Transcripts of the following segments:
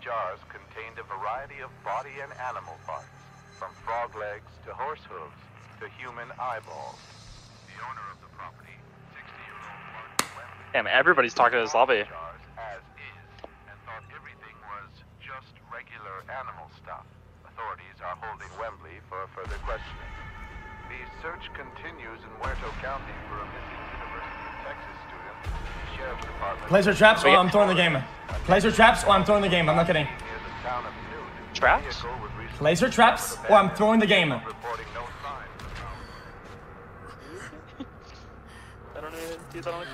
jars contained a variety of body and animal parts, from frog legs to horse hooves to human eyeballs. The owner of the property, 60-year-old Mark Wembley, Damn, everybody's talking to this lobby. jars as is, and thought everything was just regular animal stuff. Authorities are holding Wembley for further questioning. The search continues in Huerto County for a missing University of Texas student. The Sheriff's Department... Laser traps or I'm throwing the game. Laser traps or I'm throwing the game. I'm not kidding. Near the town of Newton, Traps? vehicle was recently Laser traps or I'm throwing the game. reporting no signs of I don't know. Do that on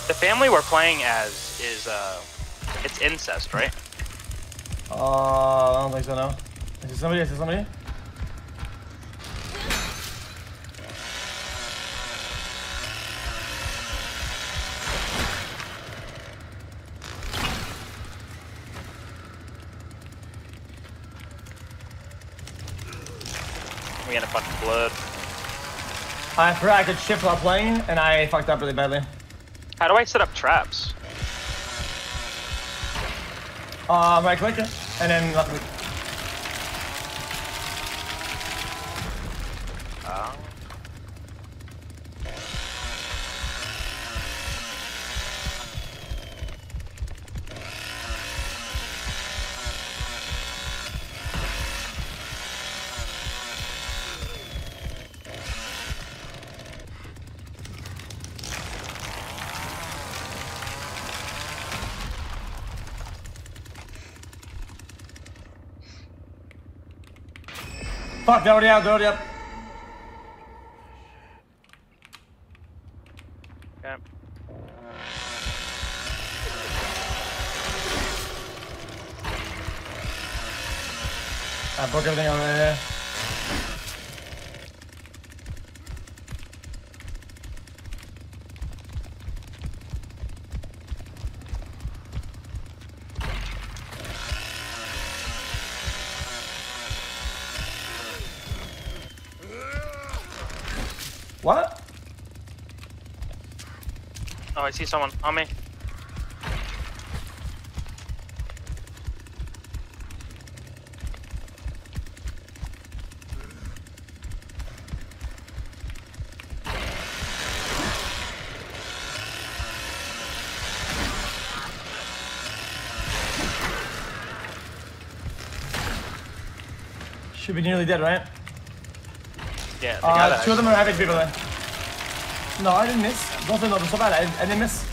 The family we're playing as is it's incest, right? I don't think so, no. Is it somebody? Is it somebody? We get a bunch of blood. I forgot I could shift while playing and I fucked up really badly. How do I set up traps? Right click and then left click. Oh. Fuck, they're already out, they're already up. Okay. I broke everything over there. What? Oh, I see someone on me. Should be nearly dead, right? Yeah, they got two of them are heavy people there. No, I didn't miss. Don't say no, it's so bad. I didn't miss.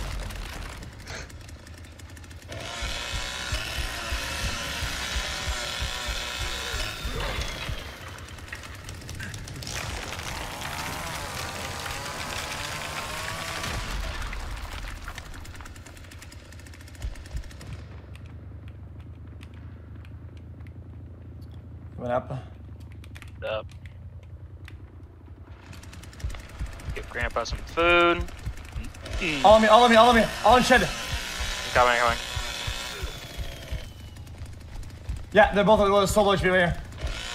What happened? up. Give Grandpa some food. All on me, all on me, all on me, all in shed. Coming, coming. Yeah, they're both solo HP right here.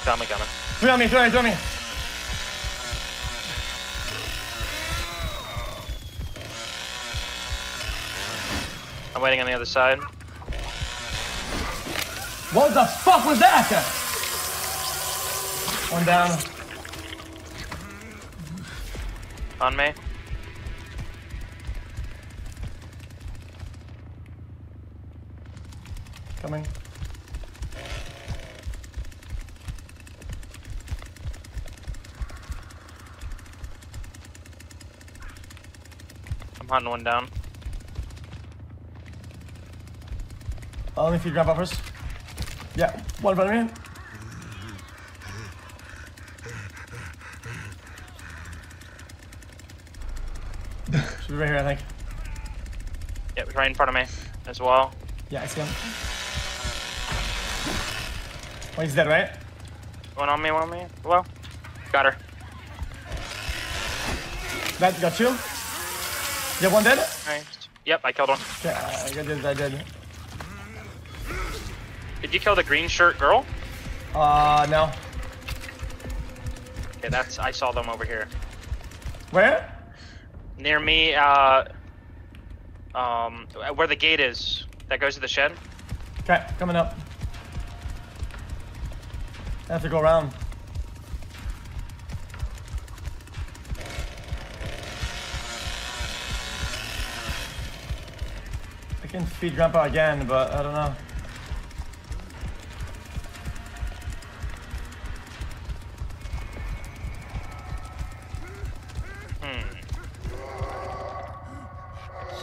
Coming. Three on me, three on me. I'm waiting on the other side. What the fuck was that? One down. On me. Coming. I'm hunting one down. Let me feed Grandpa first. Yeah, one in front of me. Should be right here, I think. Yeah, right in front of me as well. Yeah, I see him. Oh, he's dead, right? One on me, one on me. Well, Got her. That got you? You have one dead? Nice. Yep, I killed one. Okay, I did. Did you kill the green shirt girl? No. Okay, I saw them over here. Where? Near me, where the gate is. That goes to the shed. Okay, coming up. I have to go around. I can feed Grandpa again, but I don't know.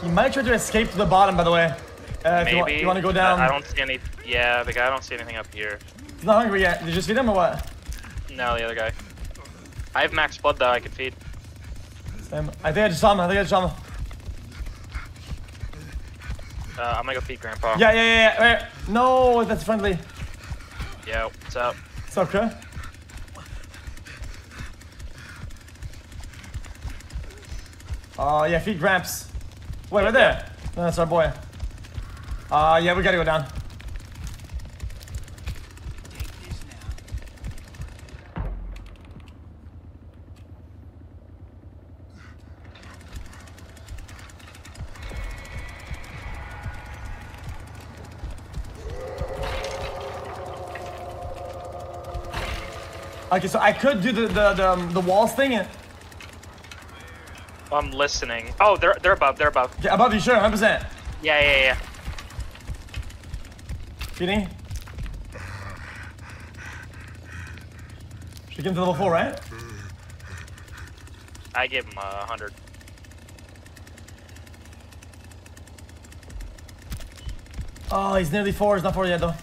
He might try to escape to the bottom, by the way. Maybe. You want to go down? I don't see any. Yeah, the guy. I don't see anything up here. He's not hungry yet. Did you just feed him or what? No, the other guy. I have max blood though. I can feed. Same. I think I just saw him. I'm gonna go feed Grandpa. Yeah. Wait. No, that's friendly. Yo, what's up? It's okay. Yeah, feed Gramps. Wait, right there. No, that's our boy. Yeah, we gotta go down. Okay, so I could do the walls thing. I'm listening. Oh, they're above. They're above. Yeah, above you, sure, 100%. Yeah. Feeding. Should get him to level 4, right? I gave him 100. Oh, he's nearly 4. He's not 4 yet, though.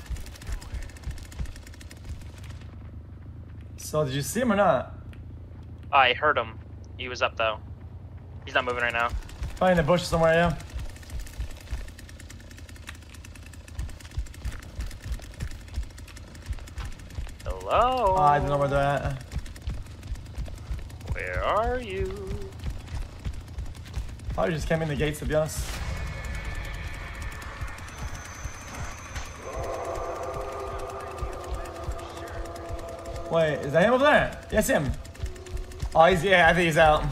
So, did you see him or not? I heard him. He was up though. He's not moving right now. Probably in the bush somewhere, yeah. Hello? I don't know where they're at. Where are you? Probably just came in the gates, to be honest. Wait, is that him over there? Yes, him. Oh, yeah, I think he's out.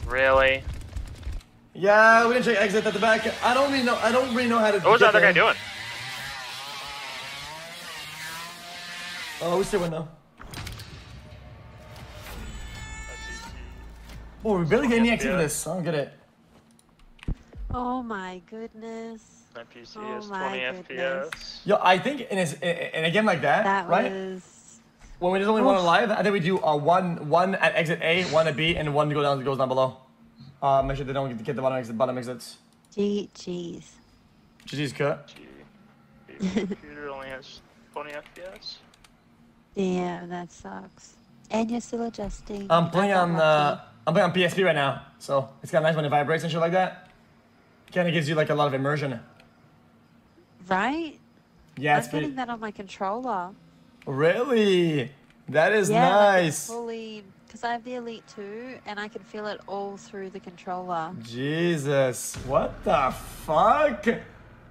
Really? Yeah, we didn't check exit at the back. I don't really know how to. What was the other guy doing? Oh, we still win though. Oh, we barely get any XP for this. I don't get it. Oh my goodness. My PC Oh is my 20 goodness. FPS. Yo, I think in a game like that, right? Was... When there's only one alive, I think we do one at exit A, one at B, and one goes down below. Make sure they don't get the bottom exits. Jeez. GG's cut. The computer only has 20 FPS. Yeah, that sucks. And you're still adjusting. I'm playing on PSP right now, so it's kind of nice when it vibrates and shit like that. Kind of gives you like a lot of immersion. Right? Yeah, I'm it's pretty. getting that on my controller. Really? That is Yeah, nice. like fully, because I have the Elite 2, and I can feel it all through the controller. Jesus, what the fuck?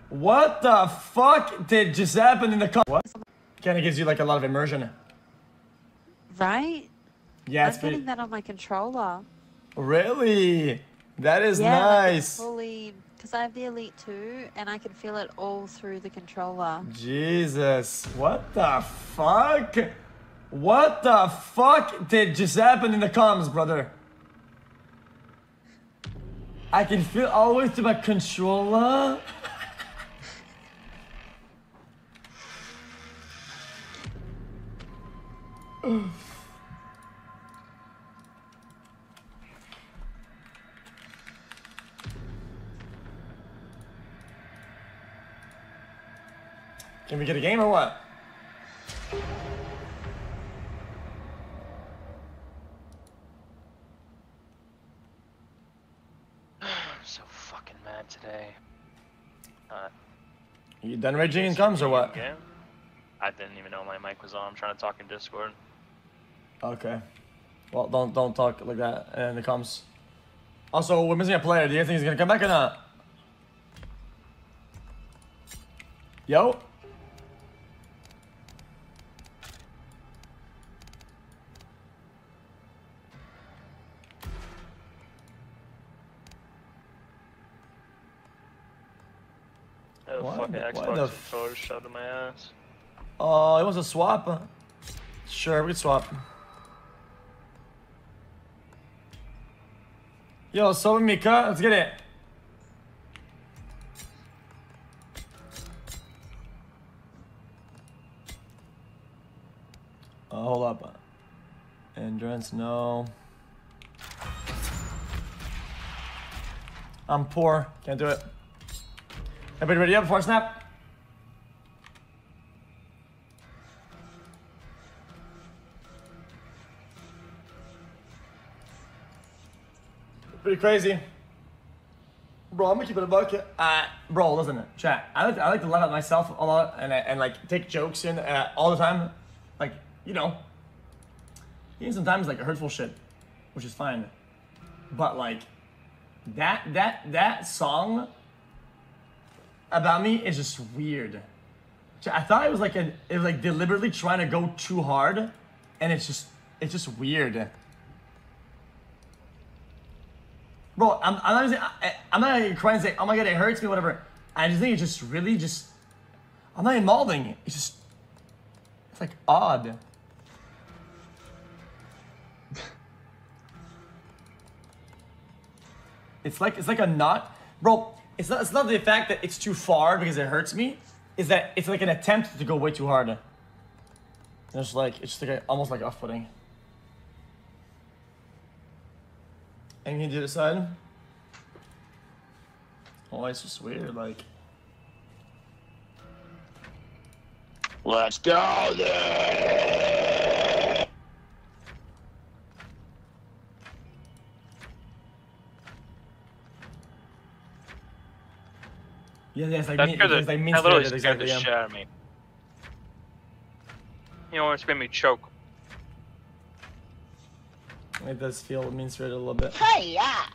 What the fuck did just happen in the car? What? Kind of gives you like a lot of immersion. Right? Yeah, it's I'm pretty. getting that on my controller. Really? That is Yeah, nice. like fully, because I have the Elite 2, and I can feel it all through the controller. Jesus, what the fuck? What the fuck did just happen in the comms, brother? I can feel all the way through my controller. Can we get a game or what? I'm so fucking mad today. You done raging in comms or what? Game? I didn't even know my mic was on. I'm trying to talk in Discord. Okay. Well, don't talk like that in the comms. Also, we're missing a player. Do you think he's gonna come back or not? Yo? Oh, What? fucking What Xbox the controller shoved in my ass. Oh, he wants to swap? Sure, we can swap. Yo, so Mika, let's get it. Hold up. Endurance, no. I'm poor, can't do it. Everybody ready up before I snap? Pretty crazy. Bro, I'm gonna keep it a bucket. Bro, listen, chat. I like to laugh at myself a lot and like take jokes in all the time. Like, you know, even sometimes like hurtful shit, which is fine. But like that song about me is just weird. I thought it was like deliberately trying to go too hard, and it's just weird. Bro, I'm not even crying and say, oh my god, it hurts me, whatever. I just think it's just really just, I'm not even malding. It's like odd. It's like a knot. Bro, it's not the fact that it's too far because it hurts me. Is that it's like an attempt to go way too hard. It's just like almost like off-putting. And you do the side. Oh, it's just weird, like. Let's go there. Yeah, it's like That literally scared the shit out of me. You know, it's made me choke. It does feel mean-spirited a little bit. Hey, yeah.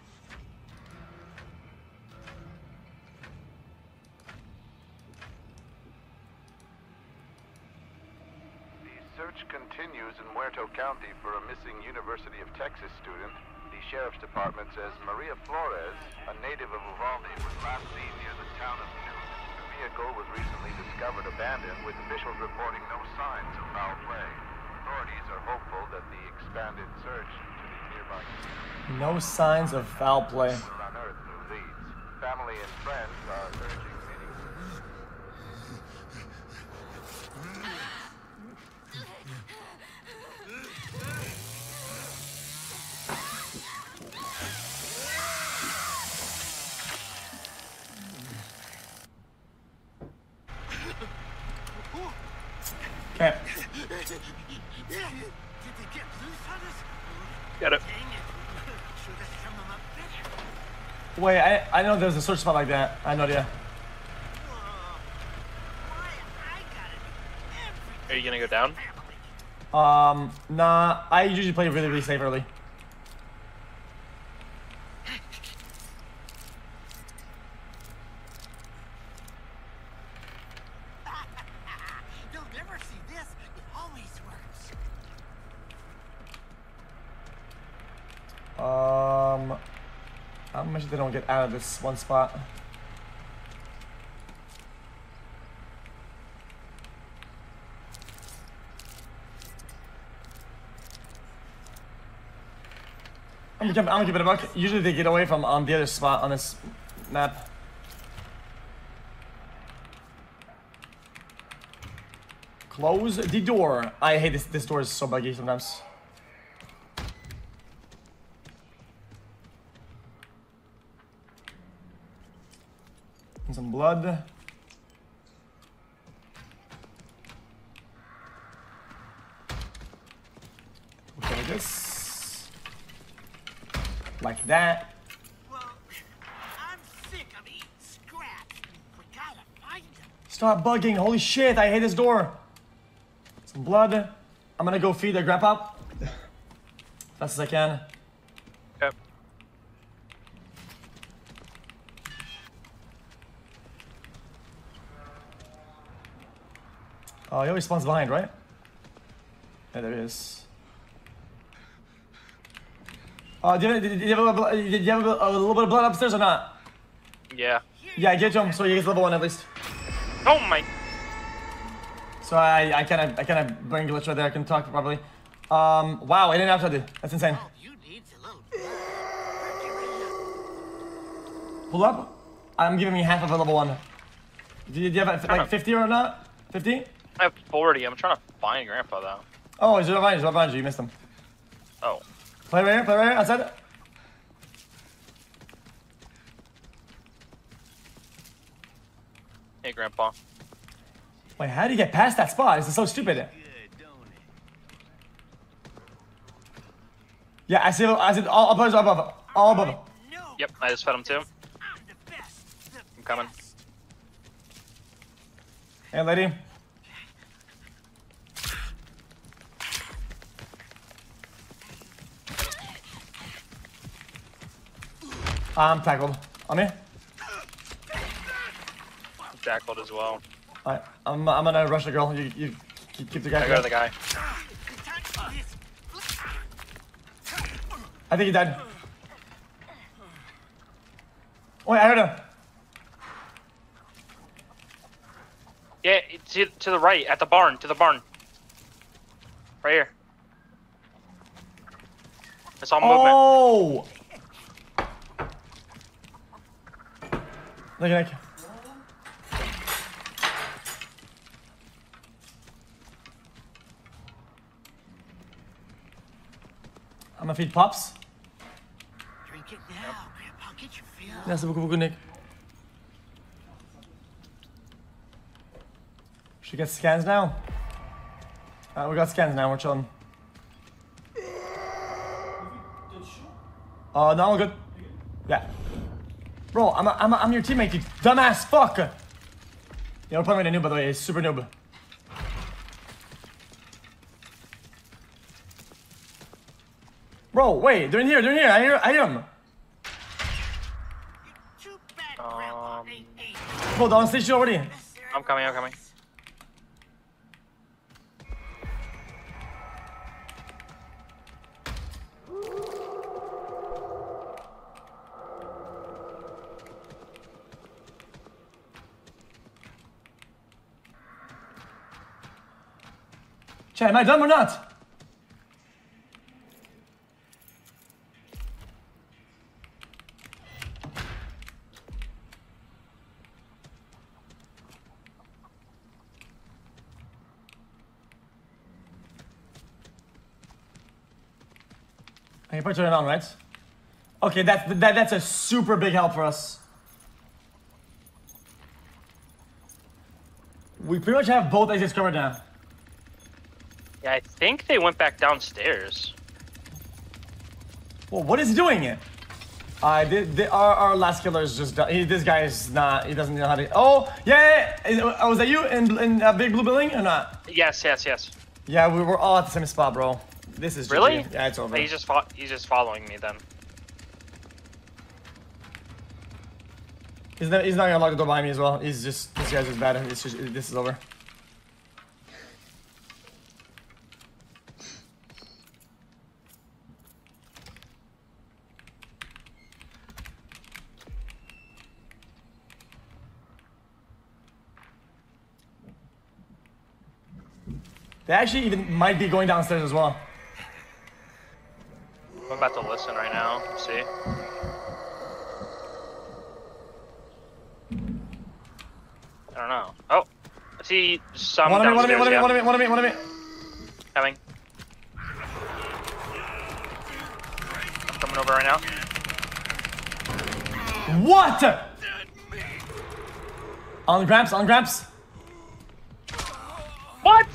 The search continues in Muerto County for a missing University of Texas student. The sheriff's department says Maria Flores, a native of Uvalde, was last seen near the town of Newt. The vehicle was recently discovered abandoned, with officials reporting no signs of foul play. Authorities are hopeful that the expanded search to the nearby community No signs of foul play. will unearth new leads. Family and friends are urging many. Okay. Get it. Wait, I know there's a search spot like that. I have no idea. Are you gonna go down? Nah. I usually play really safe early. You'll never see this. It always works. How much they don't get out of this one spot? I'm gonna keep it a buck. Usually they get away from on the other spot on this map. Close the door. I hate this. This door is so buggy sometimes. And some blood. Okay, like this. Like that. Well, I'm sick of eating scraps. We gotta find them. Stop bugging. Holy shit, I hate this door. Some blood. I'm gonna go feed the grandpa. fast as I can. Yep. Oh, he always spawns behind, right? Yeah, there he is. Did you have a little bit of blood upstairs or not? Yeah. Yeah, get to him so he gets level 1 at least. Oh my. So I kind of brain glitch right there. I can talk properly. Wow, I didn't have to do. That's insane. All you need's a little. Pull up. I'm giving me half of a level 1. Do you have like 50 or not? 50? I have 40. I'm trying to find Grandpa though. Oh, he's right behind you. You missed him. Oh. Play right here, outside. Hey, Grandpa. Wait, how do you get past that spot? This is so stupid. Good, don't it? Yeah, I see all above. All above. No. Yep, I just fed him too. I'm the best. I'm coming. Hey, lady. I'm tackled. On me. I'm tackled as well. Alright, I'm gonna rush the girl. You keep the guy. I got the guy. I think he died. Wait, I heard him. Yeah, to the right, at the barn, to the barn. Right here. I saw movement. Oh! Look at that. I'm gonna feed Pops. Drink it now, Grandpa. Get your fill. Merci beaucoup, Nick. Should get scans now. We got scans now. We're chilling. No, we're good. Yeah. Bro, I'm your teammate, you dumbass fuck. Yeah, we're playing with a noob, by the way. He's super noob. Bro, wait, they're in here. I hear them. Too bad Grandpa ain't ate. Hold on, station already. I'm coming. Chat, am I done or not? I can probably turn it on, right? Okay, that's a super big help for us. We pretty much have both exits covered now. Yeah, I think they went back downstairs. Well, what is he doing? Our last killer is just done. This guy is not. He doesn't know how to. Oh yeah. Oh, was that you in big blue building or not? Yes. Yeah, we were all at the same spot, bro. This is Really? GG. Yeah, it's over. He's just following me then. He's not gonna lock the door behind me as well. He's just, this guy's just bad. This is over. They actually even might be going downstairs as well. I'm about to listen right now. See? I don't know. Oh, I see some One of me. Coming. I'm coming over right now. What? On Gramps. What?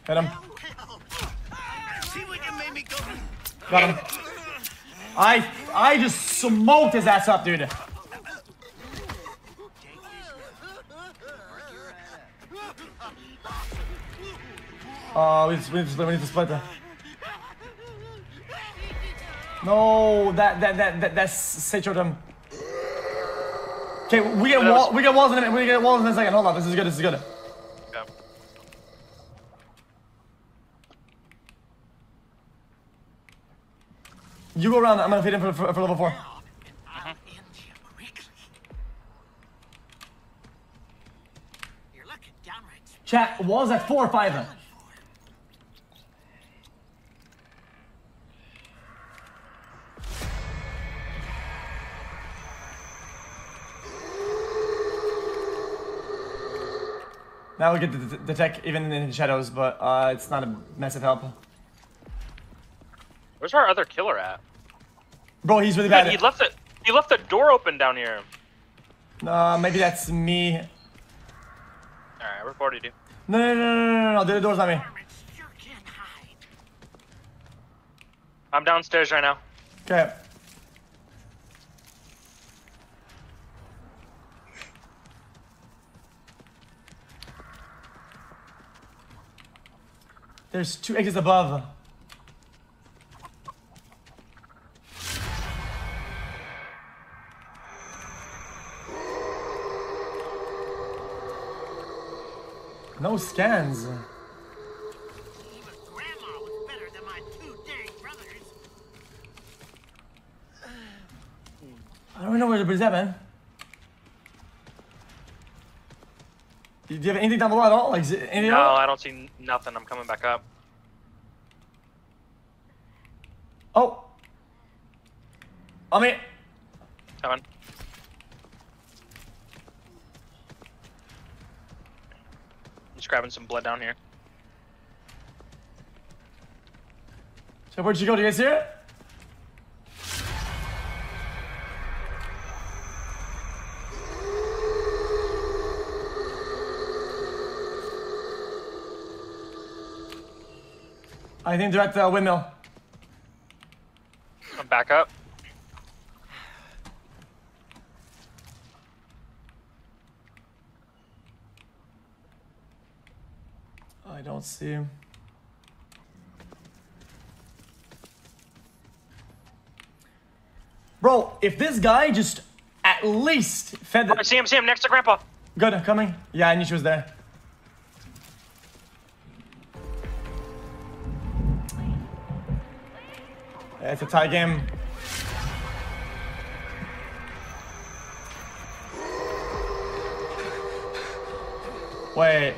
Hit him. See what you made me go. Got him. I just smoked his ass up, dude. We need to split it. No, that's Seicho them. Okay, we get walls in a minute. We get walls in a second. Hold on, this is good. This is good. Yeah. You go around. I'm gonna feed him for level 4. I'll end you quickly. You're looking downright Chat, walls at 4 or 5. for. Now we get the tech even in the shadows, but it's not a massive help. Where's our other killer at? Bro, he's really Man, bad. he left the door open down here. Maybe that's me. Alright, we're 42. No, the door's not me. Varmints sure can hide. I'm downstairs right now. Okay. There's 2 exits above. No scans. Even Grandma was better than my 2 dang brothers. I don't know where the bridge is at, man. Do you have anything down below at all? Like, anything No, else? I don't see nothing. I'm coming back up. Oh. I mean, Coming. Just grabbing some blood down here. so where'd you go? Do you guys hear it? I think they're at the windmill. I'm back up. I don't see him. Bro, if this guy just at least fed the... I see him next to Grandpa. Good, coming. Yeah, I knew she was there. Yeah, it's a tie game. Wait.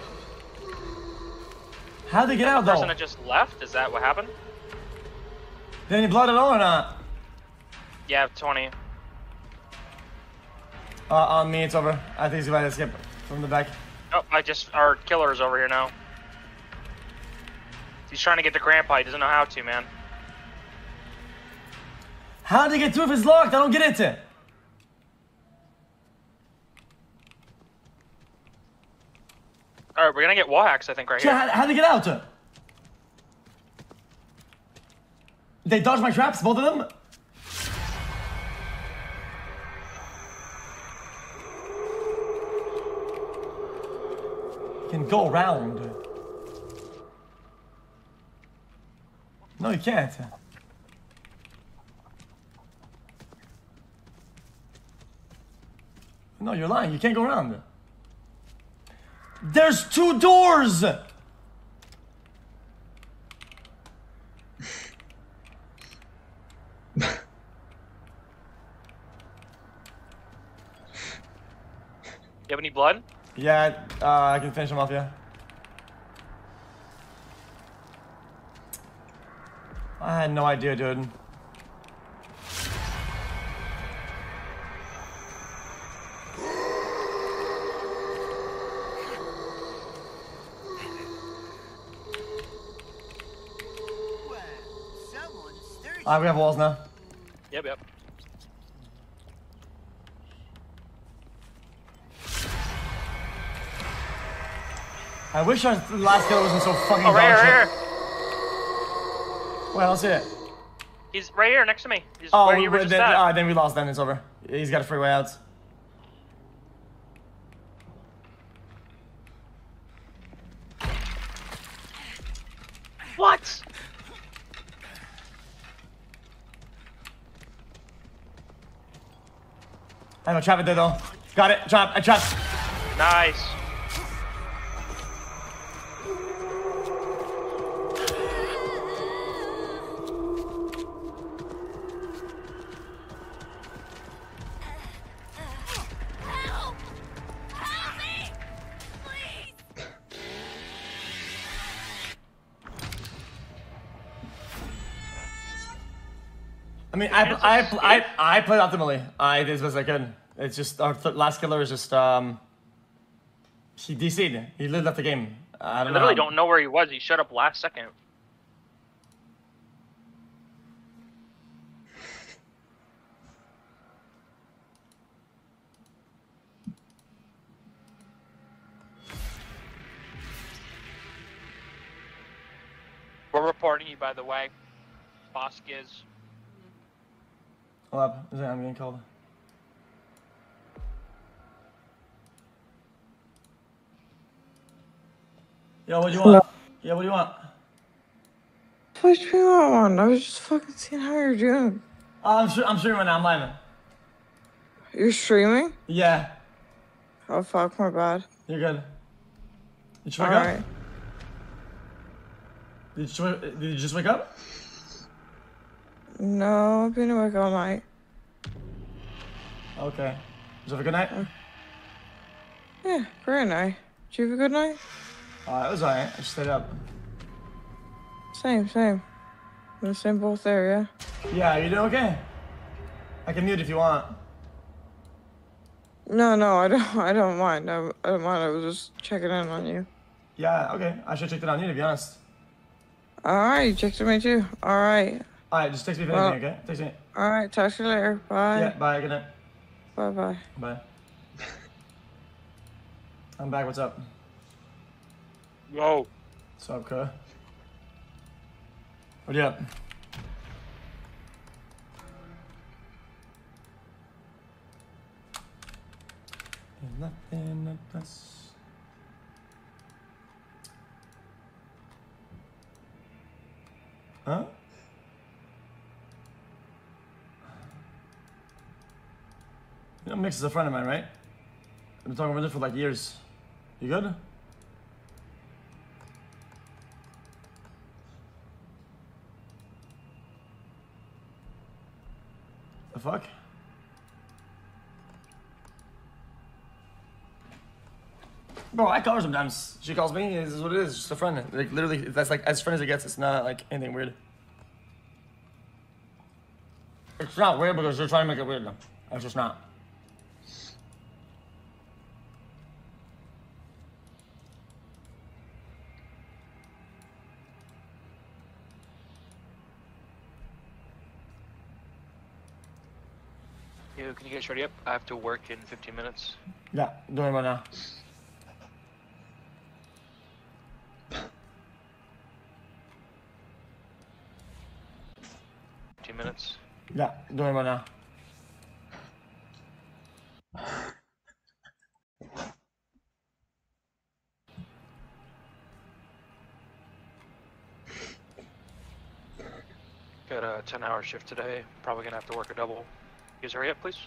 How'd they get out though? Person that just left? Is that what happened? Did any blood at all or not? Yeah, 20. On me, it's over. I think he's about to escape from the back. Oh, our killer's over here now. He's trying to get to Grandpa. He doesn't know how to, man. How'd they get through if it's locked? I don't get it. All right, we're gonna get wall hacks, I think, right here. How'd they get out? They dodged my traps, both of them? You can go around. No, you can't. No, you're lying. You can't go around. There's 2 doors! You have any blood? Yeah, I can finish him off, yeah. I had no idea, dude. Well, someone's thirsty. We have walls now. Yep. I wish our last kill wasn't so fucking Oh, right dog here, shit. right here. Wait, I don't see it. He's right here next to me. He's Oh, where you were just at. then we lost. Then it's over. He's got a free way out. What? I have a trap it there though. Got it. Trap. I trapped. Nice. Help! Help me! Please! I mean, I played optimally. I did as best I could. It's just our last killer is just he DC'd. He literally left the game. I I don't literally know. don't know where he was. He shut up last second. We're reporting you, by the way. Boss Giz. Hold up. I'm getting called. Yo, what do you want? Yo, what do you want? What do you want? I was just fucking seeing how you're doing. I'm streaming right now. I'm live. You're streaming? Yeah, Oh fuck, my bad. you're good. Did you just wake up? Alright. Did you just wake up? No, I've been awake all night. Okay. Did you have a good night? Yeah, great night. Did you have a good night? It was alright. I just stayed up. Same. In the same boat there, yeah? Yeah, you doing okay? I can mute if you want. No, I don't mind. I don't mind. I was just checking in on you. Yeah, okay. I should have checked it on you, to be honest. Alright, you checked on me too. Alright. Alright, just text me if Well- anything, okay? Text me. Alright, talk to you later. Bye. Yeah, bye. Good night. Bye. Bye. I'm back. What's up? Yo. What's up, cuh? What you up? Nothing at us. Huh? You know, Mix is a friend of mine, right? I've been talking with him for like years. You good? The fuck? Bro, I call her sometimes. She calls me. This is what it is. Just a friend. Like literally, that's like as friend as it gets. It's not like anything weird. It's not weird because you're trying to make it weird though. It's just not. Yo, can you get ready up? I have to work in 15 minutes. Yeah, doing it right now. Minutes. Yeah, doing it right now. Got a 10-hour shift today. Probably gonna have to work a double. You guys hurry up, please.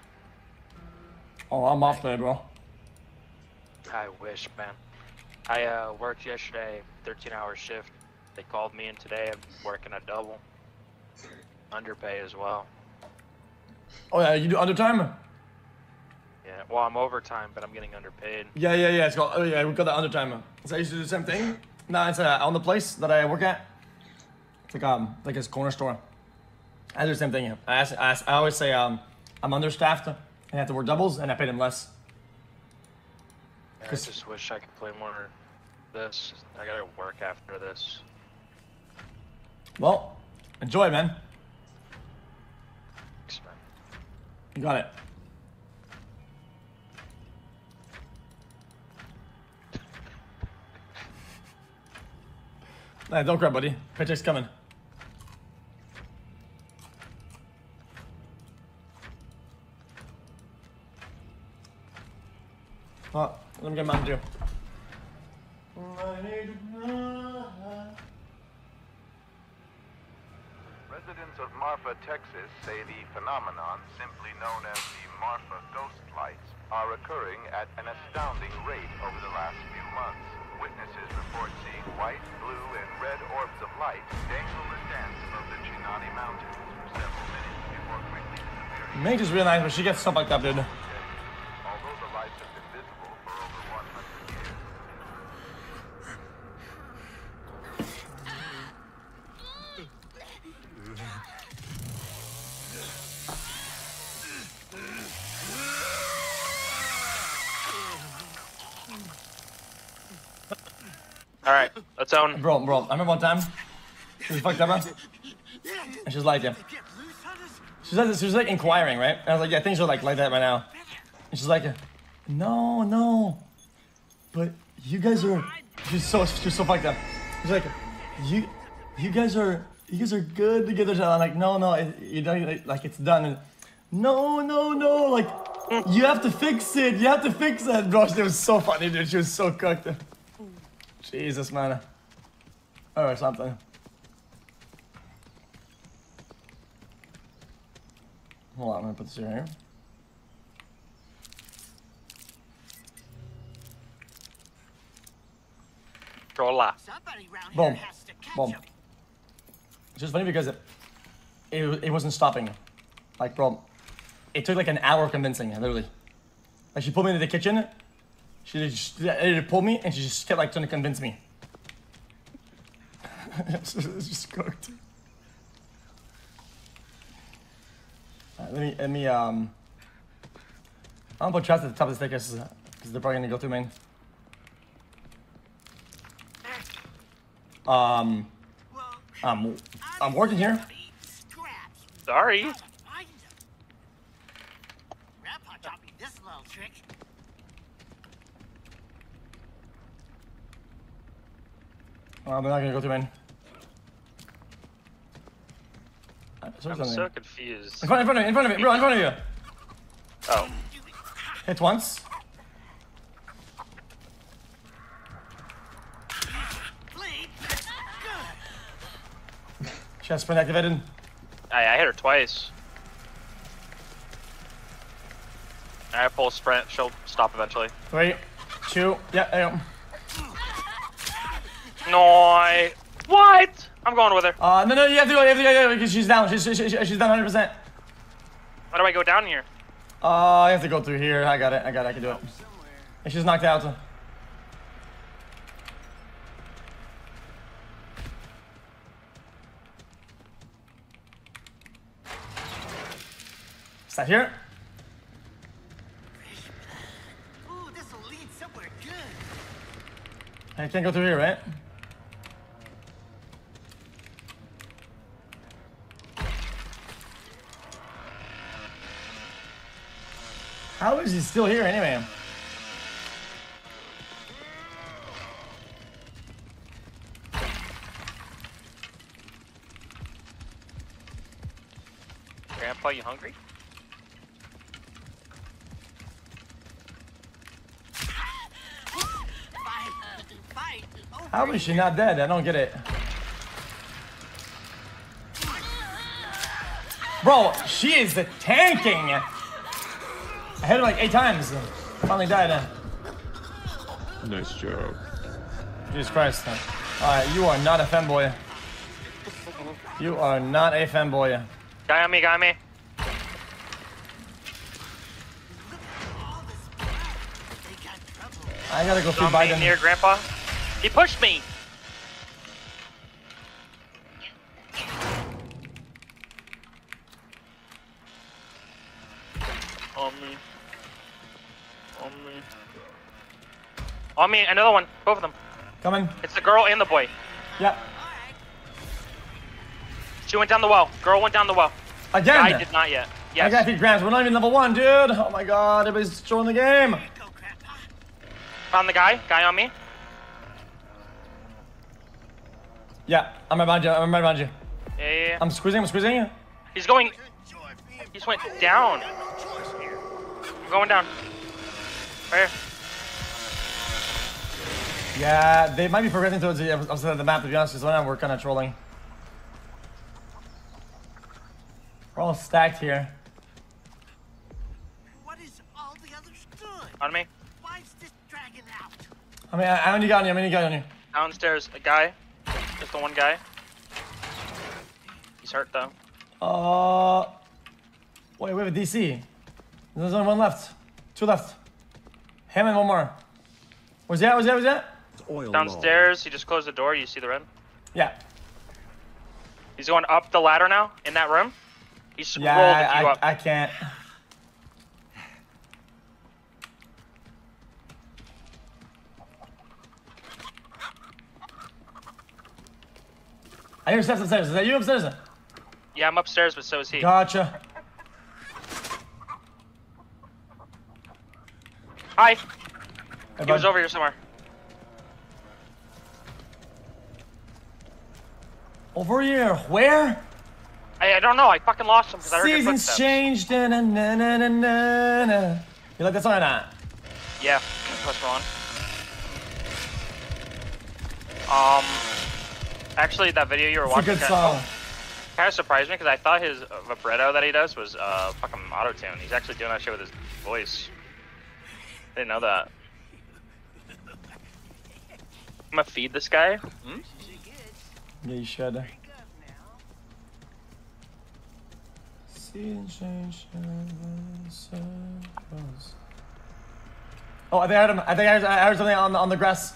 Oh, I'm off today, bro. I wish, man. I worked yesterday, 13-hour shift. They called me in today. I'm working a double. Underpay as well. Oh yeah, you do undertime? Yeah, well, I'm overtime, but I'm getting underpaid. Yeah. It's called. Oh yeah, we got the undertime. So I used to do the same thing. No, it's on the place that I work at. It's like his corner store. I do the same thing. I always say I'm understaffed and I have to work doubles and I pay them less. I just wish I could play more of this. I gotta work after this. Well, enjoy, man. Thanks, man. You got it. Nah, don't cry, buddy. Paycheck's coming. Oh, let me get Mountain Dew. Residents of Marfa, Texas say the phenomenon, simply known as the Marfa ghost lights, are occurring at an astounding rate over the last few months. Witnesses report seeing white, blue, and red orbs of light dangle and dance above the Chinani Mountains for several minutes before quickly disappearing. Mage is real nice, but she gets so fucked up, dude. Although the lights have been visible for over 100 years. Alright, let's own. Bro, I remember one time, she was fucked up, bro. And she's like, yeah. She was like inquiring, right? And I was like, yeah, things are like that right now. And she's like, no, but you guys are. She's so fucked up. She's like, you guys are good together. I'm like, no, you don't like it's done. And, no, like you have to fix it. You have to fix it, bro. It was so funny, dude. She was so cooked. Jesus, man. Or something. Hold on, I'm gonna put this here. Rolla. Somebody around Boom. here has to catch Boom. him. It's just funny because it wasn't stopping. Like, bro, it took like an hour convincing, literally. Like, she pulled me into the kitchen. She just pulled me, and she just kept like trying to convince me. It's just cooked. Let me I'm gonna put traps at the top of the staircase because they're probably gonna go through main. I'm working here. Sorry. Grandpa taught me this little trick. They're not gonna go through main. I'm so confused. In front of me, bro, in front of you. Oh. Hit once. She has sprint activated. I hit her twice. I pull sprint, she'll stop eventually. 3, 2, yeah, there you go. No, what? I'm going with her. No, you have to go, because she's down. She's down 100%. How do I go down here? You have to go through here. I got it, I can do it. And she's knocked out. Is that here? Ooh, this'll lead somewhere good. I can't go through here, right? How is he still here anyway? Grandpa, you hungry? Fight. How is she not dead? I don't get it. Bro, she is tanking! I hit her like 8 times. Finally died. Nice job. Jesus Christ. Alright, you are not a femboy. You are not a femboy. Guy on me, guy on me. I gotta go through On me Biden. near Grandpa. He pushed me. On me. On me. On me, another one. Both of them. Coming. It's the girl and the boy. Yep. She went down the well. Girl went down the well. Again! Guy did not yet. I Yes. got 3 grams. We're not even level 1, dude. Oh my god, everybody's destroying the game. Found the guy. Guy on me. Yeah, I'm right behind you. I'm right behind you. Yeah. I'm squeezing. He's going. He just went down. I'm going down. Right here. Yeah, they might be progressing towards the other side of the map, to be honest. So now we're kind of trolling. We're all stacked here. What is all the others doing? On me. Why is this dragging out? I mean, how many got on you? How many got on you? Downstairs, a guy. Just the one guy. He's hurt though. Wait, we have a DC. There's only one left. Two left. Him and one more. Where's that? Where's that? Where's that? Oil Downstairs, he just closed the door. You see the red? Yeah. He's going up the ladder now in that room. He scrolled you up. I can't. I hear steps upstairs. Is that you upstairs? Yeah, I'm upstairs, but so is he. Gotcha. Hi. Hey, He bud. was over here somewhere. Over here. Where? I don't know. I fucking lost him because I heard your Seasons footsteps. changed. Na, na, na, na, na, na. You like that song or not? Yeah, Post Malone. Actually, that video you were It's a watching good song. kind of surprised me because I thought his vibrato that he does was fucking auto-tune. He's actually doing that shit with his voice. Didn't know that. I'm gonna feed this guy. Hmm? Yeah, you should. Seasons changed. Oh, I think I heard him. I think I heard something on the grass.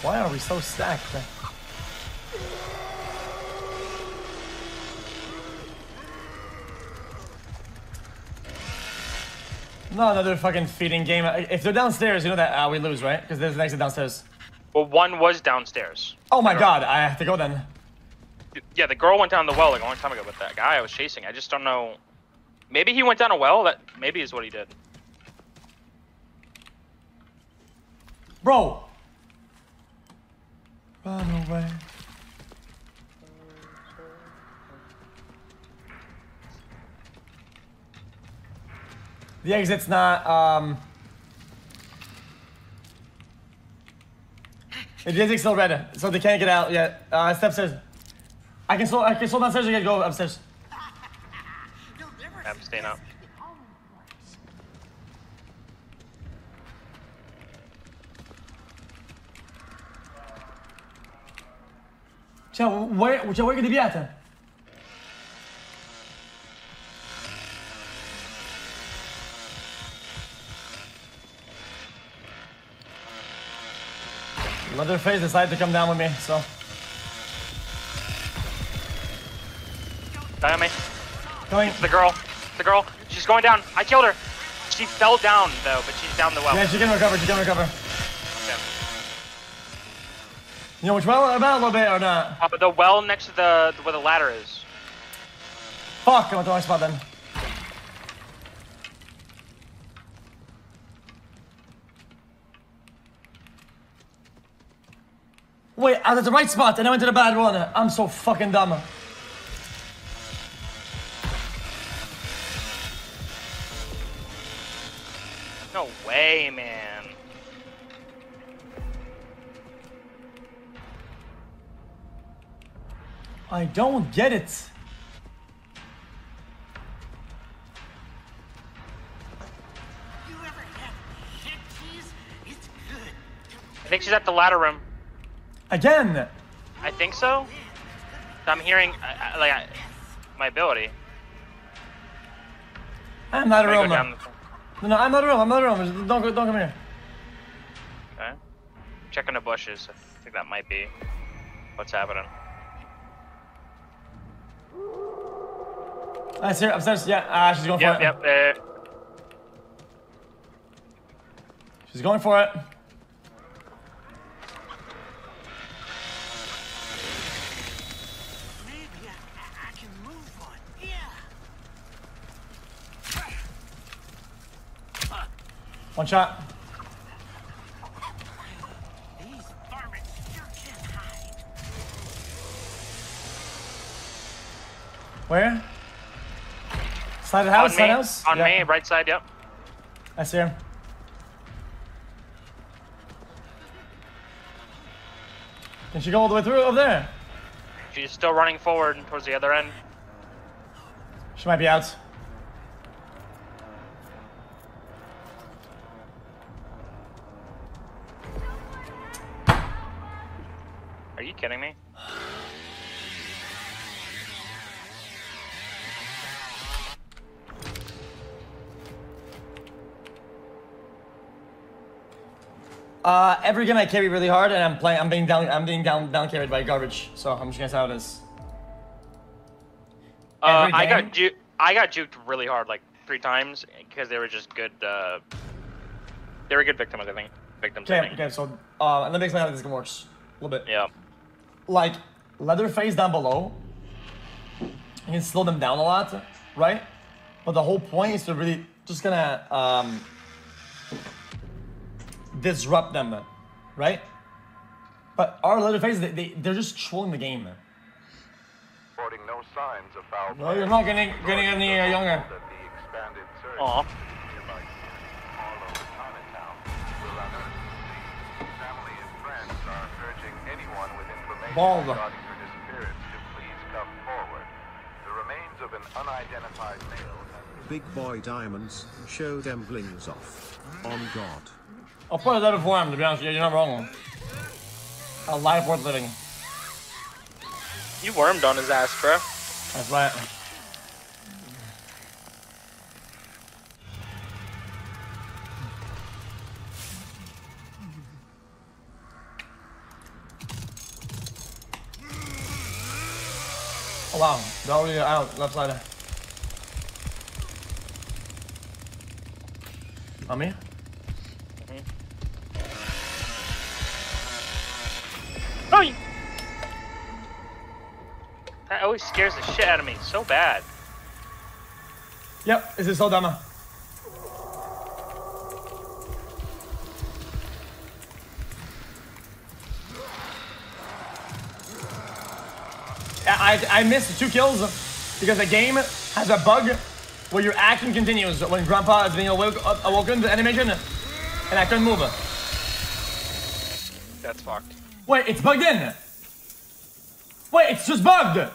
Why are we so stacked? No, another fucking feeding game. If they're downstairs, you know that we lose, right? Because there's an exit downstairs. Well, one was downstairs. Oh my god, I have to go then. Yeah, the girl went down the well like a long time ago, but that guy I was chasing, I just don't know. Maybe he went down a well? That maybe is what he did. Bro! Run away. The exit's not, the exit's still red, so they can't get out yet. Step upstairs. I can slow downstairs, you gotta go upstairs. I'm staying up. Ciao, where could he be at then? Leatherface decided to come down with me, so. Die on me. Coming. It's the girl. It's the girl. She's going down. I killed her. She fell down though, but she's down the well. Yeah, she can recover, she can recover. Yeah. You know which well about a little bit or not? The well next to the where the ladder is. Fuck, I went to the wrong spot then. Wait, I was at the right spot and I went to the bad one. I'm so fucking dumb. No way, man. I don't get it. You ever had xQc's? It's good. I think she's at the ladder room. Again. I think so. I'm hearing my ability. I'm not a Can I room. go down No, I'm not a room. I'm not a room. Don't come here. Okay. Checking the bushes. I think that might be what's happening. I see her upstairs. Yeah, she's going for it. Yep. She's going for it. Maybe I can move one. Yeah. One shot. These varmints sure can hide. Where? Side of the house? On Side me. house? On Yeah. me. Right side. Yep. I see her. Can she go all the way through over there? She's still running forward towards the other end. She might be out. Are you kidding me? Every game I carry really hard, and I'm being down carried by garbage. So I'm just gonna say how it is. I got juked really hard, like 3 times, because they were just good. They were good victims, I think. Victims. Okay. So let me explain how this game works a little bit. Yeah. Like Leatherface down below, you can slow them down a lot, right? But the whole point is to really just gonna disrupt them, right? But our Leatherface, they're just trolling the game. Reporting no signs of foul No, play. you're not getting any younger. That the expanded search Aw. nearby all over Chinatown will unearth the family and friends are urging anyone with information Bald. regarding her disappearance to please come forward. The remains of an unidentified male have Big boy diamonds, show them blings off. On God. I'll put it out before him, to be honest with you. You're not wrong. A life worth living. You wormed on his ass, bro. That's right. Oh wow, they're already out, left side. On me? Oh, that always scares the shit out of me so bad. Yep, this is so dumb. I missed 2 kills because the game has a bug where your action continues when Grandpa is being awoken to animation, and I couldn't move. That's fucked. Wait, it's bugged in. Wait, it's just bugged.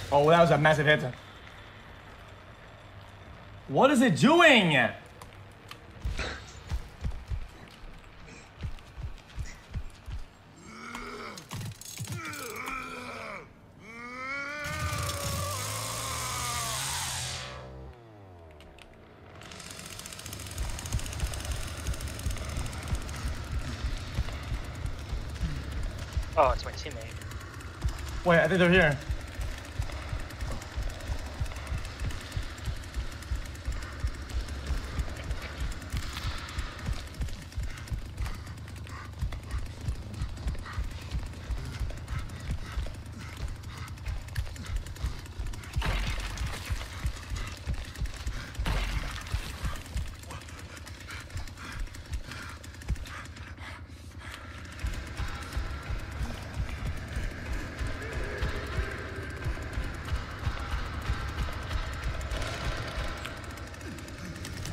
Oh, that was a massive hit. What is it doing? Oh, it's my teammate. Wait, I think they're here.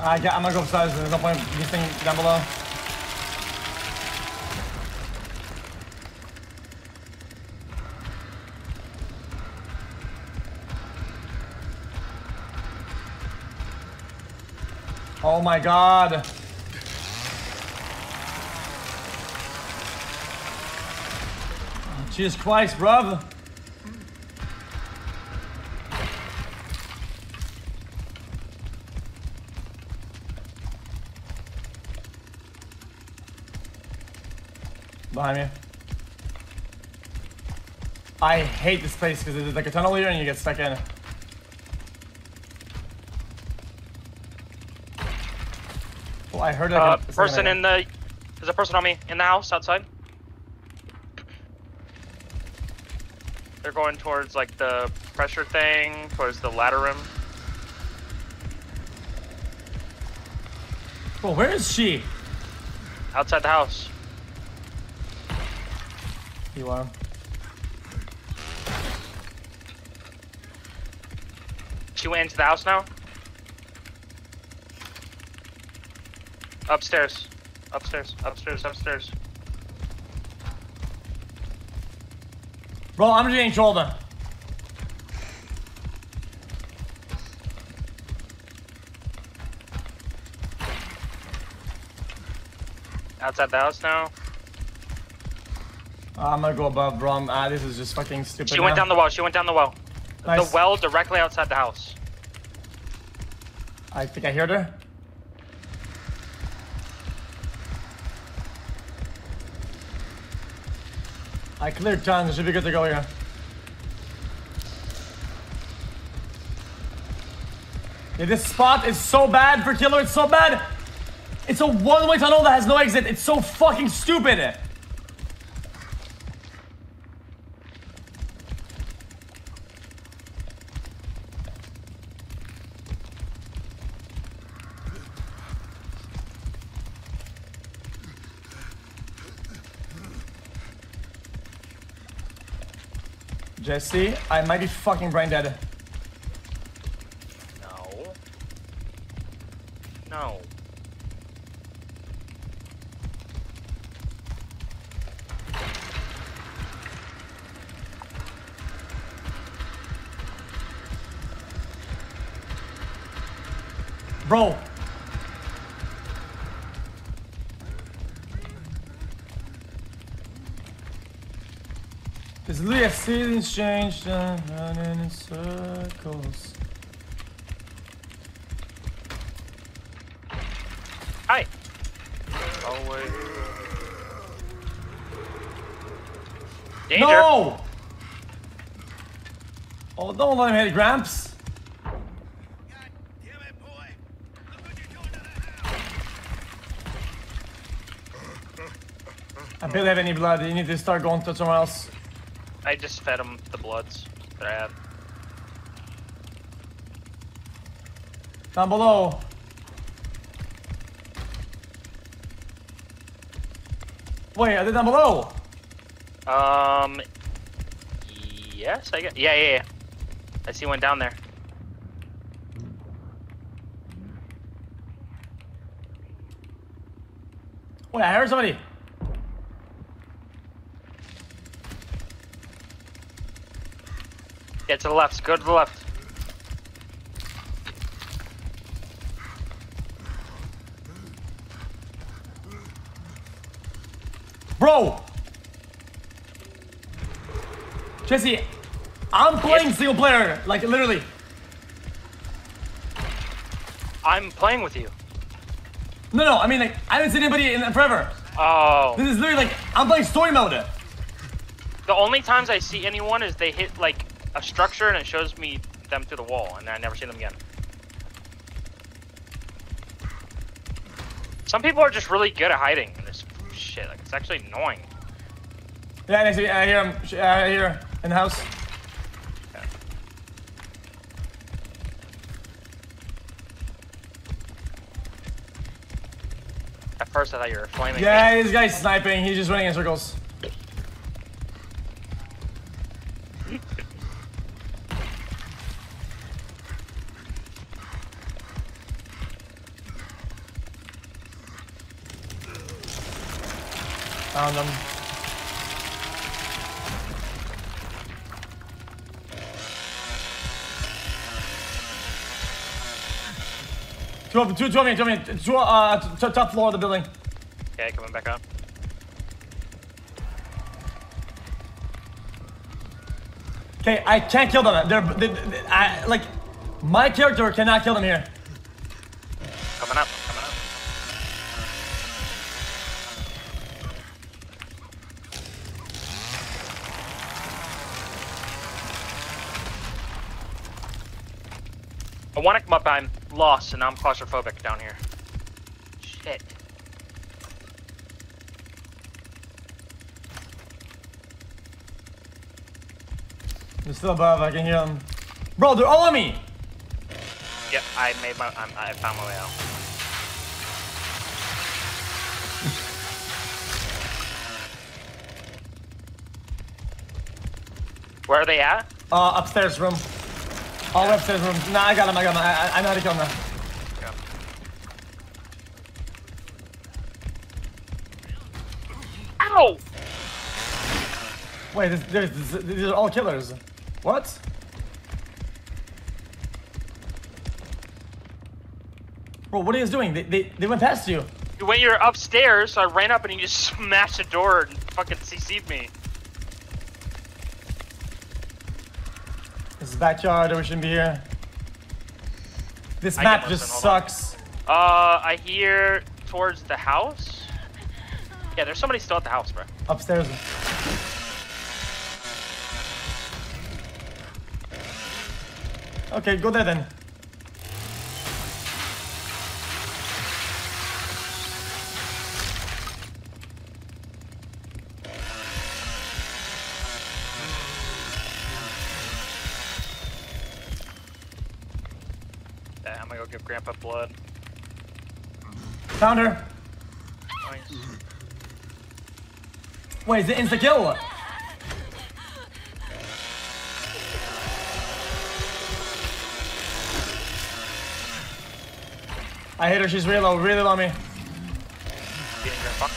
I'm gonna go upstairs. There's no point in this thing down below. Oh my god. Jesus Christ, bruv. Behind me. I hate this place because there's like a tunnel here and you get stuck in. Well, I heard it. Person in the... There's a person on me in the house outside. They're going towards like the pressure thing, towards the ladder room. Bro, where is she? Outside the house. You are. She went into the house now? Upstairs. Upstairs. Upstairs. Upstairs. Bro, I'm just getting shoulder. Outside the house now. I'm gonna go above, bro. This is just fucking stupid. She went down the well. She went down the well. Nice. The well directly outside the house. I think I heard her. I cleared tons. It should be good to go here. Yeah, this spot is so bad for killer. It's so bad. It's a one-way tunnel that has no exit. It's so fucking stupid. Jesse, I might be fucking brain dead. No. No. Bro. There's literally a seasons change, running in circles. Hi. Oh wait. Danger. No! Oh, don't let him hit Gramps. God damn it, boy! Look what you're doing to the house! I barely have any blood. You need to start going to somewhere else. I just fed him the bloods that I had. Down below. Wait, are they down below? Yes, I guess. Yeah. I see one down there. Wait, I heard somebody. Yeah, to the left. Go to the left. Bro! Jesse, I'm playing single player, like literally. I'm playing with you. No, I mean like, I haven't seen anybody in forever. Oh. This is literally like, I'm playing story mode. The only times I see anyone is they hit like a structure and it shows me them through the wall, and I never see them again. Some people are just really good at hiding in this shit. Like, it's actually annoying. Yeah, I hear him. I hear her in the house. Yeah. At first, I thought you were flaming. Yeah, me. this guy's sniping. He's just running in circles. Found him. Top floor of the building. Okay, coming back up. Okay, I can't kill them. Like, my character cannot kill them here. Coming up. Coming up. I want to come up, I'm lost, and now I'm claustrophobic down here. Shit. They're still above, I can hear them. Bro, they're all on me! Yep, I found my way out. Where are they at? Upstairs room. All the way upstairs room. Nah, I got him. I know how to kill him now. Ow! Wait, these are all killers. What? Bro, what are you guys doing? They went past you. When you're upstairs, so I ran up and you just smashed the door and fucking CC'd me. This is backyard, we shouldn't be here. This map just sucks. I hear towards the house. Yeah, there's somebody still at the house, bro. Upstairs. Okay, go there then. Yeah, I'm gonna go give Grandpa blood. Found her. Nice. Wait, is it insta kill? I hit her, she's really low me. Getting Grandpa.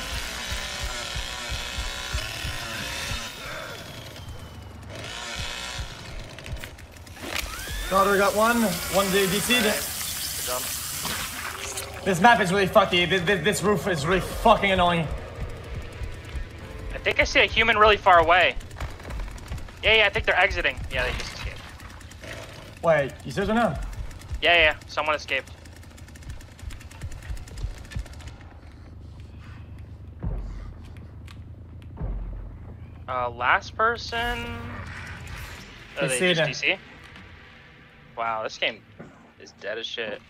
Daughter got one DC'd. Good job. This map is really fucky. This roof is really fucking annoying. I think I see a human really far away. Yeah, I think they're exiting. Yeah, they just escaped. Wait, you serious or no? Yeah, someone escaped. Last person. Oh, they just DC? Wow, this game is dead as shit.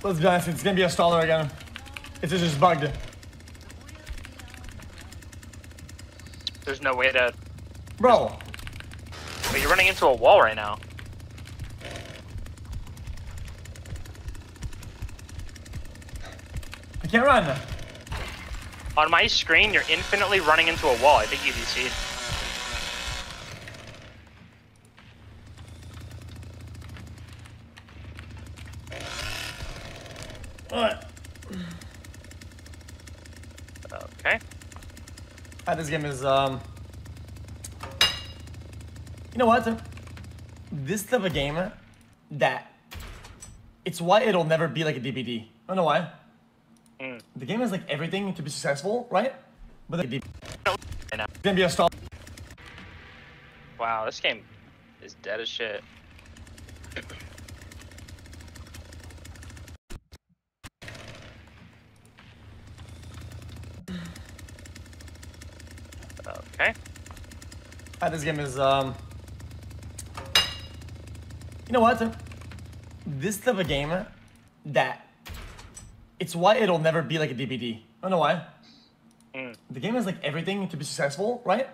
Let's be honest, it's gonna be a staller again. It's just bugged. There's no way to... Bro. But you're running into a wall right now. I can't run. On my screen, you're infinitely running into a wall. I think you DC'd. Okay. This game is, you know what? This type of game that it's why it'll never be like a DBD. I don't know why. The game has like everything to be successful, right? But it's gonna be a stall. Wow, this game is dead as shit. Okay. This game is, you know what? This type of game that it's why it'll never be like a DBD. I don't know why. The game has like everything to be successful, right?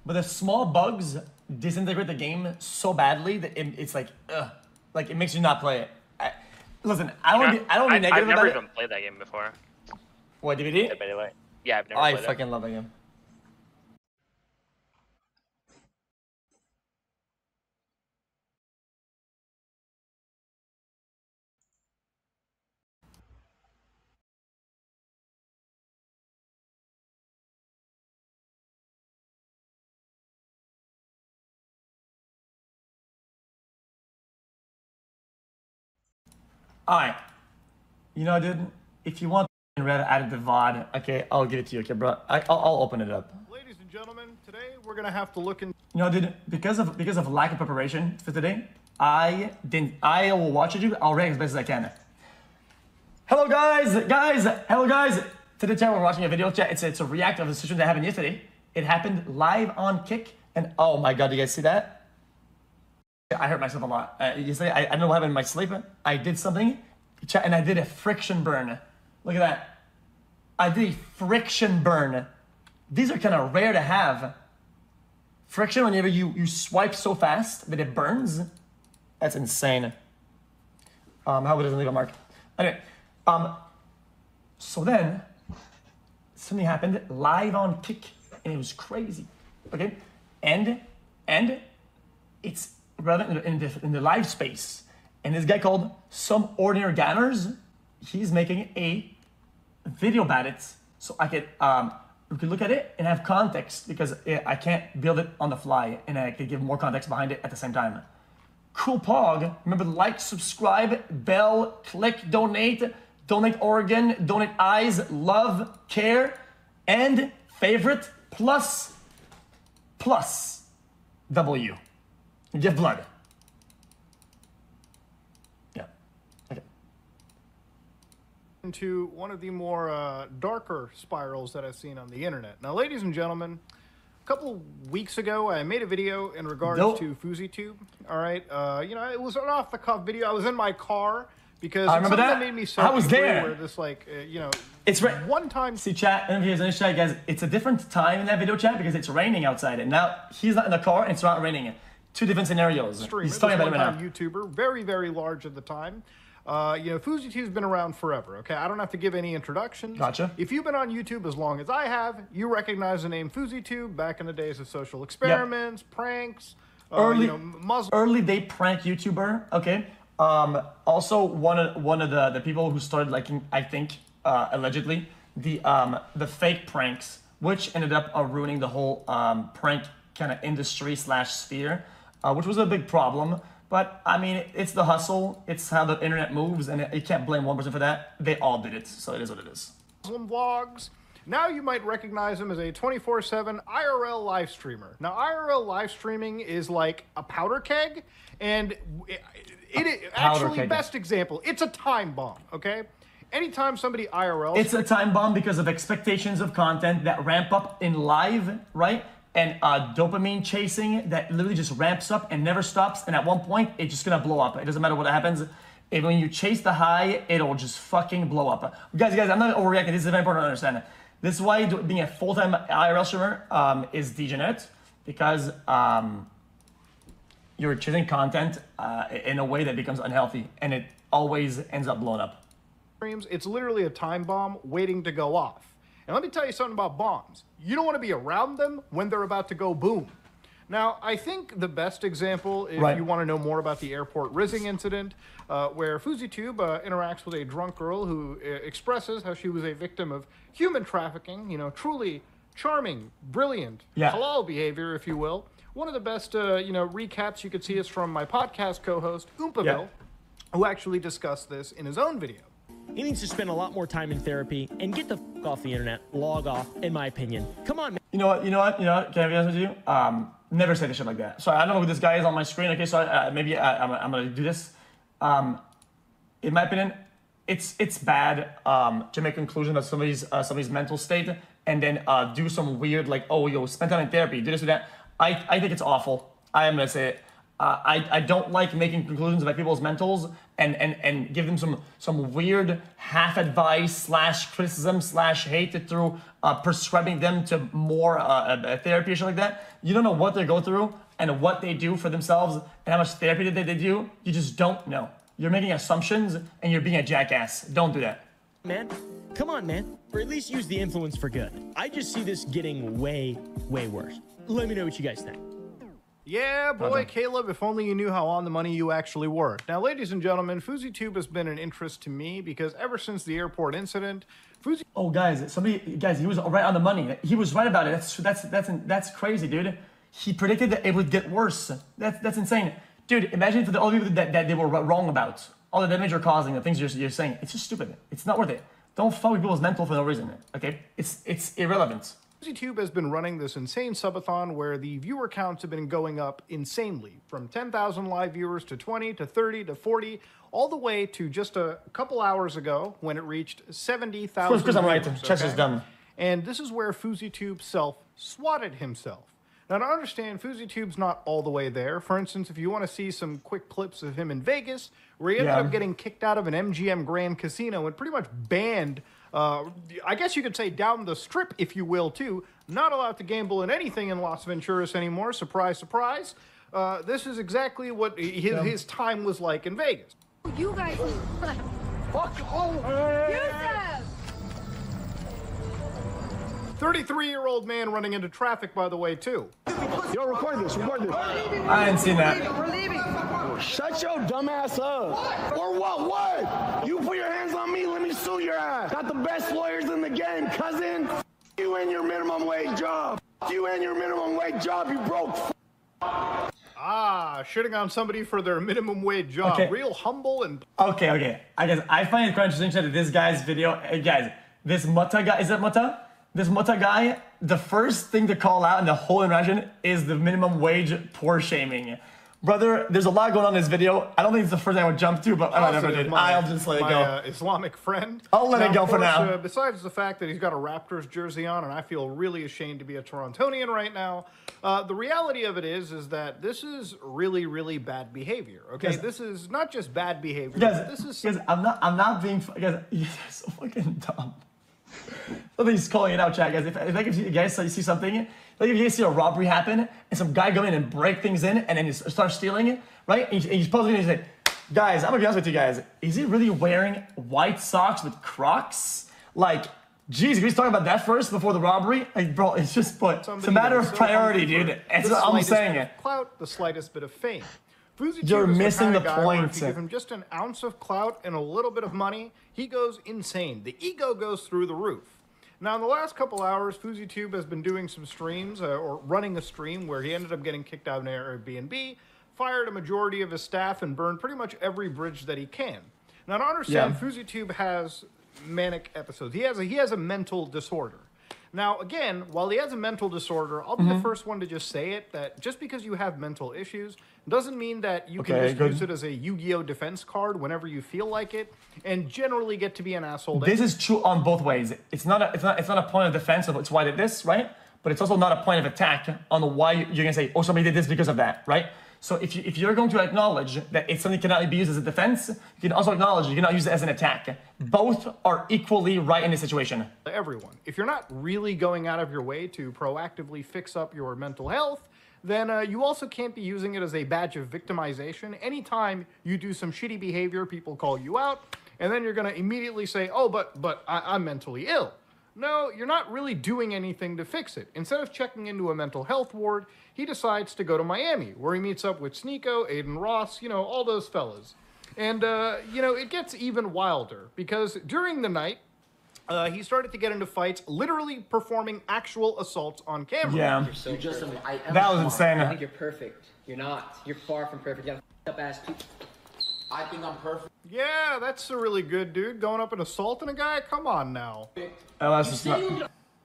But the small bugs disintegrate the game so badly that it's like, like it makes you not play it. Listen, I don't want to be negative I've never about even played that game before. What, DVD? Yeah, I've never I played fucking love that game. Alright. You know, dude, if you want red added to VOD, okay, I'll give it to you, okay, bro? I'll open it up. Ladies and gentlemen, today we're gonna have to look in. You know, dude, because of lack of preparation for today, I will watch it, I'll react as best as I can. Hello guys! Hello guys! Today chat we're watching a video chat. It's a react of the situation that happened yesterday. It happened live on Kick, and oh my god, do you guys see that? I hurt myself a lot. Yesterday, I don't know what happened in my sleep. I did something, and I did a friction burn. Look at that. I did a friction burn. These are kind of rare to have. Friction, whenever you swipe so fast that it burns. That's insane. How it doesn't leave a mark. Anyway, so then something happened live on Kick, and it was crazy. Okay, and it's relevant in the live space. And this guy called Some Ordinary Gamers, he's making a video about it, so I could we could look at it and have context, because I can't build it on the fly, and I could give more context behind it at the same time. Cool Pog. Remember, like, subscribe, bell, click, donate organ, donate eyes, love, care, and favorite plus W. Give blood. Yeah. Okay. Into one of the more darker spirals that I've seen on the internet. Now, ladies and gentlemen, a couple of weeks ago, I made a video in regards to FuzzyTube. All right, you know, it was an off-the-cuff video. I was in my car because I remember that. made me so I was angry there. Where this, like, you know, it's one time. See, chat. And if you guys chat, guys, it's a different time in that video chat because it's raining outside, and now he's not in the car and it's not raining. Two different scenarios. He's talking about it right now. YouTuber, very, very large at the time. You know, FuzzyTube's been around forever, okay? I don't have to give any introductions. Gotcha. If you've been on YouTube as long as I have, you recognize the name FuzzyTube back in the days of social experiments, pranks, early, you know, early day prank YouTuber, okay? Also, one of the people who started liking, I think, allegedly, the fake pranks, which ended up ruining the whole prank kind of industry / sphere, which was a big problem. But I mean, it's the hustle. It's how the internet moves, and you can't blame one person for that. They all did it, so it is what it is. Muslim vlogs. Now you might recognize him as a 24/7 IRL live streamer. Now, IRL live streaming is like a powder keg, and it actually, best example, it's a time bomb, okay? Anytime somebody IRL... It's a time bomb because of expectations of content that ramp up in live, right? And dopamine chasing that literally just ramps up and never stops. And at one point, it's just gonna blow up. It doesn't matter what happens. If when you chase the high, it'll just fucking blow up. Guys, I'm not overreacting. This is very important to understand. This is why being a full-time IRL streamer is degenerate, because you're chasing content in a way that becomes unhealthy, and it always ends up blowing up. It's literally a time bomb waiting to go off. And let me tell you something about bombs. You don't want to be around them when they're about to go boom. Now, I think the best example, if you want to know more about the airport rizzing incident, where FuzzyTube interacts with a drunk girl who expresses how she was a victim of human trafficking, you know, truly charming, brilliant, halal behavior, if you will. One of the best, you know, recaps you could see is from my podcast co-host, Oompaville, who actually discussed this in his own video. He needs to spend a lot more time in therapy and get the f off the internet, log off, in my opinion. Come on, man. You know what? Can I be honest with you? Never say the shit like that. So I don't know who this guy is on my screen. Okay, so maybe I'm gonna do this. In my opinion, it's bad to make conclusion of somebody's mental state and then do some weird, like, oh, yo, spend time in therapy, do this or that. I think it's awful. I am gonna say it. I don't like making conclusions about people's mentals and give them some weird half advice / criticism / hate through prescribing them to more therapy or shit like that. You don't know what they go through and what they do for themselves and how much therapy that they do. You just don't know. You're making assumptions and you're being a jackass. Don't do that. Man, come on, man. Or at least use the influence for good. I just see this getting way, way worse. Let me know what you guys think. Yeah, boy, Caleb, if only you knew how on the money you actually were. Now, ladies and gentlemen, FuzzyTube has been an interest to me because ever since the airport incident, Oh, guys, he was right on the money. He was right about it. That's crazy, dude. He predicted that it would get worse. That's insane. Dude, imagine for all the people that they were wrong about. All the damage you're causing, the things you're saying. It's just stupid. It's not worth it. Don't fuck with people's mental for no reason, okay? It's irrelevant. FuzzyTube has been running this insane subathon where the viewer counts have been going up insanely, from 10,000 live viewers to 20 to 30 to 40, all the way to just a couple hours ago when it reached 70,000. Of course I'm right. Chess is done. And this is where FuzzyTube self-swatted himself. Now, to understand, FuzzyTube's not all the way there. For instance, if you want to see some quick clips of him in Vegas, where he ended up getting kicked out of an MGM Grand Casino and pretty much banned, I guess you could say down the strip, if you will, too. Not allowed to gamble in anything in Las Venturas anymore. Surprise, surprise. This is exactly what his time was like in Vegas. You guys, Fuck all. 33-year-old man running into traffic, by the way, too. Yo, record this. I didn't see that. Shut your dumb ass up. Or what? What? You put your hands on me, let me sue your ass. Got the best lawyers in the game, cousin. F you and your minimum wage job. F you and your minimum wage job, you broke. Shitting on somebody for their minimum wage job. Okay. Real humble and... Okay. I guess I find it quite interesting that this guy's video, guys, this Mutta guy, is it Mutta? This Mutta guy, the first thing to call out in the whole interaction is the minimum wage poor shaming. Brother, there's a lot going on in this video. I don't think it's the first thing I would jump to, but whatever, dude. I'll just let it go. Islamic friend. I'll let it go for now. Besides the fact that he's got a Raptors jersey on, and I feel really ashamed to be a Torontonian right now, the reality of it is that this is really, really bad behavior. Okay, Guys, this is not just bad behavior. Guys, I'm not being. Guys, you're so fucking dumb. Somebody's calling it out, chat, guys. If you guys see something, like if you guys see a robbery happen and some guy go in and break things in and then he starts stealing it, right? And he's posing and he's like, guys, I'm gonna be honest with you guys. Is he really wearing white socks with Crocs? Like, geez, can we talk about that first before the robbery? Like, bro, it's just it's a matter of priority, dude. That's what I'm saying. Clout, the slightest bit of fame. You're missing the point. If you give him just an ounce of clout and a little bit of money, he goes insane. The ego goes through the roof. Now, in the last couple hours, FuzzyTube has been doing some streams, or running a stream, where he ended up getting kicked out of an Airbnb, fired a majority of his staff, and burned pretty much every bridge that he can. Now, to understand, FuzzyTube has manic episodes. He has a mental disorder. Now, again, while he has a mental disorder, I'll be the first one to just say it, that just because you have mental issues doesn't mean that you can just use it as a Yu-Gi-Oh! Defense card whenever you feel like it, and generally get to be an asshole. This is true on both ways. It's not a point of defense of it's why I did this, right? But it's also not a point of attack on why you're gonna say, oh, somebody did this because of that, right? So if you're going to acknowledge that it's something that cannot be used as a defense, you can also acknowledge you cannot use it as an attack. Both are equally right in this situation. Everyone, if you're not really going out of your way to proactively fix up your mental health, then you also can't be using it as a badge of victimization. Anytime you do some shitty behavior, people call you out, and then you're gonna immediately say, oh, but I'm mentally ill. No, you're not really doing anything to fix it. Instead of checking into a mental health ward, he decides to go to Miami, where he meets up with Sneeko, Aiden Ross, all those fellas. And, it gets even wilder, because during the night, he started to get into fights, literally performing actual assaults on camera. Yeah, that was insane. I think you're perfect. You're not. You're far from perfect. You got up ass people. I think I'm perfect. Yeah, that's a really good dude. Going up and assaulting a guy? Come on now. That's just not...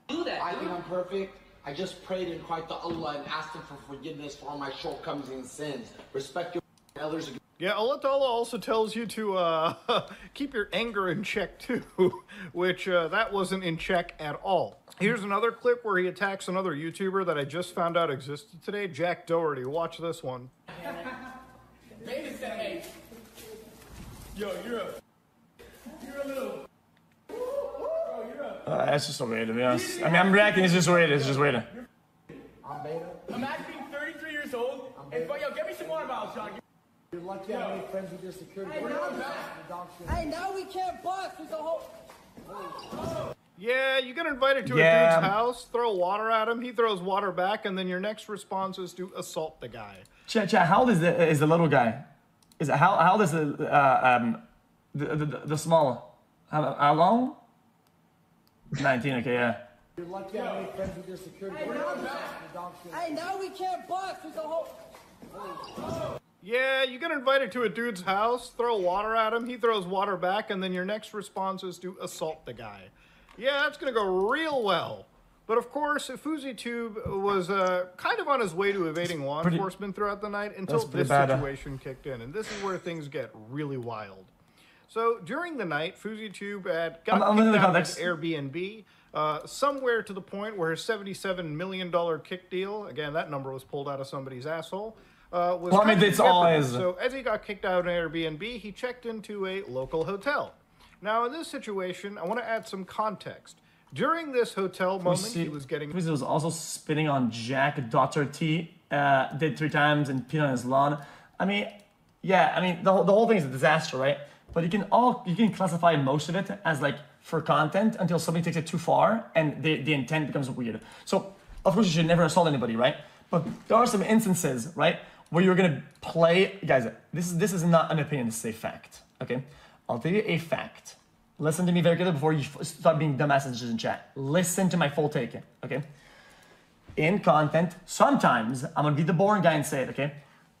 Do that. I think I'm perfect. I just prayed and cried to Allah and asked him for forgiveness for all my shortcomings and sins. Respect your elders. Yeah, Allah Ta'ala also tells you to keep your anger in check too, which that wasn't in check at all. Here's another clip where he attacks another YouTuber that I just found out existed today, Jack Doherty. Watch this one. Yo, you're a little... That's just so weird, to be honest. I mean, I'm reacting, it's just weird, I'm beta. I'm actually 33 years old, and yo, get me some water bottles, Sean. You're lucky I made friends with your security. Hey, now we can't bust. There's a whole... Yeah, you get invited to a dude's house, throw water at him, he throws water back, and then your next response is to assault the guy. Chat, how old is the little guy? How old is the small? How long? 19, okay, yeah. You're lucky I made friends with your security. Hey, now we can't bust. There's a whole... Yeah, you get invited to a dude's house, throw water at him, he throws water back, and then your next response is to assault the guy. Yeah, that's gonna go real well. But of course, FuzzyTube was kind of on his way to evading law enforcement throughout the night until this situation kicked in. And this is where things get really wild. So during the night, FuzzyTube had got kicked out of his Airbnb, somewhere to the point where his $77 million kick deal, again, that number was pulled out of somebody's asshole, was So as he got kicked out of an Airbnb, he checked into a local hotel. Now, in this situation, I want to add some context. During this hotel moment, he was getting... He was also spitting on Jack, Dr. T, did 3 times and peed on his lawn. I mean, yeah, I mean, the whole thing is a disaster, right? but you can classify most of it as like for content until somebody takes it too far and the intent becomes weird. So of course you should never assault anybody, right? But there are some instances, right, where you're gonna play, guys. This is not an opinion. This is a fact. Okay, I'll tell you a fact. Listen to me very carefully before you start being dumbasses in chat. Listen to my full take. Okay. In content, sometimes I'm gonna be the boring guy and say it. Okay,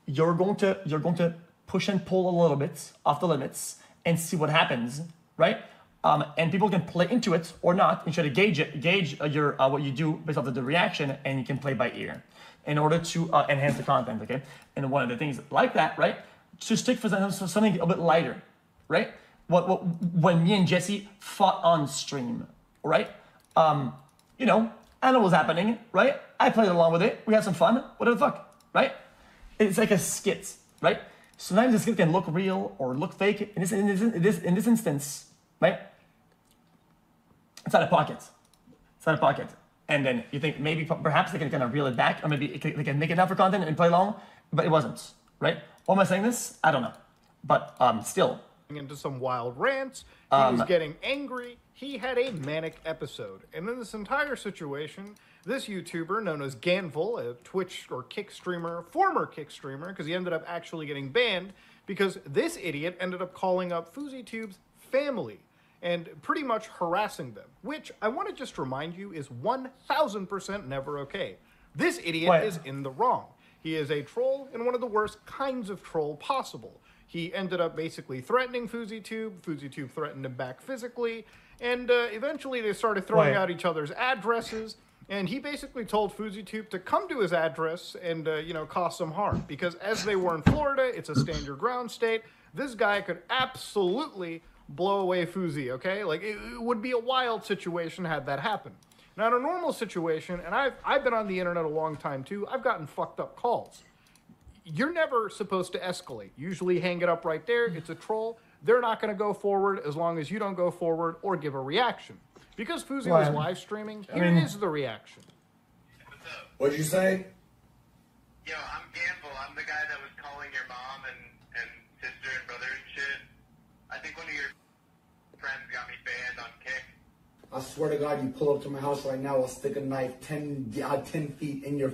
you're going to push and pull a little bit off the limits and see what happens, right? And people can play into it or not and try to gauge your what you do based off of the reaction, and you can play by ear in order to enhance the content, okay? And one of the things like that, right, to stick for something a bit lighter, right? When me and Jesse fought on stream, right? You know, I know what was happening, right? I played along with it. We had some fun. What the fuck, right? It's like a skit, right? Sometimes the skit can look real or look fake. In this instance, right? It's out of pocket. It's out of pocket. And then you think maybe perhaps they can kind of reel it back, or maybe they can make it out for content and play along, but it wasn't, right? Why am I saying this? I don't know. But still. Into some wild rants, he was getting angry, he had a manic episode. And in this entire situation, this YouTuber known as Ganville, a Twitch or Kick streamer, former Kick streamer, because he ended up actually getting banned, because this idiot ended up calling up FouseyTube's family and pretty much harassing them, which I want to just remind you is 1000% never okay. This idiot is in the wrong. He is a troll and one of the worst kinds of troll possible. He ended up basically threatening FouseyTube. FouseyTube threatened him back physically, and eventually they started throwing out each other's addresses. And he basically told FouseyTube to come to his address and, you know, cause some harm. Because as they were in Florida, it's a stand your ground state. This guy could absolutely blow away Fousey, okay? Like, it would be a wild situation had that happen. Now, in a normal situation, and I've been on the internet a long time too, I've gotten fucked up calls. You're never supposed to escalate. Usually hang it up right there. It's a troll. They're not going to go forward as long as you don't go forward or give a reaction. Because Fousey was live streaming, here is the reaction. What'd you say? Yo, I'm Gamble. I'm the guy that was calling your mom and sister and brother and shit. I think one of your friends got me banned on Kick. I swear to God, you pull up to my house right now, I'll stick a knife 10 feet in your...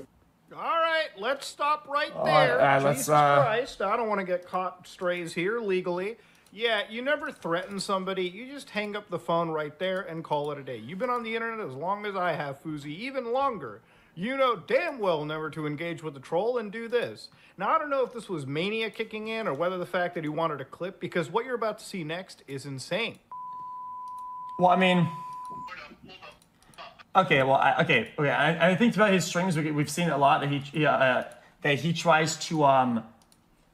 All right, let's stop right there. Jesus Christ, I don't want to get caught strays here legally. Yeah, you never threaten somebody. You just hang up the phone right there and call it a day. You've been on the internet as long as I have, Fousey, even longer. You know damn well never to engage with the troll and do this. Now, I don't know if this was mania kicking in or whether the fact that he wanted a clip, because what you're about to see next is insane. Well, I mean... Okay, well, I think throughout his streams, we've seen a lot that he tries to,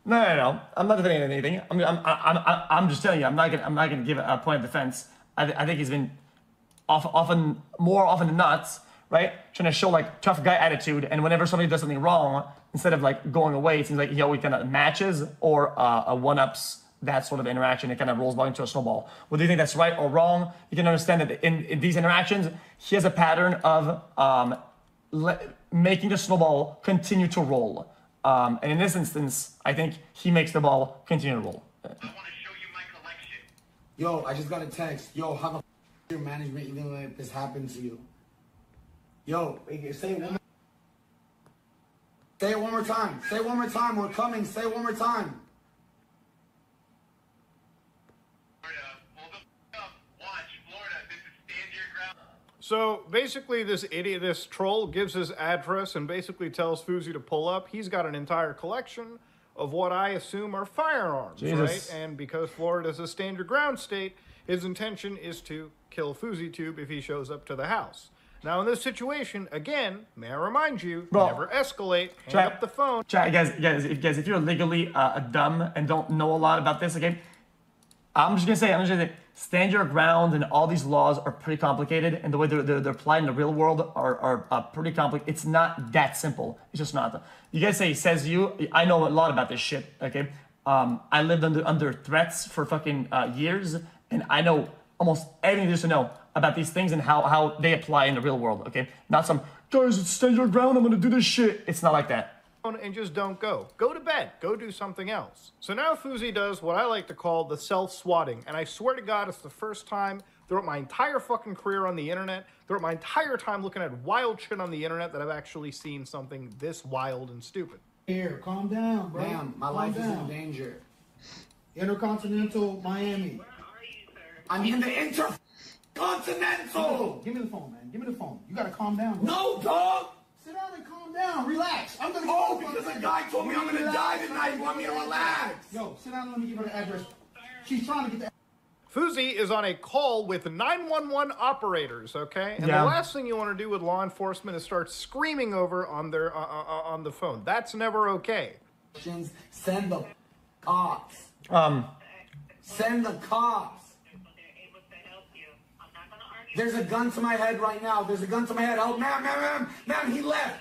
No, I'm not defending anything. I'm just telling you, I'm not gonna give a point of defense. I think he's been more often than not, right, trying to show like tough guy attitude, and whenever somebody does something wrong, instead of like going away, it seems like he always kind of matches or one-ups that sort of interaction. It kind of rolls back into a snowball. Whether you think that's right or wrong, you can understand that in these interactions, he has a pattern of making the snowball continue to roll. And in this instance, I think he makes the ball continue to roll. I want to show you my collection. Yo, I just got a text. Yo, how the f your management even let this happen to you? Yo, say it one more. Say it one more time. Say it one more time. We're coming. Say it one more time. So basically this idiot, this troll gives his address and basically tells Fousey to pull up. He's got an entire collection of what I assume are firearms, right? And because Florida is a stand your ground state, his intention is to kill FouseyTube if he shows up to the house. Now in this situation, again, may I remind you, never escalate, hang up the phone. Guys, if you're legally dumb and don't know a lot about this, okay, I'm just gonna say, stand your ground and all these laws are pretty complicated, and the way they're applied in the real world are pretty complicated. It's not that simple. It's just not. You guys say, says you, I know a lot about this shit, okay? I lived under threats for fucking years, and I know almost everything there is to know about these things and how they apply in the real world, okay? Not some, guys, stand your ground, I'm gonna do this shit. It's not like that. and just don't go. Go to bed. Go do something else. So now Fuzi does what I like to call the self-swatting. And I swear to God, it's the first time throughout my entire fucking career on the internet, throughout my entire time looking at wild shit on the internet, that I've actually seen something this wild and stupid. Here, calm down, bro. Ma'am, my life is in danger. Intercontinental Miami. I'm in the Intercontinental. Give me the phone, man. Give me the phone. You gotta calm down, bro. No, dog. Sit down and calm down. Relax. I'm gonna. Oh, because a guy told me I'm gonna die tonight. You want me to relax? Yo, sit down and let me give her the address. She's trying to get the. Fuzi is on a call with 911 operators, okay? And the last thing you want to do with law enforcement is start screaming over on their on the phone. That's never okay. Send the cops. Send the cops. There's a gun to my head right now. There's a gun to my head. Oh, ma'am, he left.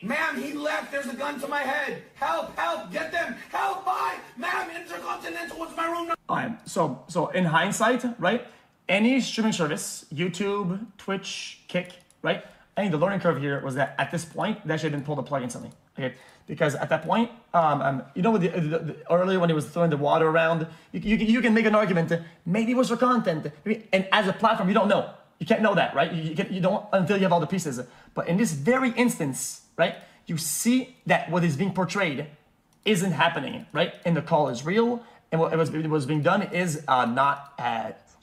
Ma'am, he left. There's a gun to my head. Help, get them. Help, bye. Ma'am, Intercontinental, what's my room number? All right, so in hindsight, right, any streaming service, YouTube, Twitch, Kick, right, I think the learning curve here was that at this point, they actually didn't pull the plug instantly, okay? Because at that point, you know, with the earlier when he was throwing the water around, you can make an argument, maybe it was for content, and as a platform, you don't know. You can't know that, right? You don't until you have all the pieces. But in this very instance, right, you see that what is being portrayed isn't happening, right? And the call is real, and what was being done is not,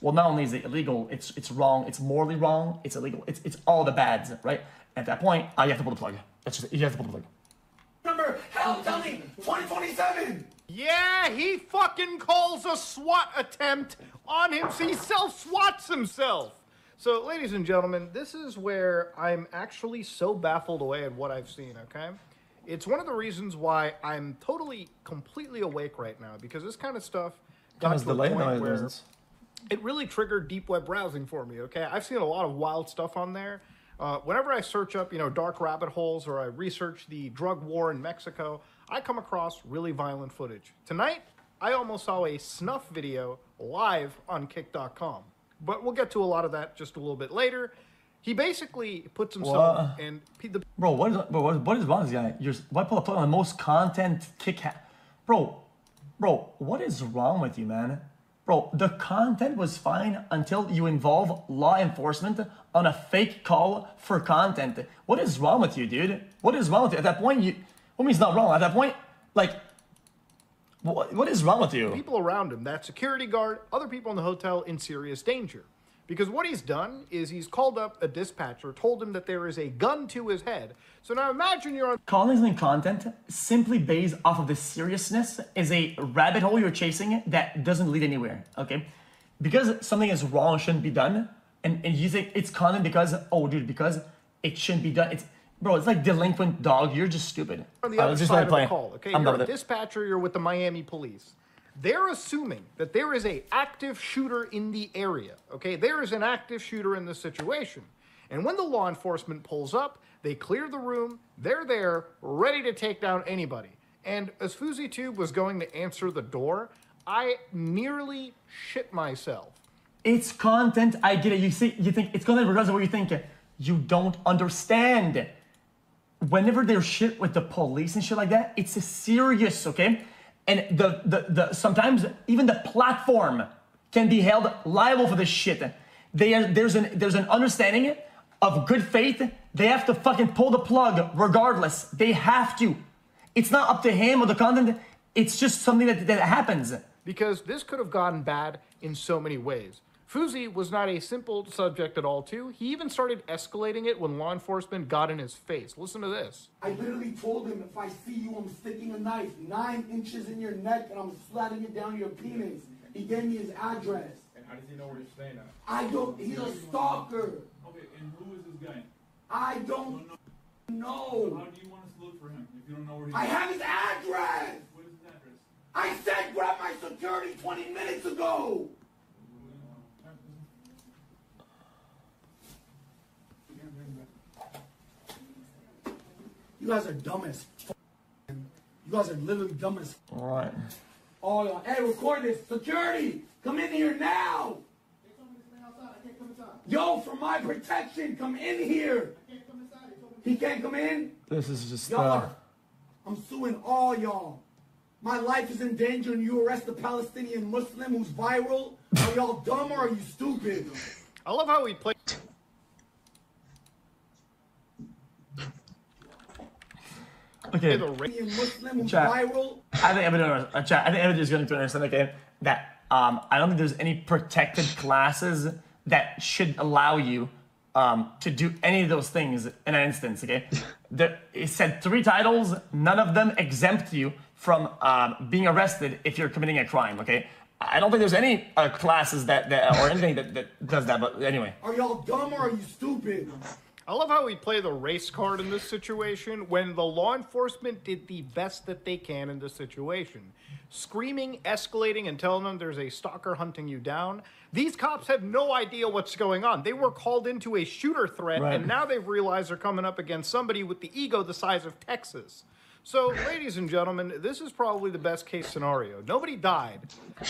well, not only is it illegal, it's wrong, it's morally wrong, it's illegal, it's all the bads, right? At that point, you have to pull the plug. You have to pull the plug. Number, help, tell me, 2027. Yeah, he fucking calls a SWAT attempt on him, so he self-swats himself. So, ladies and gentlemen, this is where I'm actually so baffled away at what I've seen, okay? It's one of the reasons why I'm completely awake right now, because this kind of stuff got to a point where it really triggered deep web browsing for me, okay? I've seen a lot of wild stuff on there. Whenever I search up, you know, dark rabbit holes, or I research the drug war in Mexico, I come across really violent footage. Tonight, I almost saw a snuff video live on kick.com. But we'll get to a lot of that just a little bit later. He basically puts himself in... Bro, what is wrong with this guy? Why pull a plug on the most content kick... Bro, what is wrong with you, man? Bro, the content was fine until you involve law enforcement on a fake call for content. What is wrong with you, dude? What is wrong with you? At that point, what means not wrong? At that point, like... What is wrong with you? People around him, that security guard, other people in the hotel in serious danger. Because what he's done is he's called up a dispatcher, told him that there is a gun to his head. So now imagine you're on... Calling something content simply based off of the seriousness is a rabbit hole you're chasing that doesn't lead anywhere, okay? Because something is wrong, it shouldn't be done, and you think it's content because, oh dude, because it shouldn't be done. Bro, it's like delinquent dog. You're just stupid. On the other side of the call, okay? You're a dispatcher, you're with the Miami police. They're assuming that there is an active shooter in the area, okay? There is an active shooter in this situation. And when the law enforcement pulls up, they clear the room, they're there, ready to take down anybody. And as FuziTube was going to answer the door, I nearly shit myself. It's content, I get it. You think it's content regardless of what you think. You don't understand. Whenever there's shit with the police and shit like that, it's serious, okay? And sometimes even the platform can be held liable for this shit. There's an understanding of good faith. They have to fucking pull the plug regardless. They have to. It's not up to him or the content. It's just something that happens. Because this could have gotten bad in so many ways. Fuzi was not a simple subject at all, too. He even started escalating it when law enforcement got in his face. Listen to this. I literally told him, if I see you, I'm sticking a knife 9 inches in your neck and I'm sliding it down your penis. He gave me his address. And how does he know where you're staying at? I don't, he's a stalker. Okay, and who is this guy? I don't know. So how do you want us to look for him if you don't know where he's I have his address. What is his address? I said grab my security 20 minutes ago. You guys are dumb as f***. You guys are literally dumb as f***. All right. Oh, y'all. Hey, record this. Security, come in here now. They told me to stay outside. I can't come inside. Yo, for my protection, come in here. I can't come inside. He can't come in? This is just, I'm suing all y'all. My life is in danger and you arrest a Palestinian Muslim who's viral? Are y'all dumb or are you stupid? I love how he played. Okay. Muslim who's Chat. viral? I think everybody is going to understand, okay, that I don't think there's any protected classes that should allow you to do any of those things in an instance, okay? It said 3 titles, none of them exempt you from being arrested if you're committing a crime, okay? I don't think there's any classes that or anything that does that, but anyway. Are y'all dumb or are you stupid? I love how we play the race card in this situation when the law enforcement did the best that they can in this situation. Screaming, escalating, and telling them there's a stalker hunting you down. These cops have no idea what's going on. They were called into a shooter threat, Right. and now they've realized they're coming up against somebody with the ego the size of Texas. So, ladies and gentlemen, this is probably the best case scenario. Nobody died,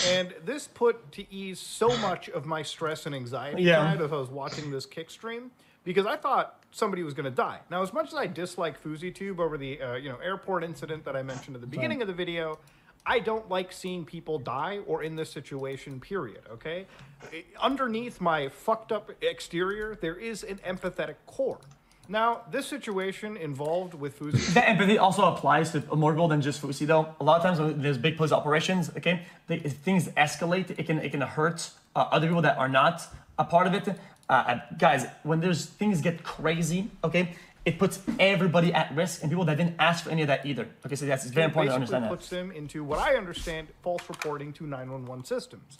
and this put to ease so much of my stress and anxiety tonight as I was watching this kick stream, because I thought somebody was going to die. Now, as much as I dislike FouseyTube over the airport incident that I mentioned at the beginning of the video, I don't like seeing people die or in this situation, period, okay? Underneath my fucked up exterior, there is an empathetic core. Now, this situation involved with Fousey... That empathy also applies to more people than just Fousey, though. A lot of times when there's big police operations, okay, if things escalate, it can hurt other people that are not a part of it. Guys, when things get crazy, okay, it puts everybody at risk and people that didn't ask for any of that either. Okay, so that's very important to understand that. It puts them into what I understand false reporting to 911 systems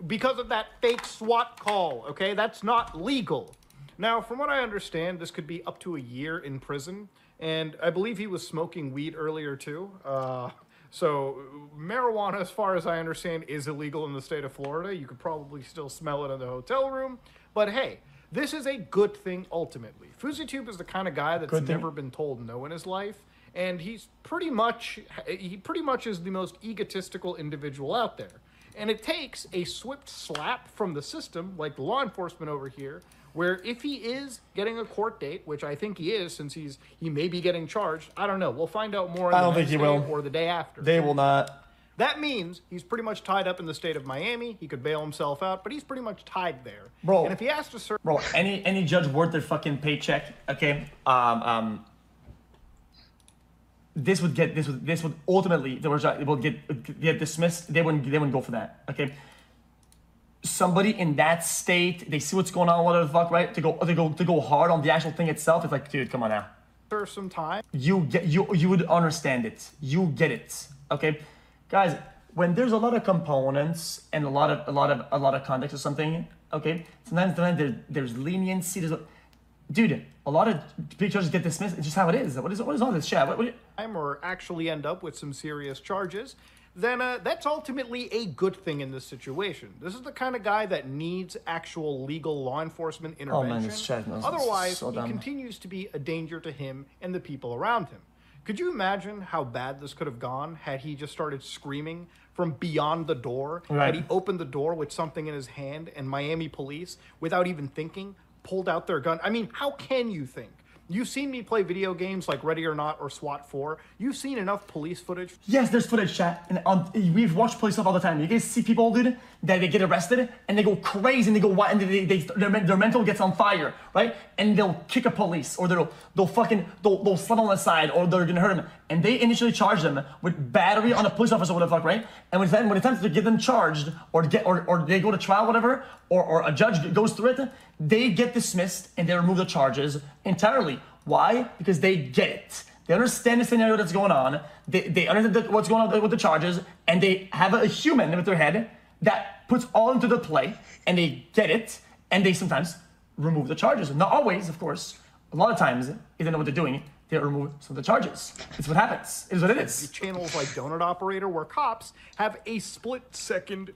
because of that fake SWAT call. Okay, that's not legal. Now, from what I understand, this could be up to a year in prison, and I believe he was smoking weed earlier too. So marijuana, as far as I understand, is illegal in the state of Florida. You could probably still smell it in the hotel room. But hey, this is a good thing ultimately. FouseyTube is the kind of guy that's never been told no in his life, and he pretty much is the most egotistical individual out there. And it takes a swift slap from the system, like the law enforcement over here, where if he is getting a court date, which I think he is, since he may be getting charged, I don't know. We'll find out more on the next day or the day after. They will not. That means he's pretty much tied up in the state of Miami. He could bail himself out, but he's pretty much tied there. Bro, and if he has to serve... Bro, any judge worth their fucking paycheck, okay, this would ultimately, it will get dismissed. They wouldn't go for that, okay? Somebody in that state, they see what's going on, what the fuck, right? To go hard on the actual thing itself, it's like, dude, come on now. Serve some time. You would understand it. You get it, okay, guys. When there's a lot of components and a lot of context or something, okay. Sometimes there's leniency. Dude, a lot of big charges get dismissed. It's just how it is. What is all this shit? Or actually end up with some serious charges, then that's ultimately a good thing in this situation. This is the kind of guy that needs actual legal law enforcement intervention. Oh man, this chat knows. Otherwise, so he dumb. continues to be a danger to him and the people around him. Could you imagine how bad this could have gone had he just started screaming from beyond the door? Right. Had he opened the door with something in his hand and Miami police, without even thinking, pulled out their gun? I mean, how can you think? You've seen me play video games like Ready or Not or SWAT 4. You've seen enough police footage. Yes, there's footage, chat. And we've watched police stuff all the time. You guys see people, dude, that they get arrested and they go crazy and they go wild and their mental gets on fire, right? And they'll kick a police or they'll slap on the side or they're gonna hurt them. And they initially charge them with battery on a police officer, what the fuck, right? And when it's time to get them charged or they go to trial, whatever, or a judge goes through it, they get dismissed and they remove the charges entirely. Why? Because they get it. They understand the scenario that's going on. They understand what's going on with the charges, and they have a human with their head that puts all into the play, and they get it, and they sometimes remove the charges. Not always, of course. A lot of times, if they know what they're doing, they remove some of the charges. It's what happens. It is what it is. Channels like Donut Operator, where cops have a split-second,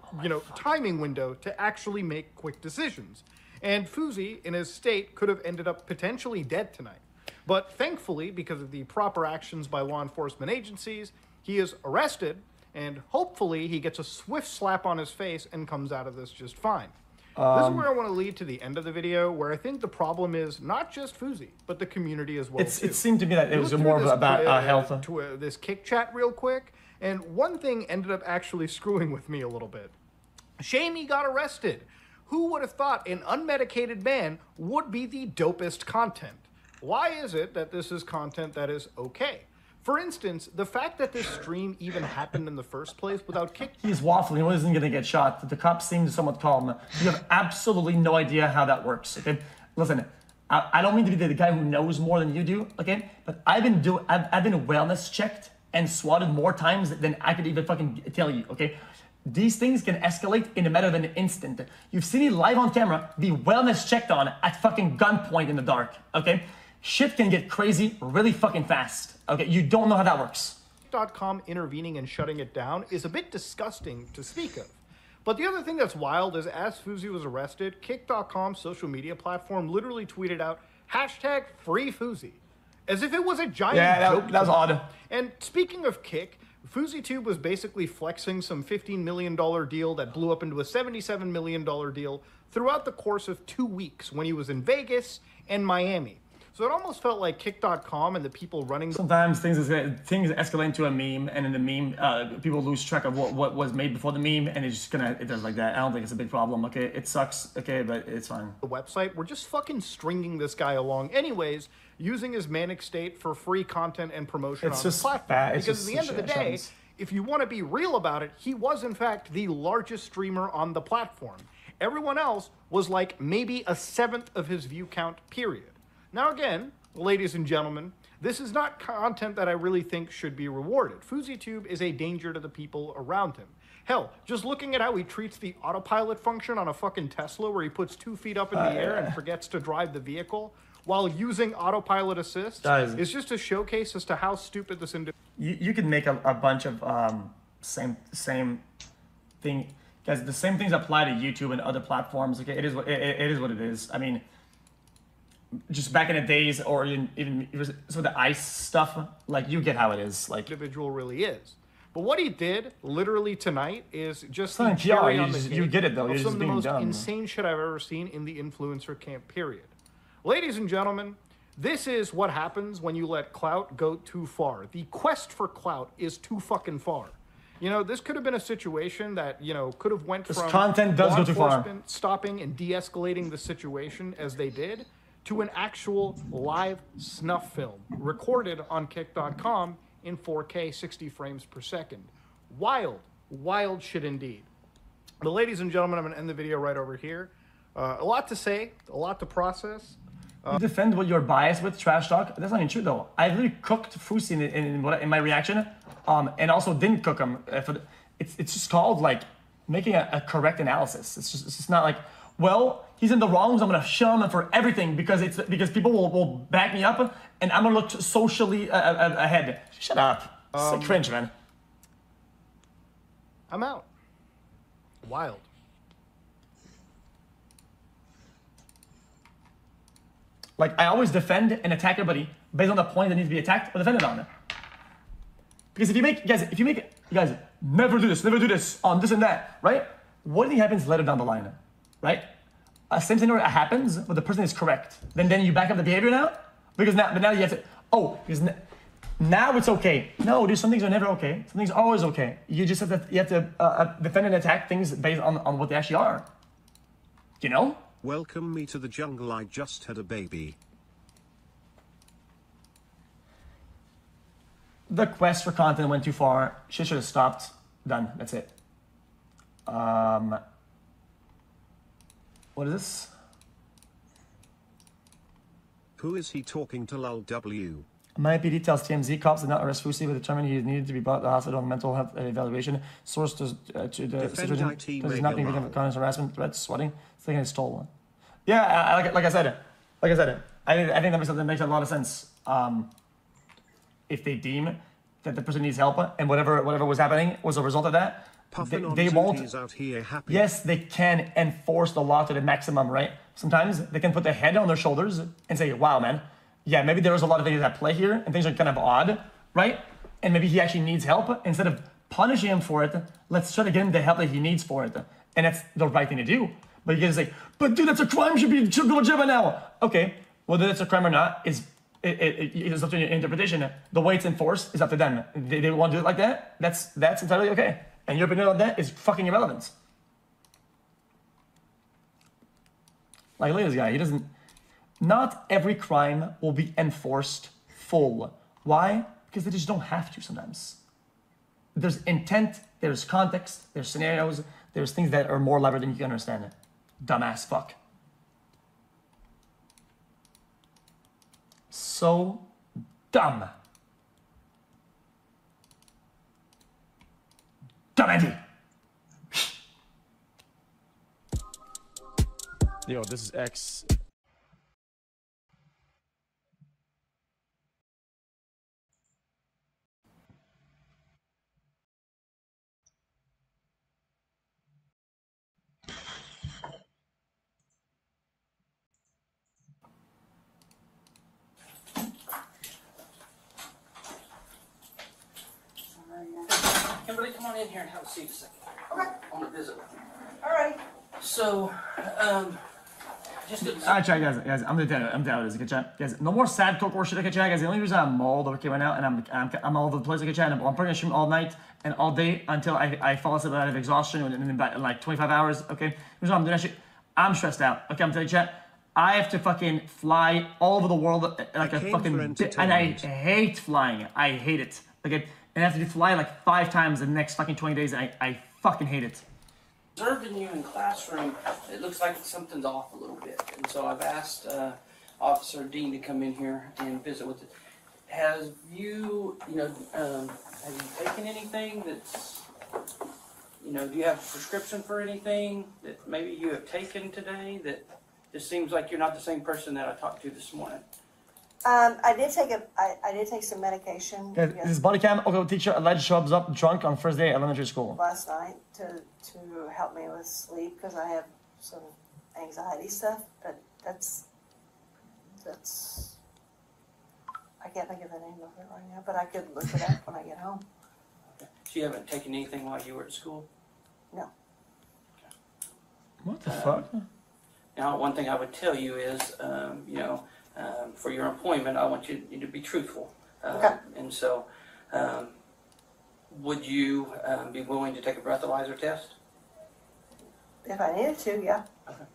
timing window to actually make quick decisions. And Fousey, in his state, could have ended up potentially dead tonight. But thankfully, because of the proper actions by law enforcement agencies, he is arrested, and hopefully he gets a swift slap on his face and comes out of this just fine. This is where I want to lead to the end of the video, where I think the problem is not just Fuzi, but the community as well. It seemed to me that it was more about health. This kick chat real quick, and one thing ended up actually screwing with me a little bit. Shame he got arrested. Who would have thought an unmedicated man would be the dopest content? Why is it that this is content that is okay? For instance, the fact that this stream even happened in the first place without kick... He's waffling. He wasn't going to get shot. The cops seemed somewhat calm. You have absolutely no idea how that works, okay? Listen, I don't mean to be the guy who knows more than you do, okay? But I've been wellness checked and swatted more times than I could even fucking tell you, okay? These things can escalate in a matter of an instant. You've seen me live on camera be wellness checked on at fucking gunpoint in the dark, okay? Shit can get crazy really fucking fast. Okay, you don't know how that works. .com intervening and shutting it down is a bit disgusting to speak of. But the other thing that's wild is as Fuzi was arrested, Kick.com's social media platform literally tweeted out #FreeFuzi, as if it was a giant joke. That was odd. And speaking of Kick, FuziTube was basically flexing some $15 million deal that blew up into a $77 million deal throughout the course of 2 weeks when he was in Vegas and Miami. So it almost felt like Kick.com and the people running... Sometimes things escalate into a meme, and in the meme, people lose track of what was made before the meme, and it does like that. I don't think it's a big problem, okay? It sucks, okay, but it's fine. The website, we're just fucking stringing this guy along anyways, using his manic state for free content and promotion on the platform. Because at the end of the day, if you want to be real about it, he was in fact the largest streamer on the platform. Everyone else was like maybe a seventh of his view count, period. Now again, ladies and gentlemen, this is not content that I really think should be rewarded. FuziTube is a danger to the people around him. Hell, just looking at how he treats the autopilot function on a fucking Tesla where he puts 2 feet up in the air and forgets to drive the vehicle while using autopilot assist is just a showcase as to how stupid this individual... You can make a bunch of same thing. Guys, the same things apply to YouTube and other platforms. Okay, it is what it is. I mean... just back in the days, or even some of the ICE stuff, like, you get how it is. Like, individual really is. But what he did literally tonight is just the cherry on the cake. You get it though. Of some of the most insane shit I've ever seen in the influencer camp, period. Ladies and gentlemen, this is what happens when you let clout go too far. The quest for clout is too fucking far. You know, this could have been a situation that, you know, could have went from content does go too far. Stopping and de-escalating the situation as they did, to an actual live snuff film recorded on Kick.com in 4K 60 frames per second. Wild, wild shit indeed. But ladies and gentlemen, I'm going to end the video right over here. A lot to say, a lot to process. You defend what you're biased with, trash talk. That's not even true though. I literally cooked Fuzi in my reaction, and also didn't cook him. It's just called like making a correct analysis. It's just not like, well, he's in the wrong, so I'm gonna shun him for everything because people will back me up and I'm gonna look socially ahead. Shut up. It's cringe, man. I'm out. Wild. Like, I always defend and attack everybody based on the point that needs to be attacked or defended on. Because if you guys never do this on this and that, right? What do you think happens later down the line? Right? Same thing happens, but the person is correct. Then you back up the behavior now? Because now you have to, because now it's okay. No, dude, some things are never okay. Some things are always okay. You just have to defend and attack things based on what they actually are. You know? Welcome me to the jungle, I just had a baby. The quest for content went too far. Shit should have stopped. Done. That's it. What is this? Who is he talking to, lol w? MyPD tells TMZ cops did not arrest Fuzi, but determined he needed to be brought to the hospital on mental health evaluation. Source to the situation does not being victim of conscious harassment, threats, sweating. It's like it's stolen. Yeah, like I said, I think that makes a lot of sense. If they deem that the person needs help and whatever was happening was a result of that, they won't. Out here happy. Yes, they can enforce the law to the maximum, right? Sometimes they can put their head on their shoulders and say, wow, man, yeah, maybe there was a lot of things at play here and things are kind of odd, right? And maybe he actually needs help. Instead of punishing him for it, let's try to get him the help that he needs for it. And that's the right thing to do. But you get like, but dude, that's a crime. Should go to jail by now. Okay, whether it's a crime or not is it's up to your interpretation. The way it's enforced is up to them. They want to do it like that. That's entirely okay. And your opinion on that is fucking irrelevant. Like, look at this guy. He doesn't. Not every crime will be enforced full. Why? Because they just don't have to sometimes. There's intent, there's context, there's scenarios, there's things that are more elaborate than you can understand. Dumbass fuck. So dumb. Dumb Andy. Yo, this is X. Kimberly, come on in here and have a seat a second. Okay. I want to visit with you. All right. So, just good. Alright, chat, guys, I'm gonna tell you this, okay, chat. Guys, no more sad coke or shit, okay, chat, guys. The only reason I'm mauled, okay, right now, and I'm all over the place, okay, chat. I'm probably gonna stream all night and all day until I fall asleep out of exhaustion and in like 25 hours, okay. Here's what I'm doing that shit. I'm stressed out, okay. I'm telling you, chat. I have to fucking fly all over the world like a fucking bitch, and I hate flying. I hate it, okay. And I have to fly like 5 times in the next fucking 20 days. I fucking hate it. Observing you in classroom, it looks like something's off a little bit, and so I've asked Officer Dean to come in here and visit with it. Have you taken anything that's, do you have a prescription for anything that maybe you have taken today that just seems like you're not the same person that I talked to this morning? I did take some medication. Yeah, this is body cam. Okay, teacher alleged shows up drunk on first day at elementary school. Last night to help me with sleep because I have some anxiety stuff. But that's I can't think of the name of it right now. But I could look it up when I get home. Okay. So you haven't taken anything while you were at school? No. Okay. What the fuck? Now, one thing I would tell you is, for your employment, I want you to be truthful. Okay. And so, would you be willing to take a breathalyzer test? If I needed to, yeah. Okay.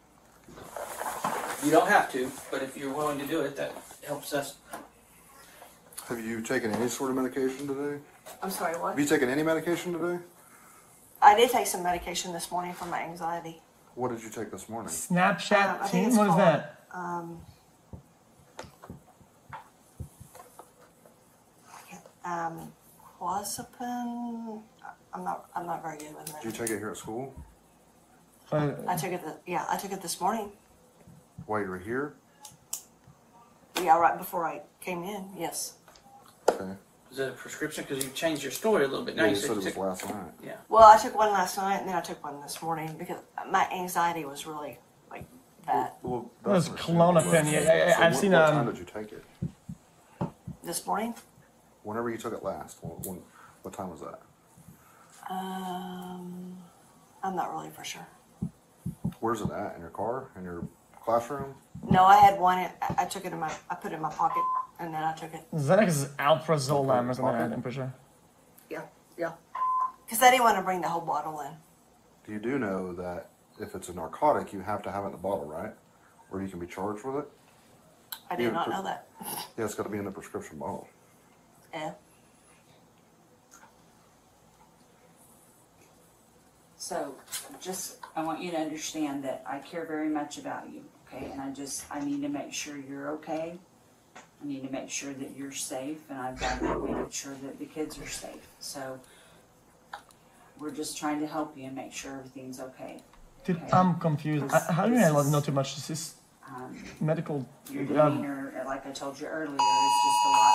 You don't have to, but if you're willing to do it, that helps us. Have you taken any sort of medication today? I'm sorry, what? Have you taken any medication today? I did take some medication this morning for my anxiety. What did you take this morning? Snapchat I think team? it's What is called, that? Clozapine. I'm not very good with it. Did you take it here at school? I took it. I took it this morning. While you were here? Yeah, right before I came in. Yes. Okay. Is it a prescription? Because you changed your story a little bit. Now Yeah, you you said it was took- last night. Yeah. Well, I took one last night, and then I took one this morning because my anxiety was really like bad. Well, That's that's Klonopin. Yeah, I've seen. What time did you take it? This morning. Whenever you took it last. What time was that? I'm not really for sure. Where's it at? In your car? In your classroom? No, I had one. I took it I put it in my pocket, and then I took it. Xanax is alprazolam or something like that, I'm pretty sure. Yeah. Because I didn't want to bring the whole bottle in. You do know that if it's a narcotic, you have to have it in the bottle, right? Or you can be charged with it? I did not know that. Yeah, it's got to be in the prescription bottle. Yeah. So, I want you to understand that I care very much about you, okay? And I need to make sure you're okay. I need to make sure that you're safe, and I've got to make sure that the kids are safe. So, we're just trying to help you and make sure everything's okay. Dude, okay? I'm confused. How do you know too much? This is medical. Your demeanor, like I told you earlier, is just a lot.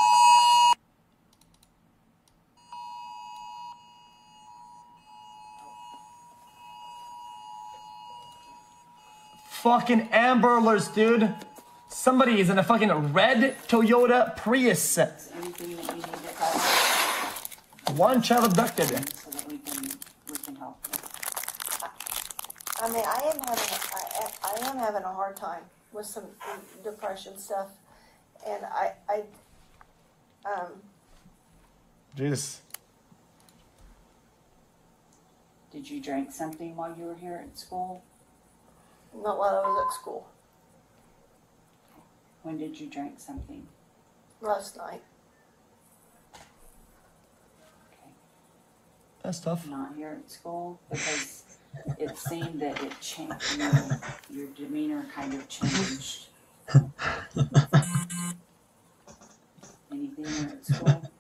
Fucking Amber Alerts, dude. Somebody is in a fucking red Toyota Prius. Anything that you need to cover. One child abducted. So that we can help you. I mean, I am having I am having a hard time with some depression stuff, and Jesus. Did you drink something while you were here at school? Not while I was at school. When did you drink something? Last night. That's tough. Not here at school, because it seemed that it changed. Your demeanor kind of changed. Anything here at school?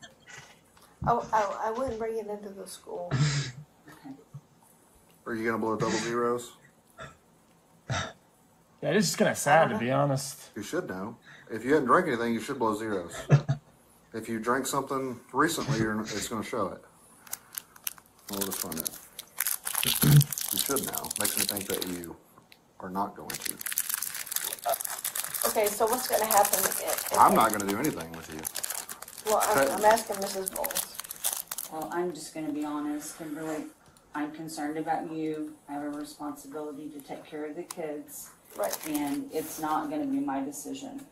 I wouldn't bring it into the school. Are you gonna blow double zeros? Yeah, this is kind of sad, to be honest. You should know. If you hadn't drank anything, you should blow zeros. If you drank something recently, it's going to show it. We'll just find out. You should know. Makes me think that you are not going to. Okay, so what's going to happen? I'm not going to do anything with you. Well, I'm asking Mrs. Bowles. Well, I'm just going to be honest, Kimberly. I'm concerned about you. I have a responsibility to take care of the kids. Right. And it's not going to be my decision.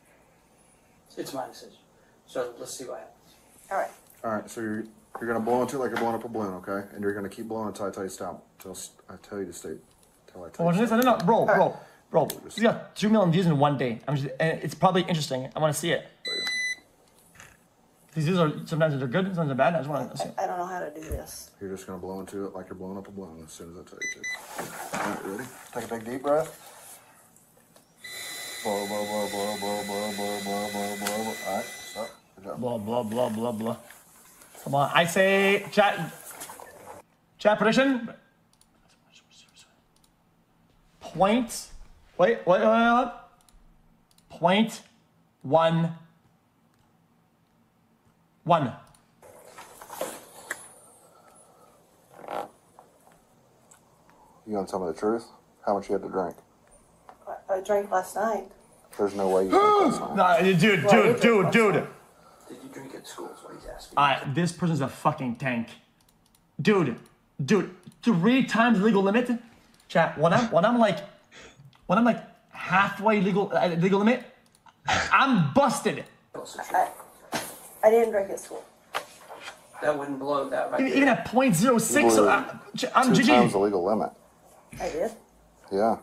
It's my decision. So let's see what happens. All right. All right, so you're going to blow into it like you're blowing up a balloon, okay? And you're going to keep blowing until I tell you to stop. Until I tell you to stay. Until I tell Watch you this. No, bro. You got 2 million views in one day. And it's probably interesting. I want to see it. These views are sometimes they're good, sometimes they're bad. I just want to see it. I don't know how to do this. You're just going to blow into it like you're blowing up a balloon as soon as I tell you to. All right, ready? Take a big deep breath. Blow, blow, blow, blow, blow, blow, blow, blow, blow, blow. All right, stop. Good job. Blah, blah, blah, blah, blah. Come on. I say chat prediction. Point. Wait. Point 1. You gonna tell me the truth? How much you had to drink? I drank last night. There's no way you drank last night. No, dude. Did you drink at school? Is what he's asking. This person's a fucking tank. Dude. 3 times legal limit. Chat. When I'm like halfway legal limit, I'm busted. I didn't drink at school. That wouldn't blow that right Even at 0.06, I'm Two GG. times the legal limit. I did? Yeah.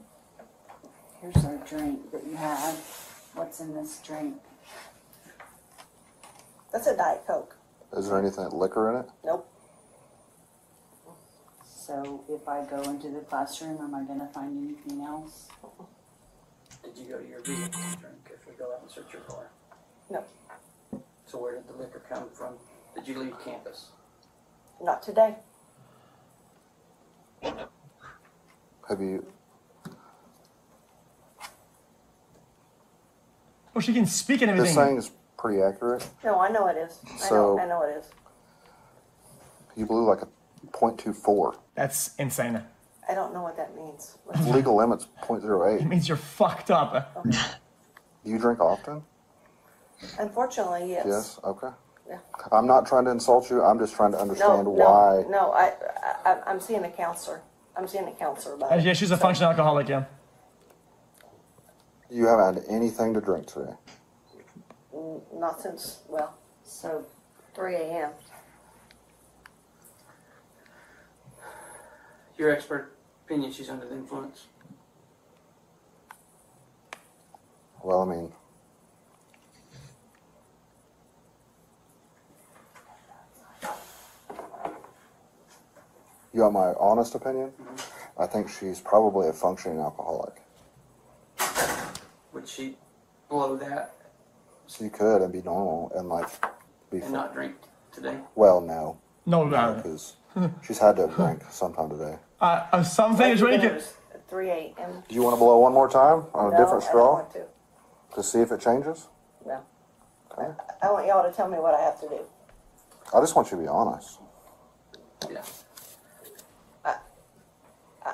Here's our drink that you had. What's in this drink? That's a Diet Coke. Is there anything liquor in it? Nope. So if I go into the classroom, am I going to find anything else? Did you go to your vehicle to drink if we go out and search your car? No. So where did the liquor come from? Did you leave campus? Not today. Have you? Oh, she can speak and everything. This thing is pretty accurate. No, I know it is. So- I know it is. You blew like a 0.24. That's insane. I don't know what that means. Legal limit's It 0.08. means you're fucked up. Okay. Do you drink often? Unfortunately, yes. Yes. Okay. Yeah. I'm not trying to insult you. I'm just trying to understand why. No, I'm seeing a counselor. I'm seeing a counselor about it. Yeah, she's a functional alcoholic, yeah. You haven't had anything to drink today. Not since, well, so 3 a.m. Your expert opinion, she's under the influence. Well, I mean, you want my honest opinion? I think she's probably a functioning alcoholic. Would she blow that So you could and be normal and like be. and not drink today? Well, no. No, because she's had to drink sometime today. Something is drinking. It was at 3 a.m. Do you want to blow one more time on a different I straw don't want to. see if it changes? No. Okay. I want y'all to tell me what I have to do. I just want you to be honest. Yeah.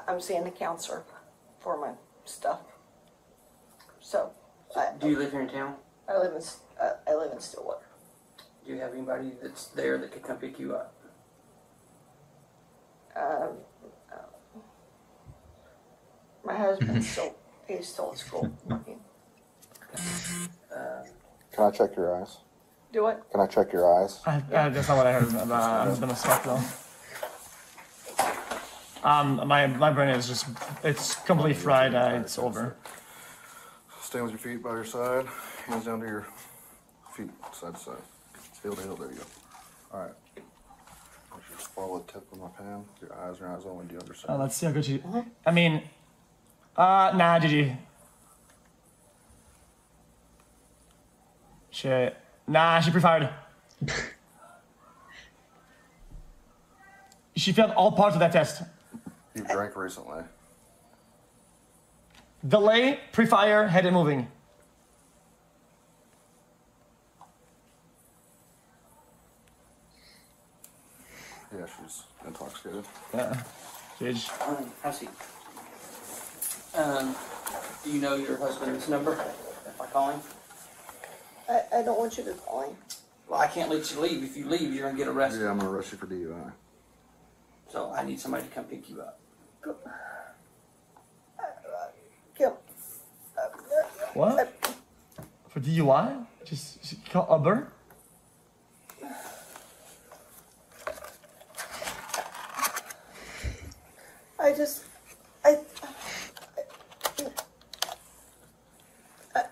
I'm seeing a counselor for my stuff. So, Do you live here in town? I live in Stillwater. Do you have anybody that's there that could come pick you up? My husband's He's still at school. Can I check your eyes? Do what? Can I check your eyes? That's not what I heard about the mistake though. My brain is just, it's completely fried. It's over. Stand with your feet by your side, hands down to your feet, side to side. Heel to heel, there you go. All right. Just follow the tip of my pen. Your eyes only. Do you understand? Let's see how good she. I mean, nah, GG. Shit. Nah, she pre-fired. She failed all parts of that test. You drank recently. Delay, pre-fire, head and moving. Yeah, she's intoxicated. Yeah. Jeez. I see. Do you know your husband's number? If I call him? I don't want you to call him. Well, I can't let you leave. If you leave, you're gonna get arrested. Yeah, I'm gonna arrest you for DUI. So I need somebody to come pick you up. Kim. What? For DUI? Just call Uber?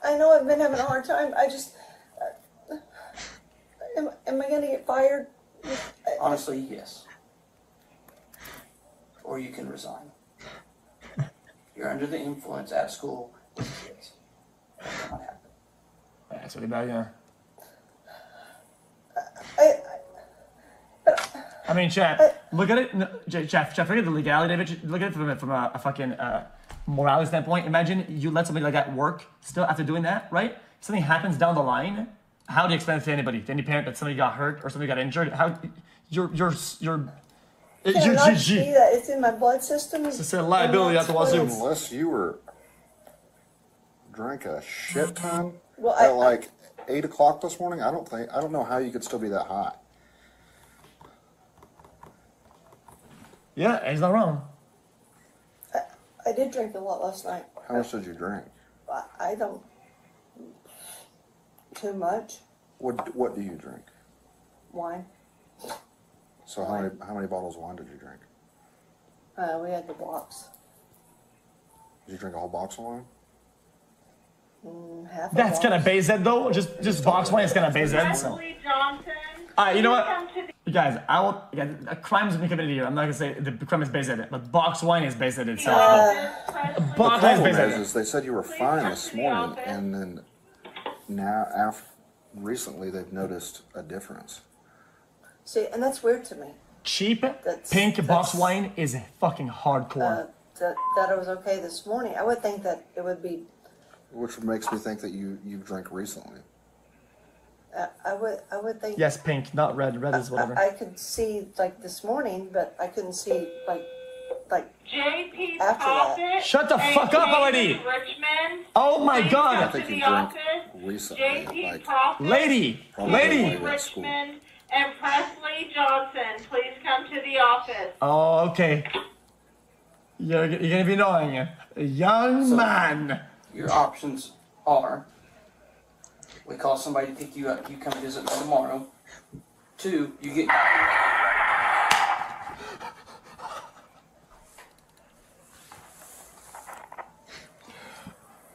I know I've been having a hard time. I just, am I gonna get fired? Honestly, yes. Or you can resign. You're under the influence at school with kids. That's not happening. That's really bad, yeah. I mean, chat, look at it. No, chat, forget the legality of it. Look at it from a fucking morality standpoint. Imagine you let somebody like that work still after doing that, right? If something happens down the line, how do you explain it to anybody, to any parent that somebody got hurt or somebody got injured? How you're Cannot see that. It's in my blood system. It's a liability at the wazoo. Unless you were drank a shit ton Well, at like 8 o'clock this morning. I don't know how you could still be that high. Yeah, he's not wrong. I did drink a lot last night. How much did you drink? I don't. Too much. What do you drink? Wine. So how many bottles of wine did you drink? We had the box. Did you drink a whole box of wine? Half. That's gonna BZ though. Just box wine is gonna BZ. So. You know what? You guys, a crime has been committed here. I'm not gonna say the crime is BZ, but box wine is BZ itself. Box wine is BZ. Is they said you were fine this morning, and then now recently they've noticed a difference. See, and that's weird to me. Cheap pink box wine is fucking hardcore. That it was okay this morning. I would think that it would be. Which makes me think that you've drank recently. I would think. Yes, pink, not red. Red is whatever. I could see like this morning, but I couldn't see like JP after that. Shut the fuck up already! Richmond. Oh my god! I think you drank recently. Lady! Richmond and Presley Johnson, please come to the office. Oh, okay. You're gonna be knowing a young man. Your options are: we call somebody to pick you up, you come visit me tomorrow. 2, you get.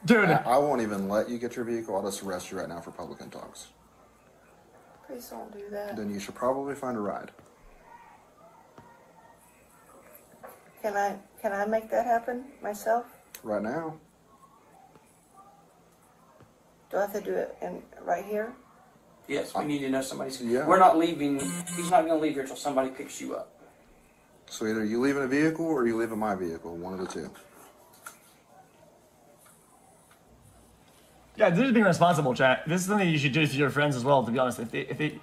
Dude, I won't even let you get your vehicle. I'll just arrest you right now for public intox. Please don't do that. Then you should probably find a ride. Can I make that happen myself? Right now. Do I have to do it right here? Yes, we need to know somebody's. Yeah. We're not leaving. He's not going to leave here until somebody picks you up. So either you leave in a vehicle or you leave in my vehicle. One of the two. Yeah, this is being responsible, chat. This is something you should do to your friends as well, to be honest. If they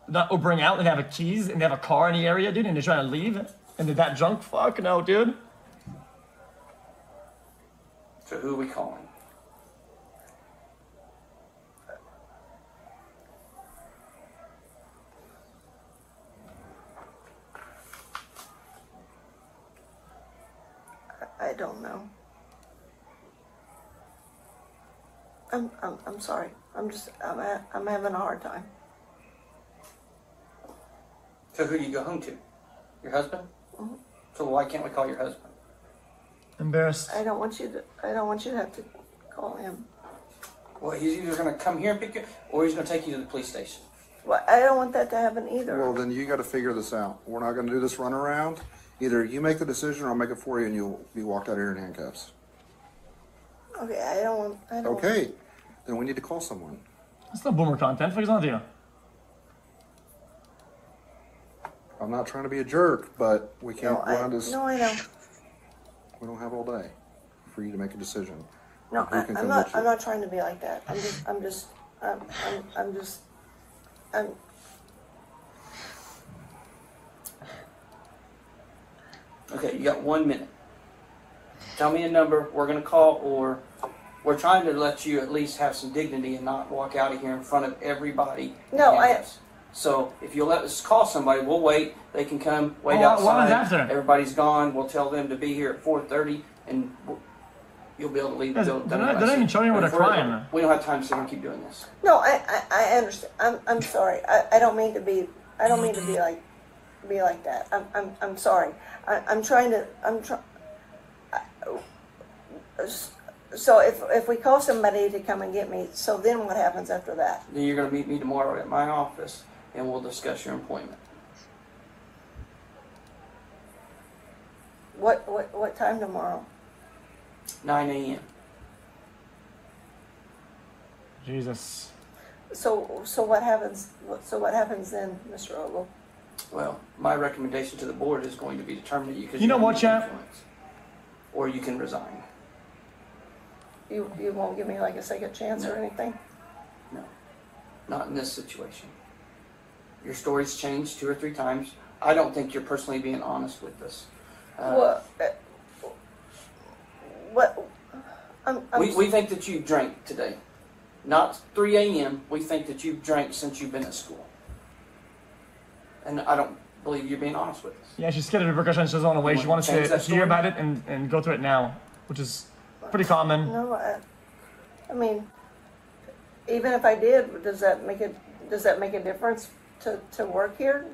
not Ubering out and they have a keys and they have a car in the area, dude, and they're trying to leave and they're that drunk, fuck no, dude. So who are we calling? I don't know. I'm sorry. I'm having a hard time. So who do you go home to? Your husband? Mm-hmm. So why can't we call your husband? Embarrassed. I don't want you to have to call him. Well, he's either going to come here and pick you, or he's going to take you to the police station. Well, I don't want that to happen either. Well, then you got to figure this out. We're not going to do this run around. Either you make the decision or I'll make it for you and you'll be walked out of here in handcuffs. Okay, I don't Okay, then we need to call someone. That's not boomer content. What is on here? I'm not trying to be a jerk, but we can't run this. No, I know. We don't have all day for you to make a decision. No, Who can I'm convince you? not trying to be like that. I'm Okay, you got 1 minute. Tell me a number we're going to call, or we're trying to let you at least have some dignity and not walk out of here in front of everybody. No, So if you'll let us call somebody, we'll wait. They can come, wait outside. After? Everybody's gone. We'll tell them to be here at 4:30, and you'll be able to leave the building. They're not even showing you what a crime. We don't have time to sit here and keep doing this. No, I understand. I'm sorry. I don't mean to be like that. I'm sorry. I'm trying. So if we call somebody to come and get me, so then what happens after that? Then you're going to meet me tomorrow at my office, and we'll discuss your appointment. What time tomorrow? 9 a.m. Jesus. So what happens? So what happens then, Mr. Ogle? Well, my recommendation to the board is going to be to terminate you because you know what, chap? Or you can resign. You won't give me like a second chance or anything? No, not in this situation. Your story's changed 2 or 3 times. I don't think you're personally being honest with us. We think that you drank today. Not 3 a.m. We think that you've drank since you've been at school. And I don't believe you're being honest with us. Yeah, she's scared of repercussions. She doesn't want to wait. She wants to hear about it and go through it now, which is pretty common. No, I mean, even if I did, does that make a difference to work here?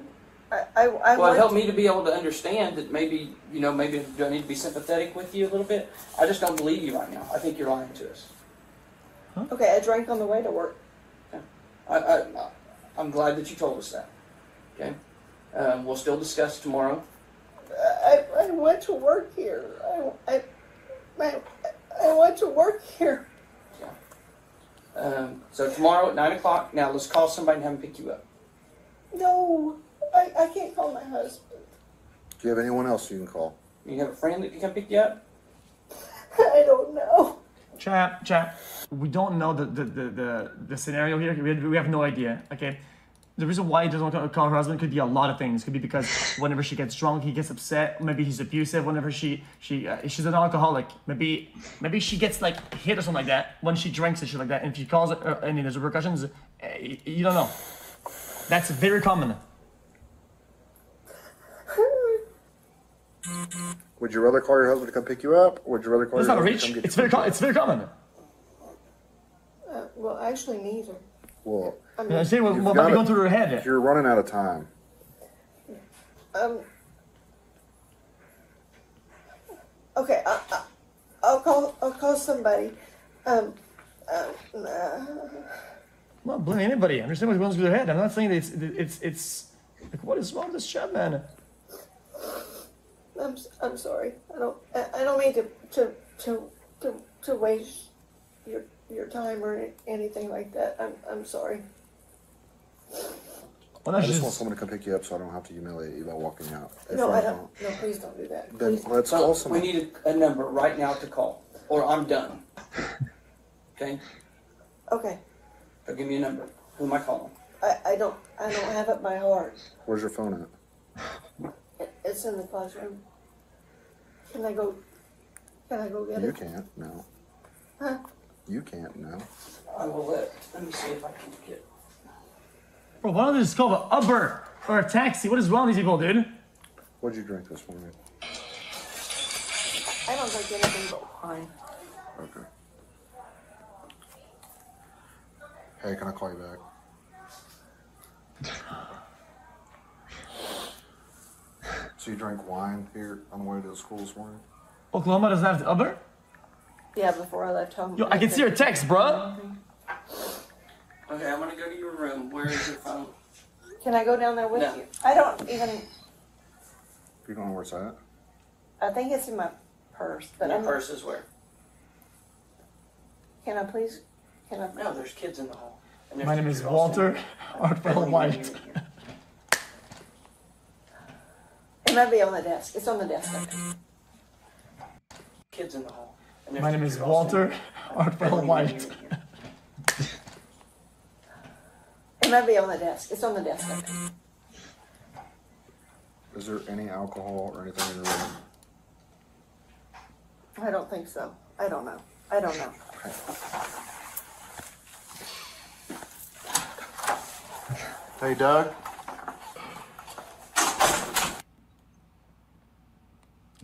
Well, it helped me to be able to understand that maybe do I need to be sympathetic with you a little bit? I just don't believe you right now. I think you're lying to us. Huh? Okay, I drank on the way to work. Yeah. I'm glad that you told us that. Okay, we'll still discuss tomorrow. I went to work here. I went to work here. Yeah. So tomorrow at 9 o'clock. Now let's call somebody and have them pick you up. No, I can't call my husband. Do you have anyone else you can call? You have a friend that can come pick you up? I don't know. Chap, we don't know the scenario here. We have no idea, okay? The reason why he doesn't want to call her husband could be a lot of things. It could be because whenever she gets drunk, he gets upset. Maybe he's abusive. Whenever she's an alcoholic. Maybe she gets like hit or something like that when she drinks and shit like that. And if she calls it, and there's repercussions, you don't know. That's very common. Would you rather call your husband to come pick you up, or would you rather call That's your not a husband reach. to come get you? It's very common. Well, actually, neither. Well, I mean, see what might be going through her head. You're running out of time. Okay, I'll call somebody. I'm not blaming anybody. I understand what's going through their head. I'm not saying that it's like, what is wrong with this chap, man? I'm sorry. I don't mean to waste your time or anything like that. I'm sorry. Well, I just want someone to come pick you up so I don't have to humiliate you by walking out. No, I don't. No, please don't do that. Then let's call someone. We need a number right now to call, or I'm done. Okay? Okay. So give me a number. Who am I calling? I don't have it by heart. Where's your phone at? It's in the classroom. Can I go get it? You can't, no. Huh? You can't, no. I will let me see if I can get. Bro, why don't they just call an Uber or a taxi? What is wrong with these people, dude? What'd you drink this morning? I don't drink anything but wine. Okay. Hey, can I call you back? So you drank wine here on the way to the school this morning? Oklahoma doesn't have Uber? Yeah, before I left home. Yo, I can see your text, bro. Okay, I'm gonna go to your room. Where is your phone? Can I go down there with No. you? I don't even. You don't know where it's at? I think it's in my purse, but Your I'm. purse is where? Can I please? Can I? No, there's kids in the hall. And there's My name is teachers also. Walter Artwell White. It might be on the desk. It's on the desk. Okay. Kids in the hall. And there's My name is teachers also. Walter Artwell White. It might be on the desk. It's on the desk. Okay. Is there any alcohol or anything in your room? I don't think so. I don't know. I don't know. Hey, Doug.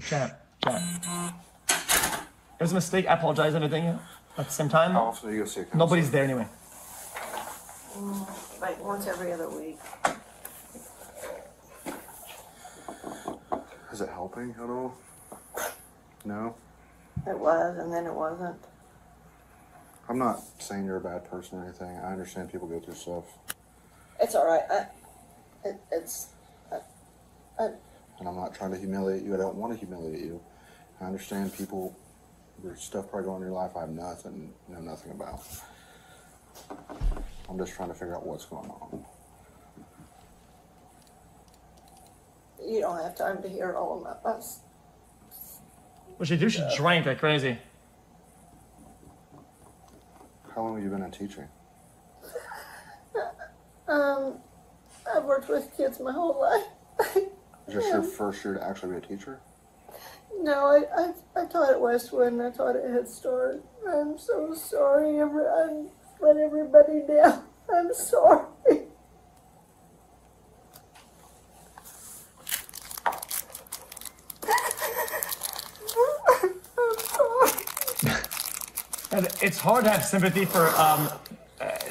Chat. It was a mistake. I apologize and everything at the same time. How often do you go see a counselor? Nobody's there anyway. Like once every other week. Is it helping at all? No? It was, and then it wasn't. I'm not saying you're a bad person or anything. I understand people go through stuff. It's all right. And I'm not trying to humiliate you. I don't want to humiliate you. I understand people, there's stuff probably going on in your life I have know nothing about. I'm just trying to figure out what's going on. You don't have time to hear all of us. What she do? She drank like crazy. How long have you been in teaching? I've worked with kids my whole life. Is this your first year to actually be a teacher? No, I taught at Westwood and I taught at Head Start. I'm so sorry. I let everybody down. I'm sorry. I'm sorry. And it's hard to have sympathy for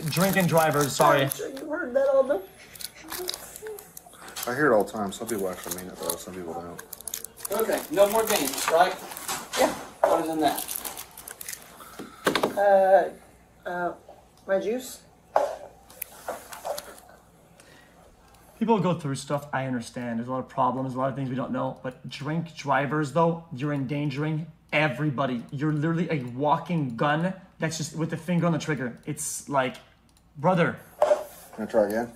drinking drivers. Sorry. I'm sure you heard that all the. I hear it all the time. Some people actually mean it though, some people don't. Okay, no more games, right? Yeah. What is in that? My juice. People go through stuff, I understand. There's a lot of problems, a lot of things we don't know. But drink drivers, though, you're endangering everybody. You're literally a walking gun that's just with the finger on the trigger. It's like, brother. Can I try again?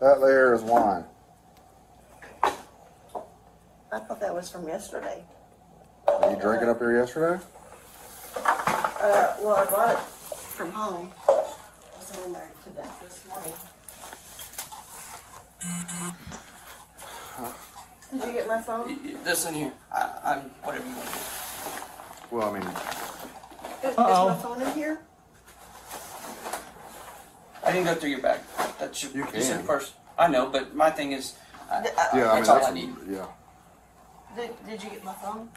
That there is wine. I thought that was from yesterday. Did you drink it up here yesterday? Well, I brought it from home. I was in there today, this morning. Did you get my phone? This in here. I'm whatever you want. Well, I mean... Is my phone in here? I didn't go through your bag. That's your, You you said can. first. I know, but my thing is, Yeah, I mean, that's all I need. yeah. Did you get my phone?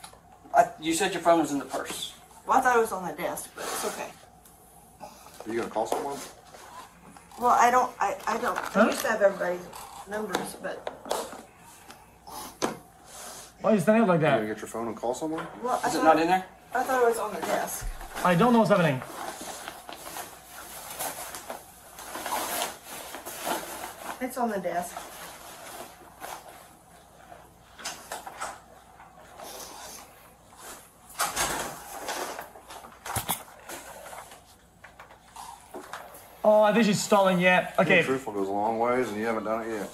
You said your phone was in the purse. Well, I thought it was on the desk, but it's okay. Are you gonna call someone? Well, I don't. I used to have everybody's numbers, but Why are you standing up like You that? gonna get your phone and call someone? well, Is it not in there? I thought it was on the desk. I don't know what's happening. It's on the desk. Oh, I think she's stalling yet. Okay. Being truthful goes a long ways, and you haven't done it yet.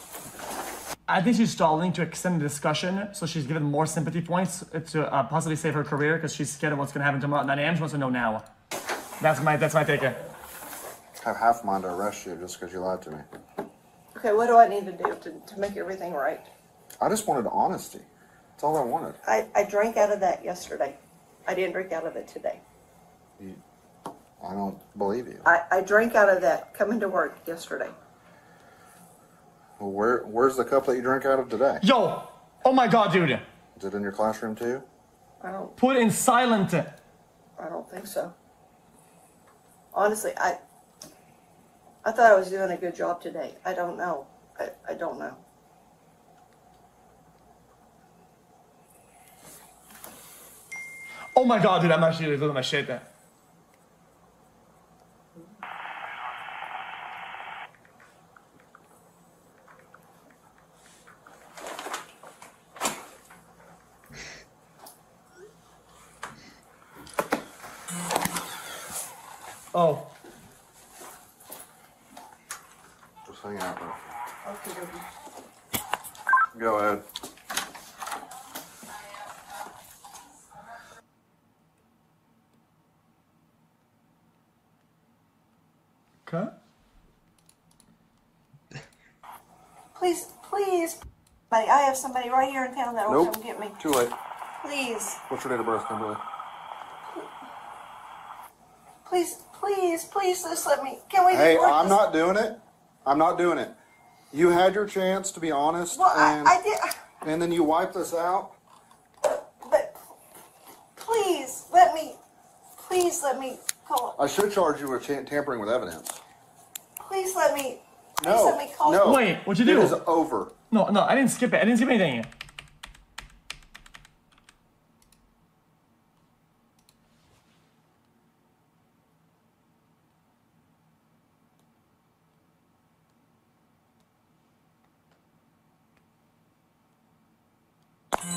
I think she's stalling to extend the discussion, so she's given more sympathy points to possibly save her career because she's scared of what's going to happen tomorrow at 9 a.m. She wants to know now. That's my take. I have half a mind to arrest you just because you lied to me. Okay, what do I need to do to make everything right? I just wanted honesty. That's all I wanted. I drank out of that yesterday. I didn't drink out of it today. I don't believe you. I drank out of that coming to work yesterday. Well, where's the cup that you drank out of today? Yo! Oh my god, dude! Is it in your classroom too? I don't Put in silent. think so. Honestly, I thought I was doing a good job today. I don't know. I don't know. Oh my god, dude, I'm actually losing my shit there. Oh. Just hang out, bro. Okay, okay. Go ahead. Okay. Please, please, buddy, I have somebody right here in town that will Nope. come get me. Too late. Please, What's your date of birth, Kimberly? please, please, please, just let me. Can we? Hey, just work I'm this? not doing it. I'm not doing it. You had your chance to be honest, Well, and I did. and then you wipe this out. But please let me. Please let me call. I should charge you with tampering with evidence. Please let me. Please No, let me call. no. Wait, what'd you do? It is over. No, no, I didn't skip it. I didn't skip anything.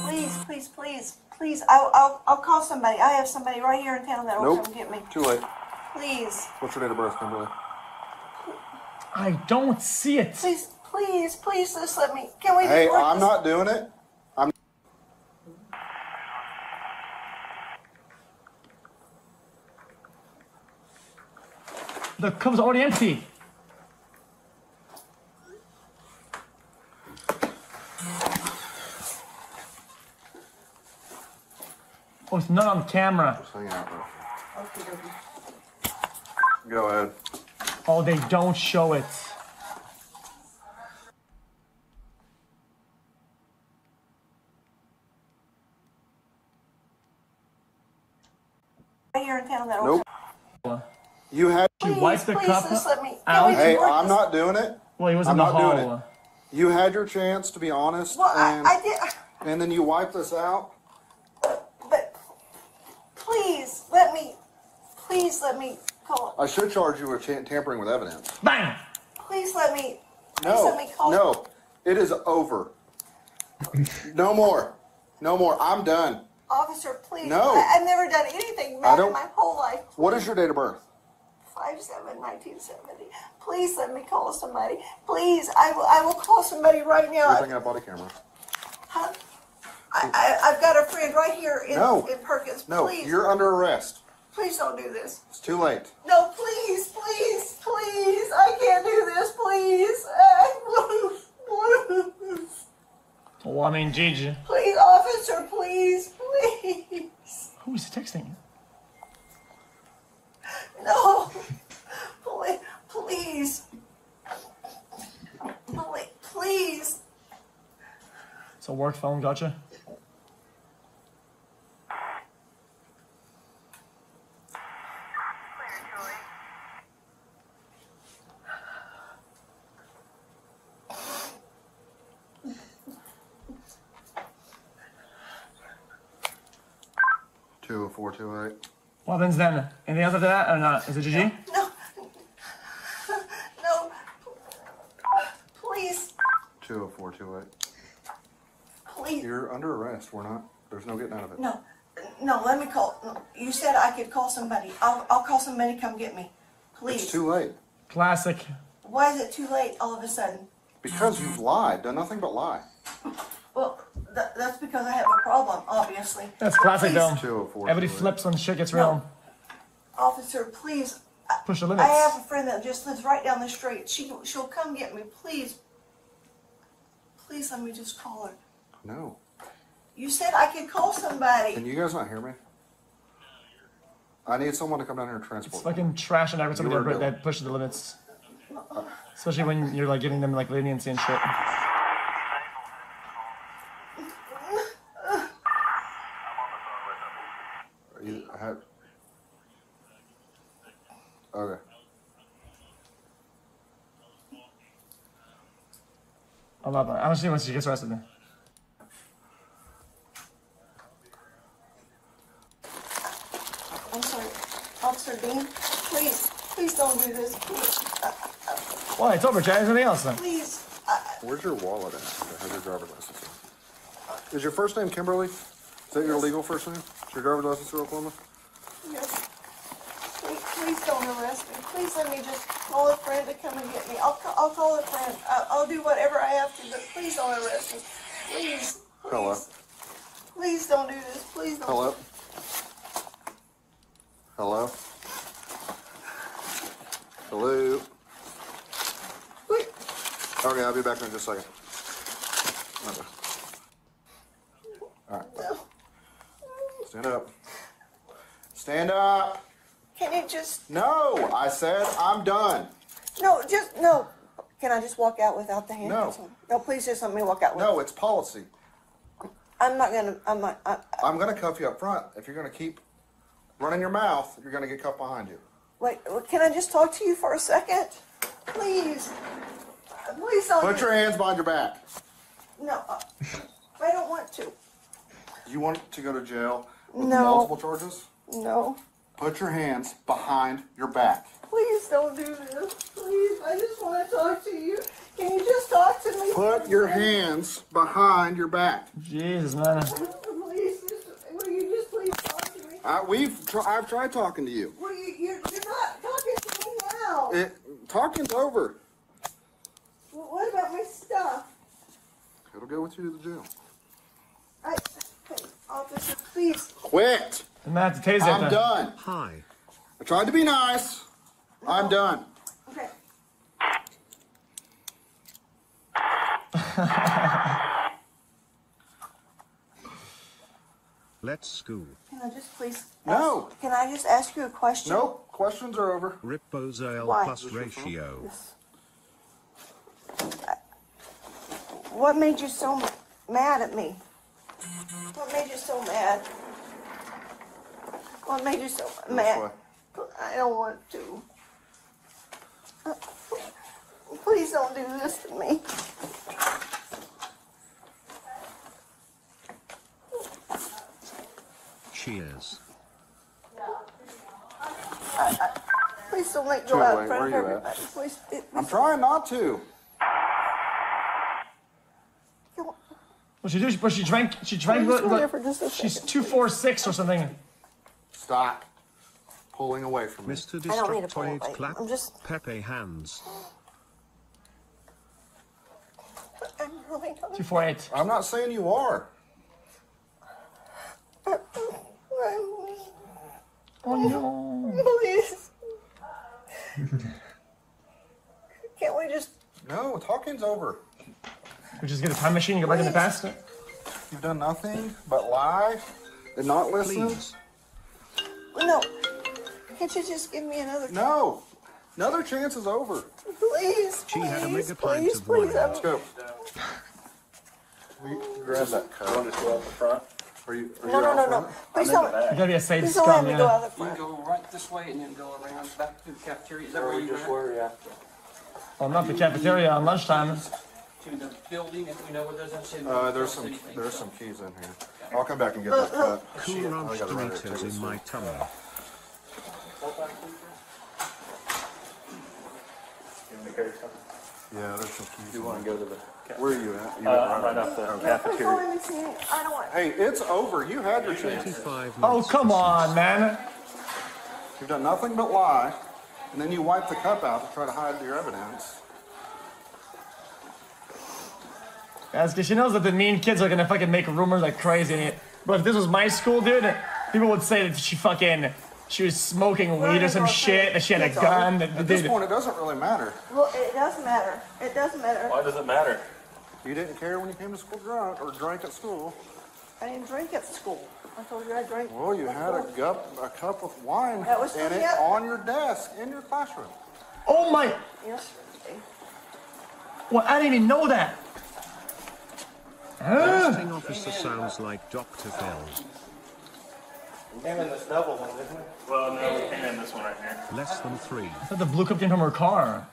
Please, please, please, please. I'll call somebody. I have somebody right here in town that will Nope. come get me. Too late. Please. What's your date of birth, Kimberly? I don't see it. Please, please, please, just let me. Can we? Hey, just work I'm this? not doing it. I'm. The cup's already empty. Oh, it's not on camera. Just hang out, bro. Okay, okay. Go ahead. Oh, they don't show it. Right here in town that will. Nope. You had. You wiped the please, cup just let me. Can out. we just Hey, work I'm this? not doing it. Well, he was I'm in the not doing hall. it. You had your chance to be honest, Well, and I did. and then you wipe this out. But please let me. Please let me call. I should charge you with tampering with evidence. Bang! Please let me. Please No, let me call. no, it is over. No more, no more. I'm done. Officer, please. No. I've never done anything I bad don't- in my whole life. What is your date of birth? 5/7/1970. Please let me call somebody. Please, I will call somebody right now. You're thinking of body camera. Huh? I've got a friend right here in, No. in Perkins. No, Please, you're under arrest. please don't do this. It's too late. No, please, please, please. I can't do this, please. Well, I mean, Gigi. Please, officer, please, please. Who is texting? No. Please. Please. It's a work phone, gotcha. Two oh four 208. What happens then? Anything else after that or not? Is it GG? No. No. Please. 204 208. Please. You're under arrest. We're not. There's no getting out of it. No. No, let me call. You said I could call somebody. I'll call somebody to come get me. Please. It's too late. Classic. Why is it too late all of a sudden? Because you've lied. Done nothing but lie. Well, that's because I have a problem, obviously. That's classic, Please. though. 204 Everybody 208. flips when shit gets No. real. Officer, please. Push the I limits. have a friend that just lives right down the street. She'll come get me. Please. Please let me just call her. No. You said I could call somebody. Can you guys not hear me? I need someone to come down here and It's transport. fucking trash and every You were somebody doing- that pushes the limits. Especially when you're like giving them like leniency and shit. You have... Okay. I love it. I want to see when she gets arrested. I'm sorry. Officer Dean, please don't do this. Please. Well, it's over, Chad. Is anything else then? Please. Where's your wallet at? That has your driver's license. Is your first name Kimberly? Is that your legal first name? Is your driver's license in Oklahoma? Yes. Please don't arrest me. Please let me just call a friend to come and get me. I'll call a friend. I'll do whatever I have to, but please don't arrest me. Please. Hello. Please don't do this. Please don't. Hello. Hello. Hello. Okay, I'll be back in just a second. Okay. All right. Stand up. Stand up. Can you just... No, I said I'm done. No, no. Can I just walk out without the handcuffs No. on? No, please just let me walk out. No, it's policy. I'm gonna cuff you up front. If you're gonna keep running your mouth, you're gonna get cuffed behind you. Wait, can I just talk to you for a second? Please. Please don't... Put your hands behind your back. No, I don't want to. You want to go to jail with No. multiple charges? No. Put your hands behind your back. Please don't do this. Please, I just want to talk to you. Can you just talk to me? Put your hands behind your back. Jesus, man. Please, will you just please talk to me? I've tried talking to you. Well, you're not talking to me now. Talking's over. Well, what about my stuff? It'll go with you to the jail. Officer, please. Quit. I'm gonna have to tase it. I'm done. Hi. I tried to be nice. I'm done. Okay. Let's school. Can I just please... No. Can I just ask you a question? Nope. Questions are over. Ripbozel Why? plus ratio. What made you so mad at me? What made you so mad? What made you so mad? I don't want to. Please don't do this to me. Cheers. Please don't let go out in front of where you at? everybody. Please, I'm trying not to. What she do? She drank. She drank. Please hold there for just a She's second. 246 or something. Stop pulling away from me. Mr. I don't need to pull Destructoid away. clap. I'm just... Pepe hands. I'm really not... 248. I'm not saying you are. Oh no. Please. Can't we just... No, talking's over. We just get a time machine and go back in the past. You've done nothing but lie and not listen. Please. No. Can't you just give me another... No. Another chance is over. Please, She had a please, mega pint of please. wine. Let's go. Grab that cup. You want to go out the front? Are you No. Please don't... You gotta be a safe Please don't let scum, me go out yeah. the You can front. go right this way and then go around back to the cafeteria. Is that where you were? yeah. Well, not the cafeteria on lunchtime. To the building, if you know where there's There's some keys in here. I'll come back and get that cup. Cool Ranch I gotta write it Doritos too. in my tummy. Yeah, there's some keys. You want to go to the... Where are you at? I'm right off the cafeteria. I don't want... Hey, it's over. You had your chance. 25 Oh, minutes. come on, man. You've done nothing but lie, and then you wipe the cup out to try to hide your evidence. That's because she knows that the mean kids are gonna fucking make rumors like crazy. But if this was my school, dude, people would say that she was smoking weed or some shit, that she had a gun. At this point, it doesn't really matter. Well, it does matter. It does matter. Why does it matter? You didn't care when you came to school drunk or drank at school. I didn't drink at school. I told you I drank. Well, you had a cup with wine That was in it yeah. on your desk in your classroom. Oh my! Yesterday. Well, I didn't even know that. Arresting officer sounds like Dr. Phil. We came in this double one, didn't we? Well, no, we came in this one right here. Less than 3. I thought the blue cup came from her car.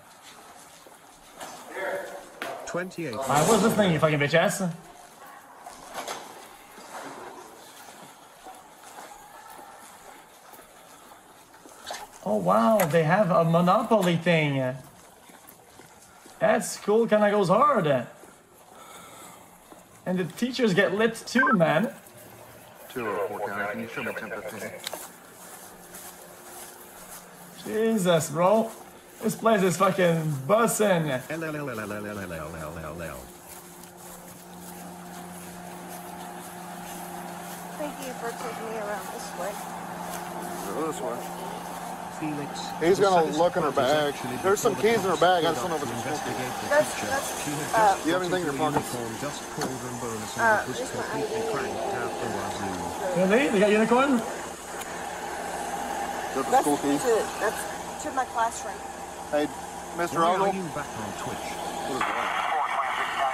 28. Alright, what's this thing, you fucking bitch ass? Oh wow, they have a Monopoly thing. That's cool, kinda goes hard. And the teachers get lit too, man. 204 county. Can you show me 1015? Jesus, bro. This place is fucking bussin'. Thank you for taking me around this way. Go this way. Felix. He's gonna look in her bag. There's some keys in her bag. I just don't know if it's a school key. That's, Do you have anything in your pockets? just my ID. Really? They got unicorn? Is that the school key? That's to my classroom. Hey, Mr. Why Ogle. are you back on Twitch?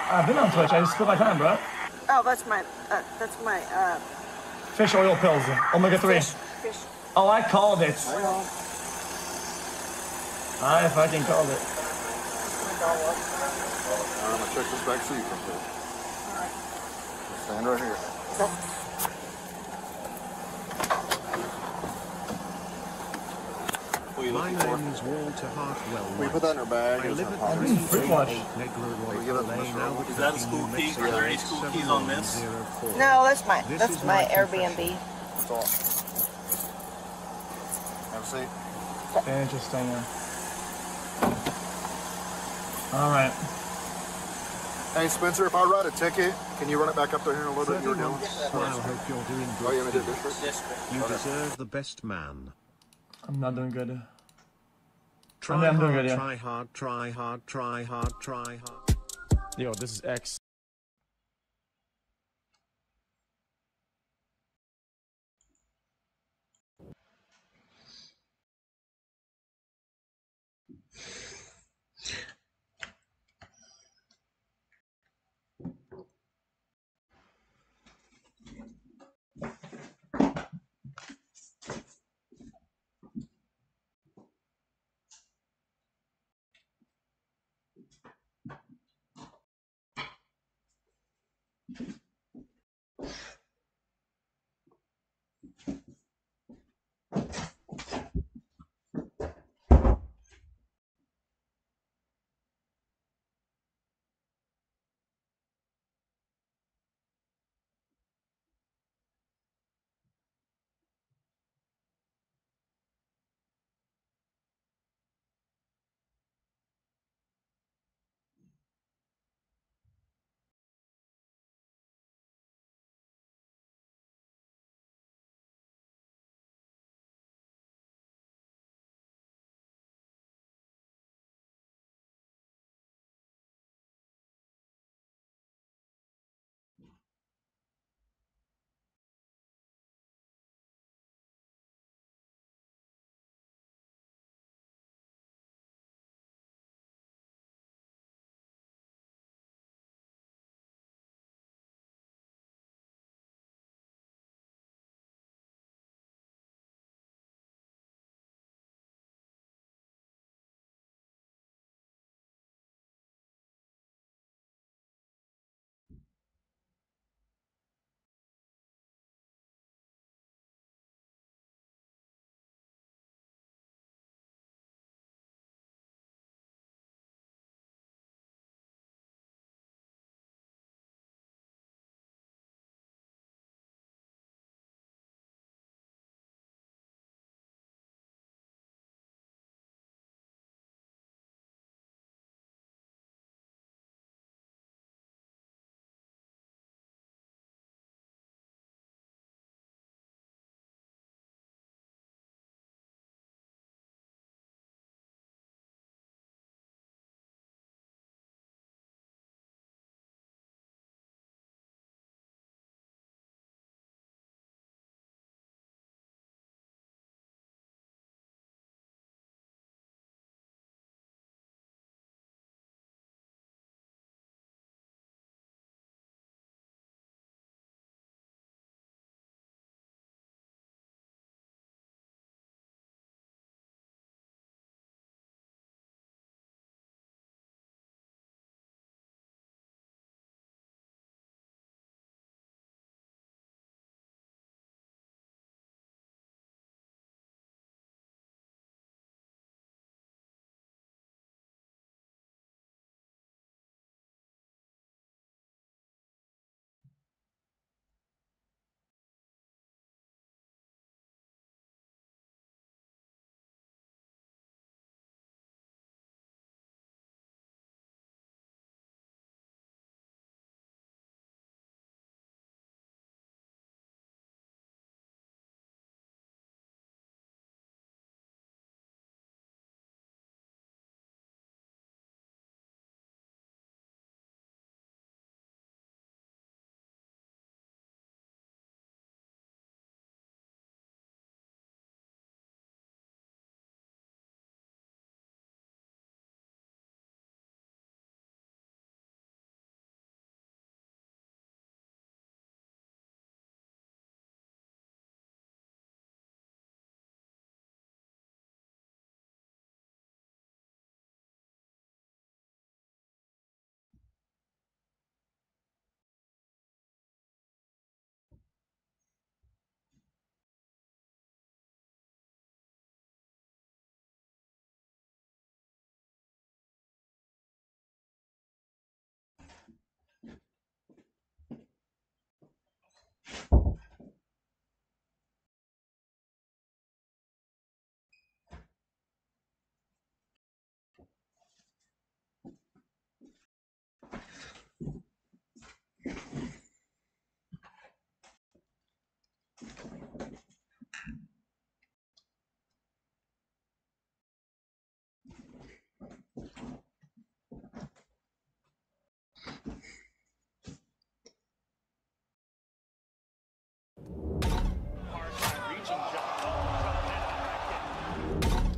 I've been on Twitch, I just split my time, bro. Oh, that's my Fish oil pills, omega-3. fish. Oh, I called it. I fucking called it. I'm gonna check this back seat real quick. Stand right here. My name's Walter Hartwell. Will you put that in her bag? I live at Fruit wash. Is that a school key? Are there any school keys on this? No, that's my Airbnb. That's all. Have a seat. Interesting. Alright. Hey, Spencer, if I write a ticket, can you run it back up there here in a little bit? You're doing. Smile, hope you're doing good. Oh, you want me to do district? You deserve the best man. I'm not doing good. Try I'm doing hard, good, yeah. try hard, try hard, try hard, try hard. Yo, this is X.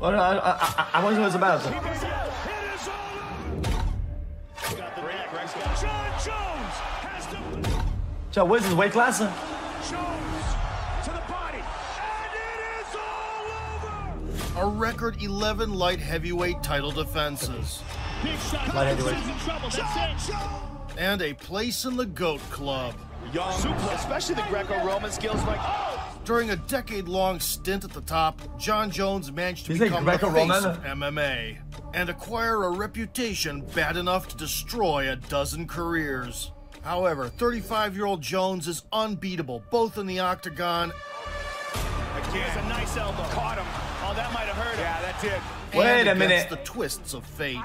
Well, I wonder what it's about. Joe, what is his weight class? A record 11 light heavyweight title defenses. Light heavyweight. And a place in the GOAT Club. Especially the Greco-Roman skills like... During a decade-long stint at the top, John Jones managed to He's become like the face Greco-Roman? of MMA and acquire a reputation bad enough to destroy a dozen careers. However, 35-year-old Jones is unbeatable, both in the octagon. Here's a nice elbow. Caught him. Oh, that might have hurt him. Yeah, that's it. Wait a minute. Against the twists of fate.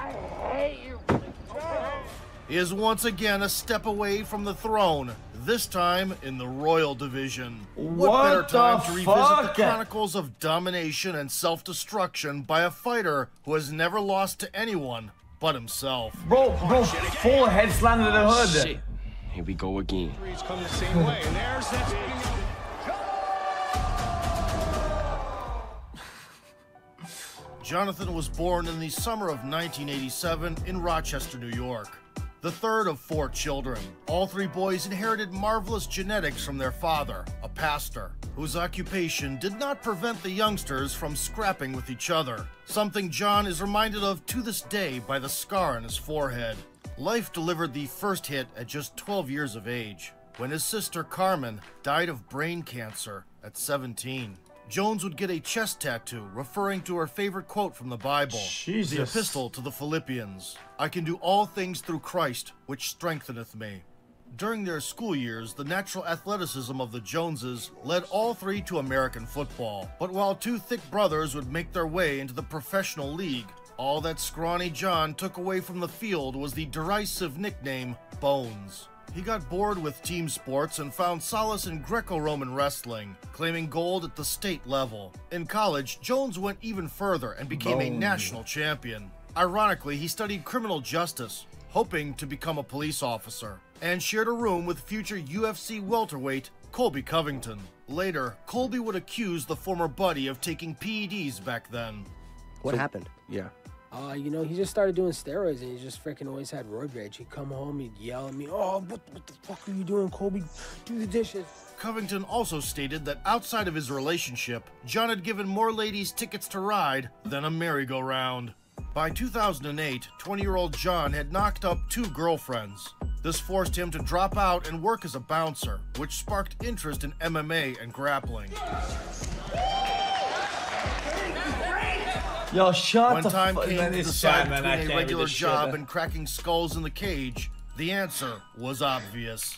He is once again a step away from the throne, this time in the Royal Division. What better time to revisit the chronicles of domination and self-destruction by a fighter who has never lost to anyone but himself. Bro, full head slam to the hood. Shit. Here we go again. He's come the same way, and there's that. Jonathan was born in the summer of 1987 in Rochester, New York. The third of 4 children. All 3 boys inherited marvelous genetics from their father, a pastor, whose occupation did not prevent the youngsters from scrapping with each other, something John is reminded of to this day by the scar on his forehead. Life delivered the first hit at just 12 years of age, when his sister Carmen died of brain cancer at 17. Jones would get a chest tattoo referring to her favorite quote from the Bible, Jesus. the Epistle to the Philippians. I can do all things through Christ, which strengtheneth me. During their school years, the natural athleticism of the Joneses led all 3 to American football. But while 2 thick brothers would make their way into the professional league, all that scrawny John took away from the field was the derisive nickname Bones. He got bored with team sports and found solace in Greco-Roman wrestling, claiming gold at the state level. In college, Jones went even further and became a national champion. Ironically, he studied criminal justice, hoping to become a police officer, and shared a room with future UFC welterweight Colby Covington. Later, Colby would accuse the former buddy of taking PEDs back then. What happened? Yeah. You know, he just started doing steroids and he just freaking always had road rage. He'd come home, he'd yell at me, "Oh, what the fuck are you doing, Colby? Do the dishes." Covington also stated that outside of his relationship, John had given more ladies tickets to ride than a merry-go-round. By 2008, 20-year-old John had knocked up 2 girlfriends. This forced him to drop out and work as a bouncer, which sparked interest in MMA and grappling. Yo, shut when the time fuck, came man, to this decide chat, man, between I a can't regular read this job shit. and cracking skulls in the cage, the answer was obvious.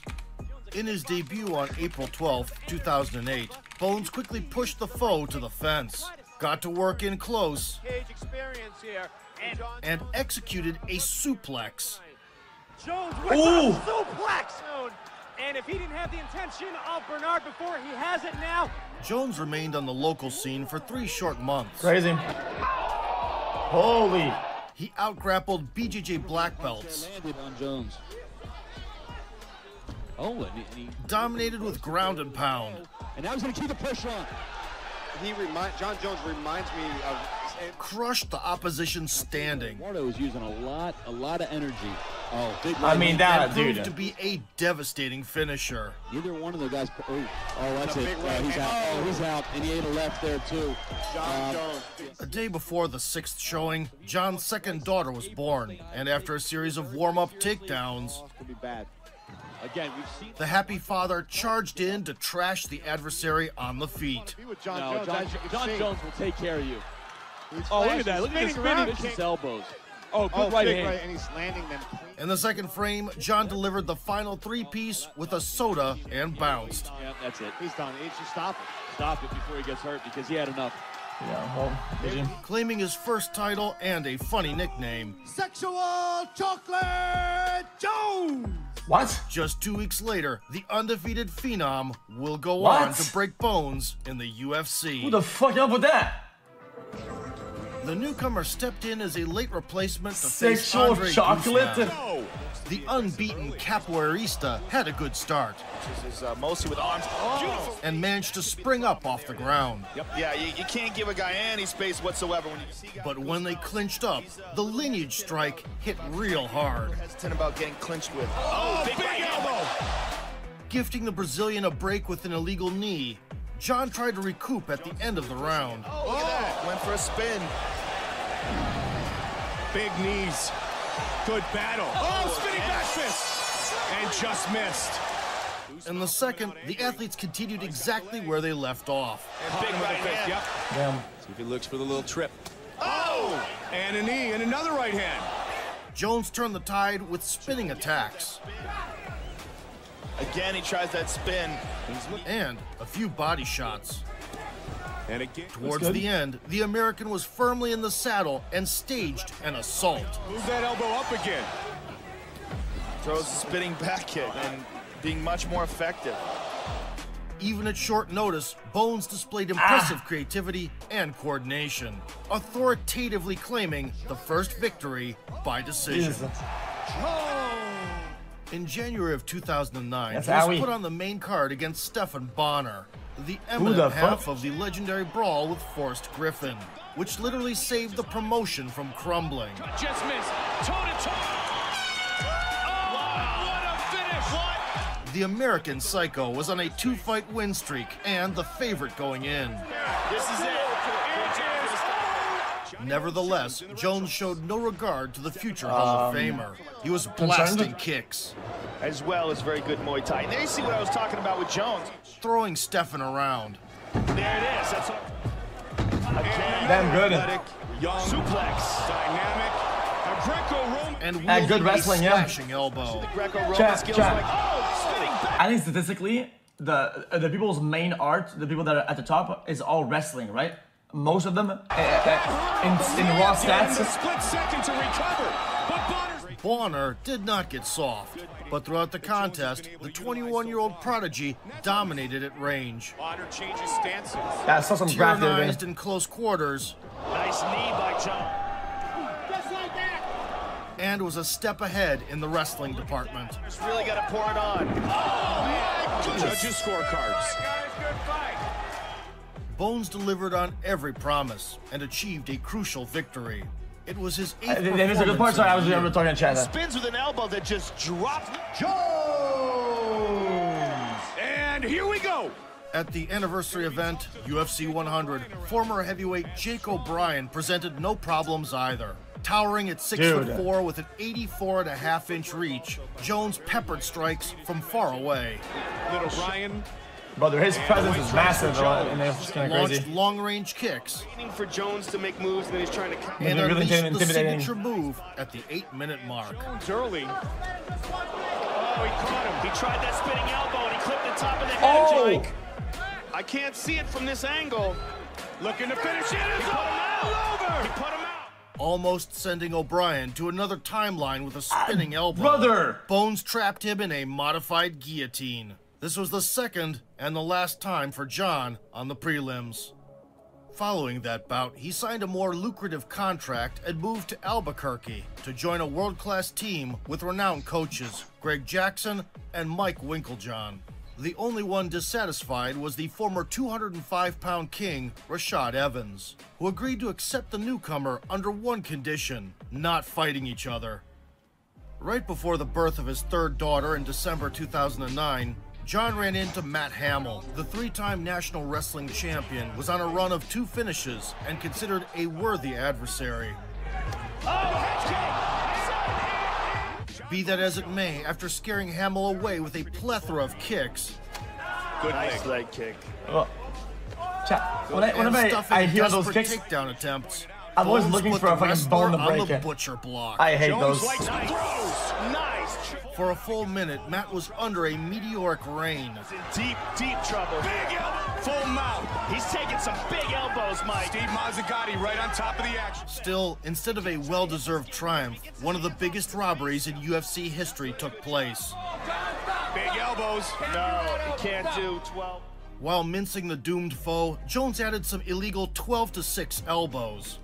In his debut on April 12, 2008, Bones quickly pushed the foe to the fence, got to work in close, and executed a suplex. Jones with a suplex! And if he didn't have the intention of Bernard before, he has it now. Jones remained on the local scene for 3 short months. Crazy. Holy. He outgrappled BJJ black belts. Landed on Jones. Oh, and he dominated with ground and pound. And now he's going to keep the pressure on. John Jones reminds me of... Crushed the opposition standing. Eduardo was using a lot of energy. Oh, big I mean, that dude proved to be a devastating finisher. Neither one of the guys. Oh, that's it. He's out. Oh, he's out, and he ate a left there too. John Jones. A day before the 6th showing, John's second daughter was born, and after a series of warm-up takedowns, Could be bad. Again, we've seen the happy father charged in to trash the adversary on the feet. John Jones will take care of you. Oh, look at that. Look at his spinning vicious elbows. Oh, good right hand. And he's landing them clean. In the second frame, John delivered the final 3-piece with a soda and bounced. Yeah, that's it. He's done. He should stop it. Stop it before he gets hurt because he had enough. Yeah, well, claiming his first title and a funny nickname. Sexual Chocolate Jones! What? Just 2 weeks later, the undefeated Phenom will go What? on to break bones in the UFC. Who the fuck up with that? The newcomer stepped in as a late replacement to Sexual face Andre chocolate? Guzman. The unbeaten capoeirista had a good start. This is mostly with arms. Beautiful. And managed to spring up off the ground. Yep. Yeah, you can't give a guy any space whatsoever when you see guys. But when they clinched up, the lineage strike hit real hard. Hesitant about getting clinched with. Oh, big elbow! Gifting the Brazilian a break with an illegal knee, John tried to recoup at the end of the round. Oh, look at that. Went for a spin. Big knees. Good battle. Oh, spinning back fist. And just missed. In the second, the athletes continued exactly where they left off. And big right hand. Yep. Damn. See if he looks for the little trip. Oh! And a knee and another right hand. Jones turned the tide with spinning attacks. Again, he tries that spin. And a few body shots. And again, towards the end, the American was firmly in the saddle and staged an assault. Move that elbow up again. Throws a spinning back kick and being much more effective. Even at short notice, Bones displayed impressive creativity and coordination, authoritatively claiming the first victory by decision. In January of 2009, he was put on the main card against Stephan Bonner, the eminent half of the legendary brawl with Forrest Griffin, which literally saved the promotion from crumbling. Just missed. Toe-to-toe. Oh, what a finish. What? The American Psycho was on a 2-fight win streak and the favorite going in. This is it. Nevertheless, Jones showed no regard to the future Hall of Famer. He was blasting kicks. As well as very good Muay Thai. And there you see what I was talking about with Jones. Throwing Stephan around. There it is. That's what... Damn good. Young, suplex. Dynamic. A Greco-Roman. And wielding good wrestling, a yeah. slashing elbow. Greco-Roman skills like... Oh, spinning back. I think statistically, the people's main art, the people that are at the top, is all wrestling, right? Most of them in raw stats. A split second to recover. But Bonner did not get soft, but throughout the contest, the 21-year-old prodigy dominated at range. Bonner changes stances. Yeah, I saw some graph there. Tyrannized in close quarters. Nice knee by John. Just like that. And was a step ahead in the wrestling department. Just really got to pour it on. Oh, my goodness. Judges' scorecards. Bones delivered on every promise and achieved a crucial victory. It was his 8th performance. There's a good part. Sorry, I was talking in chat. Spins with an elbow that just dropped. Jones! And here we go. At the anniversary event, UFC 100, former heavyweight Jake O'Brien presented no problems either. Towering at 6'4" with an 84.5-inch reach, Jones peppered strikes from far away. Little Ryan. Brother, his presence is massive, and it's kind of crazy. Launched long-range kicks. Waiting for Jones to make moves, and then he's trying to... And unleashed the signature move at the 8-minute mark. Jones early. Oh, he caught him. He tried that spinning elbow, and he clipped the top of the head, Jake. I can't see it from this angle. Looking to finish it. It's all over. He put him out. Almost sending O'Brien to another timeline with a spinning elbow. Brother! Bones trapped him in a modified guillotine. This was the second and the last time for John on the prelims. Following that bout, he signed a more lucrative contract and moved to Albuquerque to join a world-class team with renowned coaches Greg Jackson and Mike Winklejohn. The only one dissatisfied was the former 205-pound king, Rashad Evans, who agreed to accept the newcomer under one condition: not fighting each other. Right before the birth of his third daughter in December 2009, John ran into Matt Hamill. The 3-time national wrestling champion was on a run of 2 finishes and considered a worthy adversary. Be that as it may, after scaring Hamill away with a plethora of kicks, good leg kick. Whenever I hear those kicks, takedown attempts, I'm always looking for a fucking bone to break the it. butcher block. I hate those. Nice. For a full minute, Matt was under a meteoric rain. He's in deep trouble. Big elbow. Full mount. He's taking some big elbows, Mike. Steve Mazzagatti right on top of the action. Still, instead of a well-deserved triumph, one of the biggest robberies in UFC history took place. Big elbows. No, he can't do 12. While mincing the doomed foe, Jones added some illegal 12-6 elbows.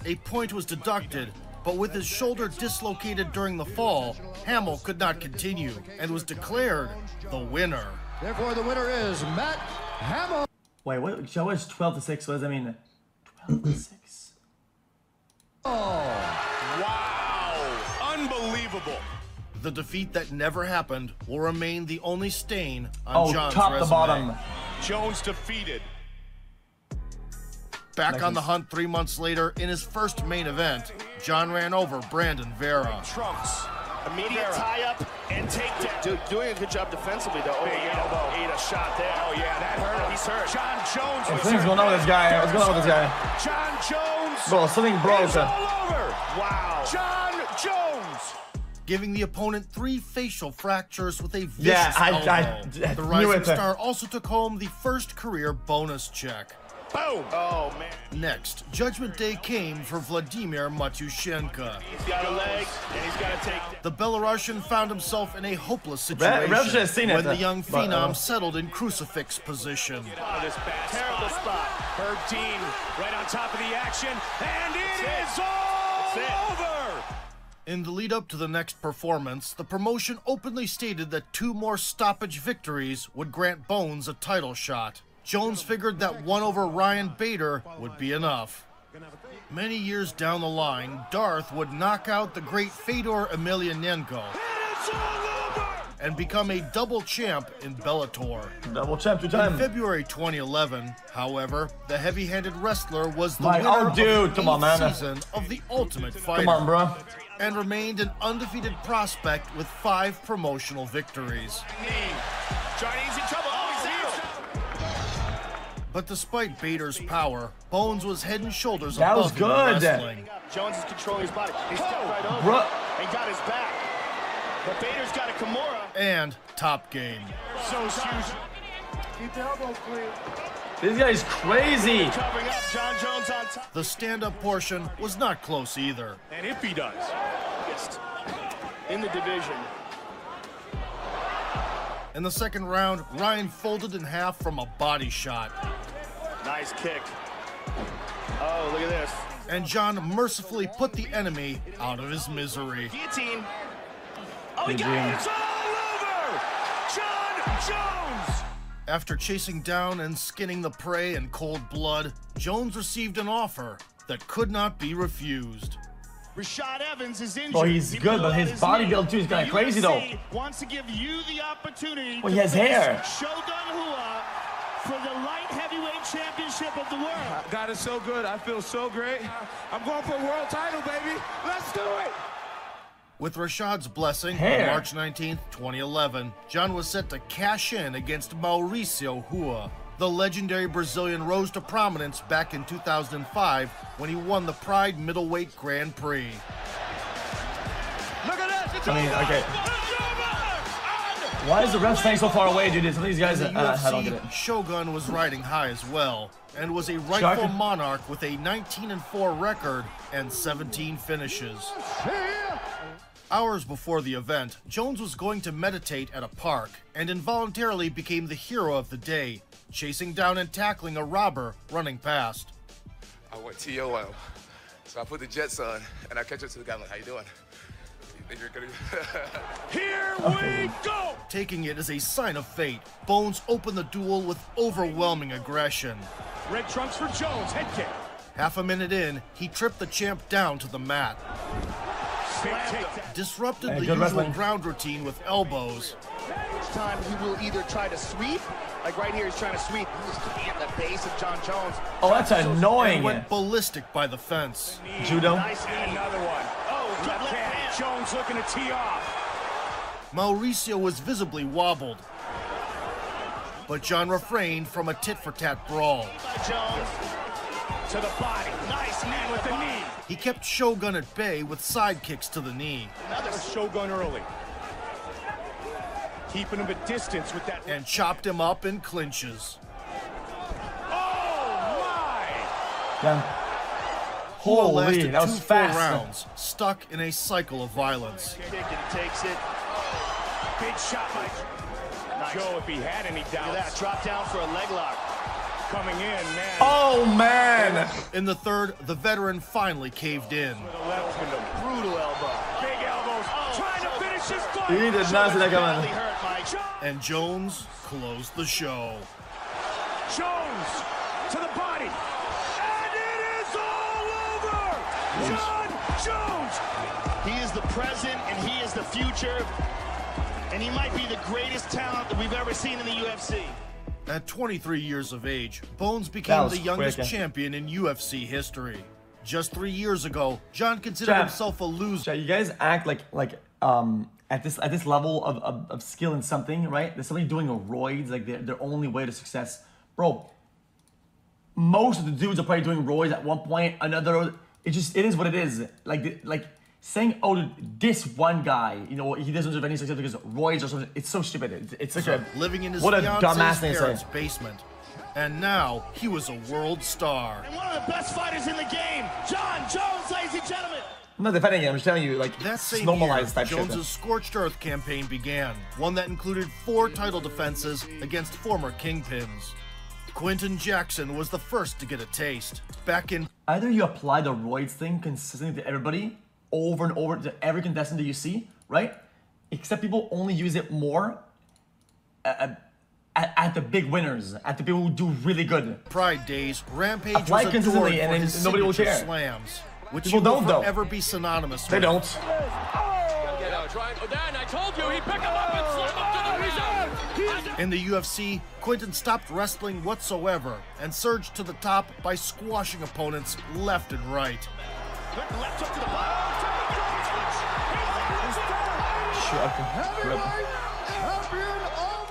A point was deducted, but with his shoulder dislocated during the fall, Hamill could not continue and was declared the winner. Therefore, the winner is Matt Hamill. Wait, what? Show us 12-6. What does that mean? 12-6. Wow! Unbelievable. The defeat that never happened will remain the only stain on John's top resume. to bottom. Jones defeated. Back on the hunt 3 months later, in his first main event, John ran over Brandon Vera. Trunks. Immediate tie-up and takedown. Doing a good job defensively, though. Big elbow. Ate a shot there. Oh, yeah, that hurt him. He's hurt. John Jones was What's going on with this guy? What's going on with this guy? John Jones. Bro, something broke. It's all over. Wow. John Jones. Giving the opponent 3 facial fractures with a vicious elbow. The rising star also took home the first career bonus check. Boom! Oh, man. Next, Judgment Day came for Vladimir Matyushenko. He's got a leg, and he's got to take... The Belarusian found himself in a hopeless situation when the young phenom settled in crucifix position. Get out of this bad terrible spot. Herb Dean right on top of the action, and it is all over! In the lead up to the next performance, the promotion openly stated that 2 more stoppage victories would grant Bones a title shot. Jones figured that one over Ryan Bader would be enough. Many years down the line, Darth would knock out the great Fedor Emelianenko and become a double champ in Bellator. Double champ 2 times. In February 2011, however, the heavy-handed wrestler was the winner of the 8th season of The Ultimate Fighter. Come on, bro. And remained an undefeated prospect with 5 promotional victories. Johnny's in trouble. Oh, he's out. But despite Bader's power, Bones was head and shoulders that above was him good. in wrestling. Jones is controlling his body. He stepped right over and got his back. But Bader's got a Kimura. And top game. So huge. Keep the elbows clean. This guy's crazy. Covering up, John Jones on top. The stand-up portion was not close either. And if he does. In the division. In the second round, Ryan folded in half from a body shot. Nice kick. Oh, look at this. And John mercifully put the enemy out of his misery. Guillotine. Oh, he got it. It's all over. John Jones. After chasing down and skinning the prey in cold blood, Jones received an offer that could not be refused. Rashad Evans is injured. Oh, he's good, but his body build too is kind of crazy though. Wants to give you the opportunity. Well, he has hair. Shogun Rua for the light heavyweight championship of the world. God is so good. I feel so great. I'm going for a world title, baby. Let's do it. With Rashad's blessing, on March 19th, 2011, John was set to cash in against Mauricio Rua. The legendary Brazilian rose to prominence back in 2005 when he won the Pride Middleweight Grand Prix. Look at this. It's okay. Why is the ref staying so far away, dude? Some of these guys, In the I don't get it. UFC, Shogun was riding high as well, and was a rightful monarch with a 19-4 record and 17 finishes. Hours before the event, Jones was going to meditate at a park and involuntarily became the hero of the day, chasing down and tackling a robber running past. I went TOM, so I put the jets on and I catch up to the guy. I'm like, how you doing? You think you're gonna... Here we go! Taking it as a sign of fate, Bones opened the duel with overwhelming aggression. Red trunks for Jones, head kick. Half a minute in, he tripped the champ down to the mat. Disrupted the usual ground routine with elbows. Each time he will either try to sweep, like right here he's trying to sweep, just to be at the base of John Jones. Oh, that's annoying. And went ballistic by the fence. Judo. Nice knee. Another one. Oh, good left hand. Jones looking to tee off. Mauricio was visibly wobbled, but John refrained from a tit-for-tat brawl. Jones to the body. Nice knee with the knee. He kept Shogun at bay with side kicks to the knee. Another Shogun early. Keeping him at distance with that. And chopped him up in clinches. Oh, my! Yeah. Holy, that was fast. 4 rounds, stuck in a cycle of violence. Kick and takes it. Big shot by Nice. Joe if he had any doubts. Look at that, drop down for a leg lock. coming in, man. Oh, man. In the third, the veteran finally caved in. With a left with a brutal elbow. Big elbows. Trying to finish his fight. He did not see that coming. And Jones closed the show. Jones to the body. And it is all over. John Jones. He is the present and he is the future. And he might be the greatest talent that we've ever seen in the UFC. At 23 years of age, Bones became the youngest quick. champion in UFC history. Just 3 years ago, John considered himself a loser. You guys act like at this level of skill in something, right? There's somebody doing roids, like their only way to success. Bro, most of the dudes are probably doing roids at one point, another. It is what it is. Like saying, oh, this one guy, you know, he doesn't have any success because roids or something. It's so stupid. It's such a living in his what a dumbass thing to parents' say. basement. And now he was a world star. And one of the best fighters in the game, John Jones, ladies and gentlemen. I'm not defending him. I'm just telling you, like, That same normalized year, type Jones's shit. Scorched Earth campaign began, one that included 4 title defenses against former kingpins. Quinton Jackson was the first to get a taste. Back in Either you apply the roids thing consistently to everybody, over and over to every contestant that you see, right? Except people only use it more at the big winners, at the people who do really good. Pride days, Rampage Apply was consistently adored and for his then nobody will signature care. slams, which People he will don't, though. forever be synonymous They with. don't. I told you, he picked him up and slammed him to the ground. In the UFC, Quinton stopped wrestling whatsoever and surged to the top by squashing opponents left and right. Left hook to the bottom.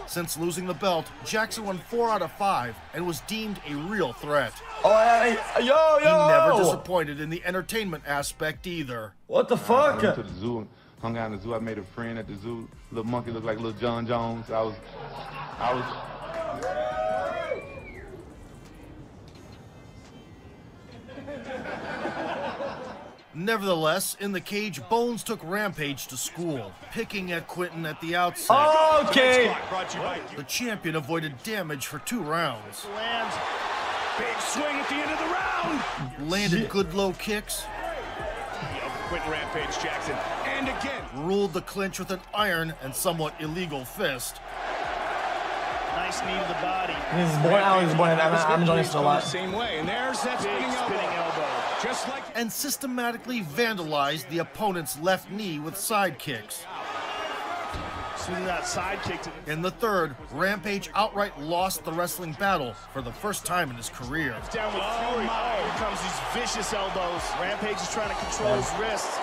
Since losing the belt, Jackson won 4 out of 5 and was deemed a real threat. Oh, yo! He never disappointed in the entertainment aspect either. What the fuck? I went to the zoo, hung out in the zoo. I made a friend at the zoo. Little monkey looked like little John Jones. I was. Nevertheless, in the cage, Bones took Rampage to school, picking at Quinton at the outset. Okay. The champion avoided damage for 2 rounds. Lands. Big swing at the end of the round. Landed good low kicks. Quinton Rampage Jackson. And again. Ruled the clinch with an iron and somewhat illegal fist. Nice knee to the body. This is born out. This is born. I'm enjoying this a lot. Same way. And there's that spinning elbow. Just like. And systematically vandalized the opponent's left knee with side kicks. Swinging that side kick to In the third, Rampage outright lost the wrestling battle for the first time in his career. down with fury. Here comes these vicious elbows. Rampage is trying to control his wrists.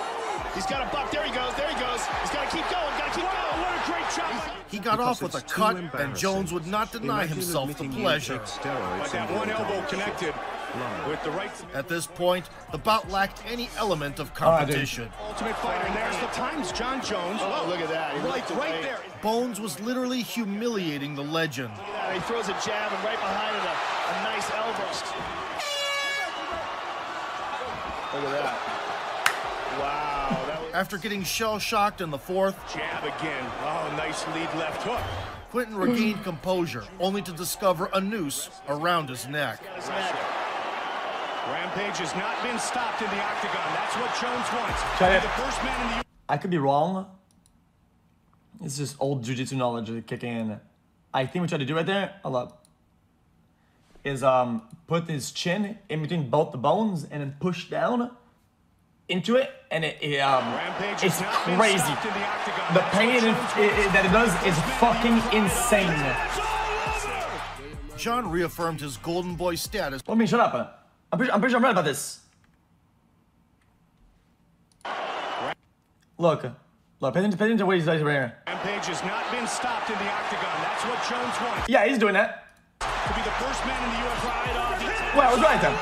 He's got a buck. There he goes. There he goes. He's got to keep going. Got to keep going. What a great job. He got off with a cut, and Jones would not deny himself the pleasure. But that one elbow connected with the right. At this point, the bout lacked any element of competition. Ultimate Fighter. And there's the times. John Jones. Oh, look at that. Right there. Bones was literally humiliating the legend. Look at that. He throws a jab, and right behind it, a nice elbow. Look at that. Wow. After getting shell-shocked in the fourth, Jab again. Oh, nice lead left hook. Quinton regained composure, only to discover a noose around his neck. Rampage has not been stopped in the octagon. That's what Jones wants. Try it. The first man in the. I could be wrong. It's just old jiu-jitsu knowledge kicking in. I think what we try to do right there, hold up, is put his chin in between both the bones and then push down into it, and it's crazy. The pain that it does is fucking insane. John reaffirmed his golden boy status. Let me shut up. I'm pretty sure I'm right about this. Look, pay attention to what he's doing right here. Rampage has not been stopped in the octagon. That's what Jones wants. Yeah, he's doing that. To be the first man in the UFC. Well, I was right then.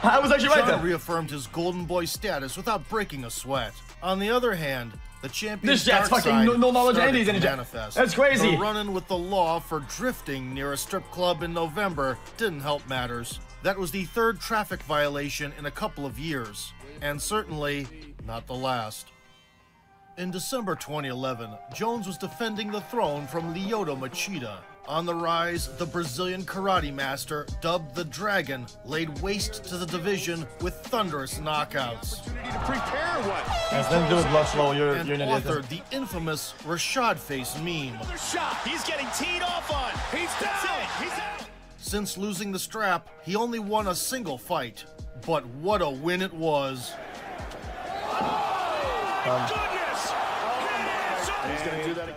I was actually right John then. reaffirmed his golden boy status without breaking a sweat. On the other hand, the champion's This Jack's dark fucking side no knowledge of started anything. to manifest. That's crazy. The run-in with the law for drifting near a strip club in November didn't help matters. That was the 3rd traffic violation in a couple of years, and certainly not the last. In December 2011, Jones was defending the throne from Lyoto Machida. On the rise, the Brazilian karate master, dubbed the Dragon, laid waste to the division with thunderous knockouts. Has nothing to do with blood flow. You're And an idiot. authored the infamous Rashad face meme. Shot. He's getting teed off on. He's down. He's out. Since losing the strap, he only won a single fight. But what a win it was.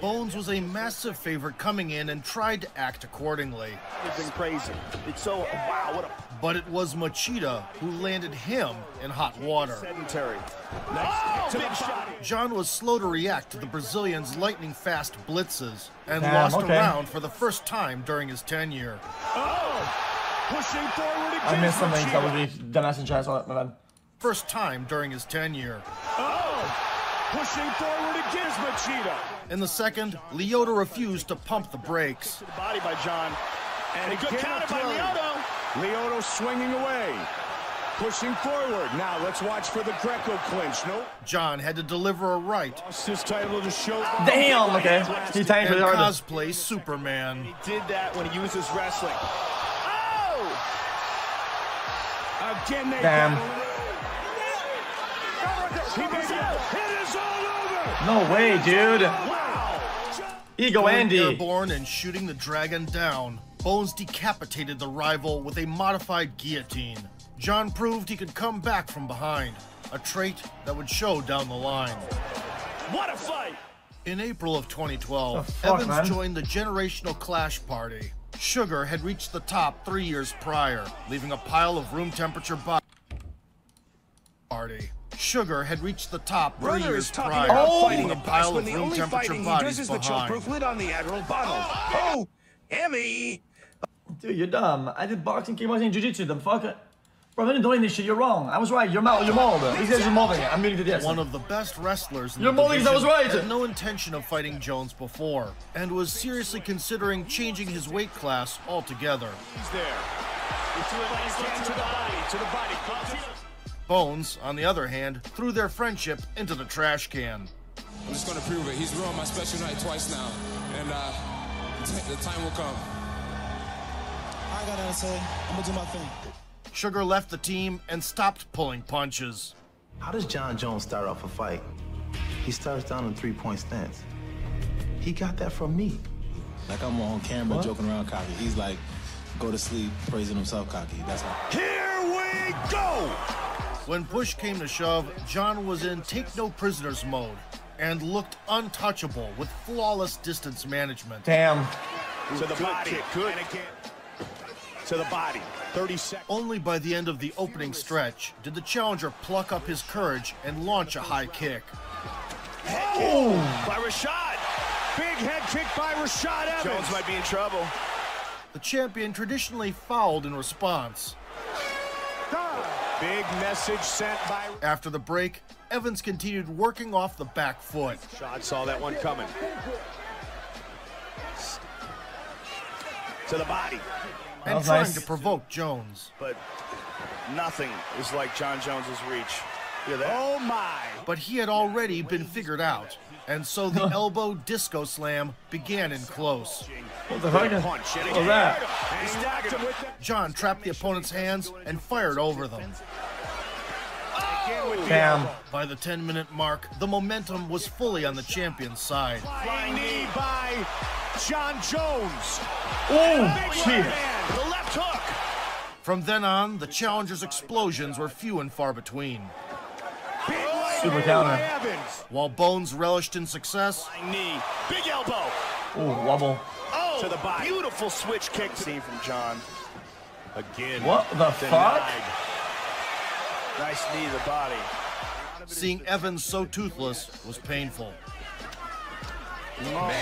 Bones was a massive favorite coming in and tried to act accordingly. It's been crazy. It's so, wow, what a... But it was Machida who landed him in hot water. Sedentary. Nice. Big shot. John was slow to react to the Brazilian's lightning-fast blitzes and Damn, lost okay. a round for the first time during his tenure. Pushing forward again. I missed something, so that would be dumbass and chat. My bad. First time during his tenure. Pushing forward against Machida. In the second, Lyoto refused to pump the brakes. To the body by John. And a good counter by Lyoto. Lyoto swinging away. Pushing forward. Now let's watch for the Greco clinch. Nope. John had to deliver a right. Lost his title to show. Damn, okay. He tanked And really hard. cosplay Superman. He did that when he used his wrestling. Oh! Again, they Damn. It is all over. No way, dude. Ego Going Andy. airborne and shooting the Dragon down, Bones decapitated the rival with a modified guillotine. John proved he could come back from behind, a trait that would show down the line. What a fight! In April of 2012, The fuck, Evans man? joined the Generational Clash party. Sugar had reached the top 3 years prior, leaving a pile of room temperature bodies. Sugar had reached the top 3 years prior, leaving a pile of room temperature bodies behind. lid on the Admiral bottle. Oh, Emmy! Dude, you're dumb. I did boxing, kickboxing, jiu-jitsu. The fuck? Bro, if I didn't do any shit, you're wrong. I was right. You're mold. These guys are molding it. I'm really this. One of the best wrestlers in You're the molding, division I was right. had no intention of fighting Jones before, and was seriously considering changing his weight class altogether. He's there. To the body. Bones, on the other hand, threw their friendship into the trash can. I'm just gonna prove it. He's ruined my special night twice now, and the time will come. I gotta say, I'm gonna do my thing. Sugar left the team and stopped pulling punches. How does John Jones start off a fight? He starts down in 3-point stance. He got that from me. Like I'm on camera joking around cocky. He's like, go to sleep, praising himself cocky. That's how. Here we go! When push came to shove, John was in take-no-prisoners mode and looked untouchable with flawless distance management. Damn. To the body. Good. And again. To the body. 30 seconds. Only by the end of the opening stretch did the challenger pluck up his courage and launch a high kick. Oh! By Rashad. Big head kick by Rashad Evans. Jones might be in trouble. The champion traditionally fouled in response. Big message sent by... After the break, Evans continued working off the back foot. Rashad saw that one coming. To the body. And trying to provoke Jones. But nothing is like John Jones's reach. Oh my! But he had already been figured out, and so the elbow disco slam began in close. What the fuck? What was that? John trapped the opponent's hands and fired over them. Damn. By the 10-minute mark, the momentum was fully on the champion's side. Flying knee by John Jones. Oh, shit. The left hook. From then on, the challenger's explosions were few and far between. Super counter. While Bones relished in success, Flying knee. Big elbow. Oh, wobble. Oh, to the body. Beautiful switch kick seen from John. Again. What the fuck? Nice knee to the body. seeing Evans so toothless was painful.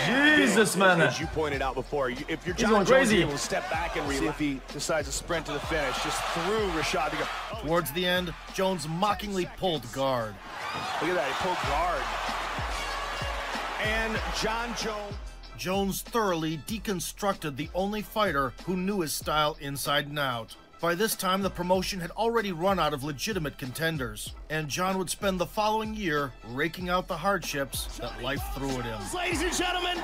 Jesus, man. As you pointed out before, if you're He's John going Jones, crazy. able to step back and See if he decides to sprint to the finish. Just threw Rashad to go. Towards the end, Jones mockingly pulled guard. Look at that, he pulled guard. And John Jones thoroughly deconstructed the only fighter who knew his style inside and out. By this time, the promotion had already run out of legitimate contenders, and John would spend the following year raking out the hardships that life threw at him. Ladies and gentlemen,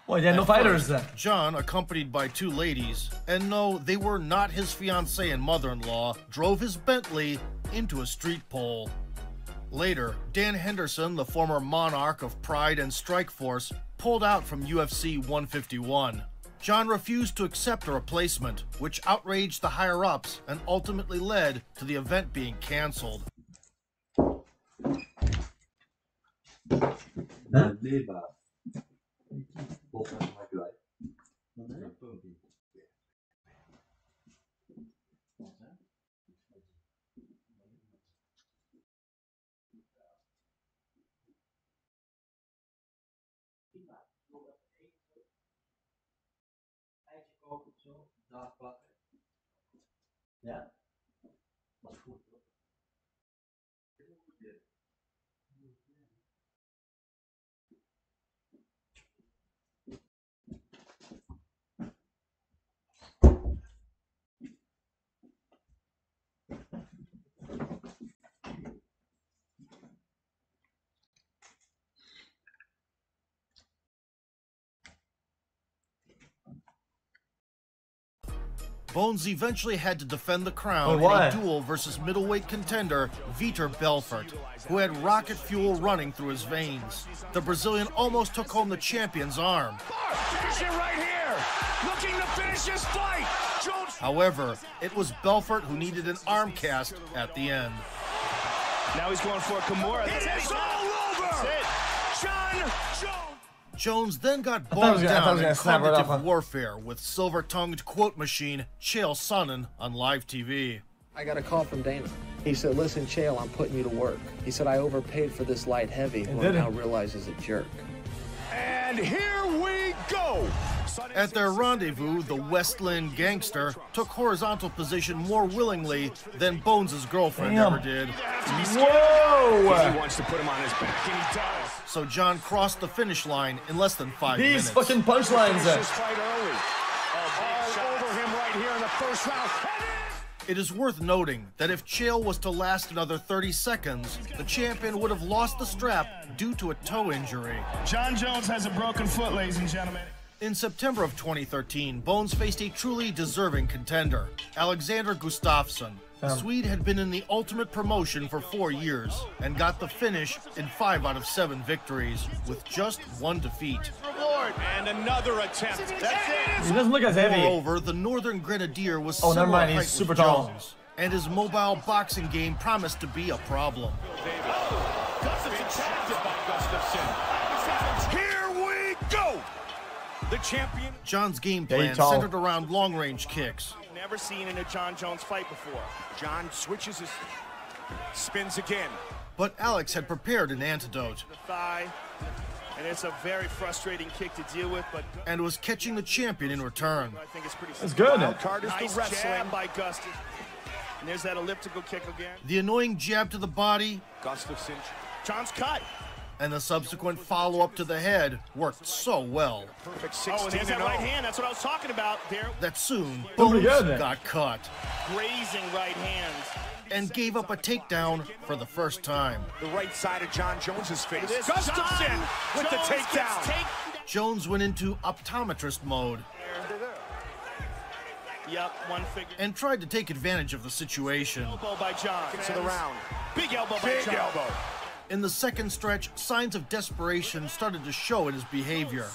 Well, yeah, no At fighters. first, John, accompanied by two ladies, and no, they were not his fiancée and mother-in-law, drove his Bentley into a street pole. Later, Dan Henderson, the former monarch of Pride and Strikeforce, pulled out from UFC 151. John refused to accept a replacement, which outraged the higher-ups and ultimately led to the event being canceled. Bones eventually had to defend the crown in a duel versus middleweight contender Vitor Belfort, who had rocket fuel running through his veins. The Brazilian almost took home the champion's arm. Finish it right here. Looking to finish this fight. Jones. However, it was Belfort who needed an arm cast at the end. Now he's going for a Kimura. It's all over. John Jones. Jones then got bogged down in cognitive warfare with silver-tongued quote machine Chael Sonnen on live TV. I got a call from Dana. He said, listen, Chael, I'm putting you to work. He said, I overpaid for this light heavy, who I now realize is a jerk. And here we go. At their rendezvous, the Westland gangster took horizontal position more willingly than Bones' girlfriend ever did. Whoa! He wants to put him on his back, and he does. So John crossed the finish line in less than 5 minutes. These fucking punchlines. This fight early. All over him right here in the first round. It is worth noting that if Chael was to last another 30 seconds, the champion would have lost the strap due to a toe injury. John Jones has a broken foot, ladies and gentlemen. In September of 2013, Bones faced a truly deserving contender, Alexander Gustafsson. The Swede had been in the Ultimate promotion for 4 years and got the finish in 5 out of 7 victories, with just 1 defeat. And another attempt. That's it. He doesn't look as heavy. Moreover, the Northern Grenadier was never similar mind, he's height super with tall. Jones, and his mobile boxing game promised to be a problem. Here we go. The champion. John's game plan centered around long-range kicks. Never seen in a John Jones fight before. John switches his spins again. But Alex had prepared an antidote. The thigh, and it's a very frustrating kick to deal with, but and was catching the champion in return. I think it's pretty. That's good. Nice jab by Gustafsson. And there's that elliptical kick again. The annoying jab to the body. Gustafsson. John's cut. And the subsequent follow-up to the head worked so well. Perfect 16. Oh, and there's that right hand. That's what I was talking about there. That soon, Bones got cut. Grazing right hand. And gave up a takedown for the first time. The right side of John Jones's face. Gustafsson with the takedown. Jones went into optometrist mode. Yep, one figure. And tried to take advantage of the situation. Elbow by John. To the round. Big elbow by John. Big elbow. In the second stretch, signs of desperation started to show in his behavior.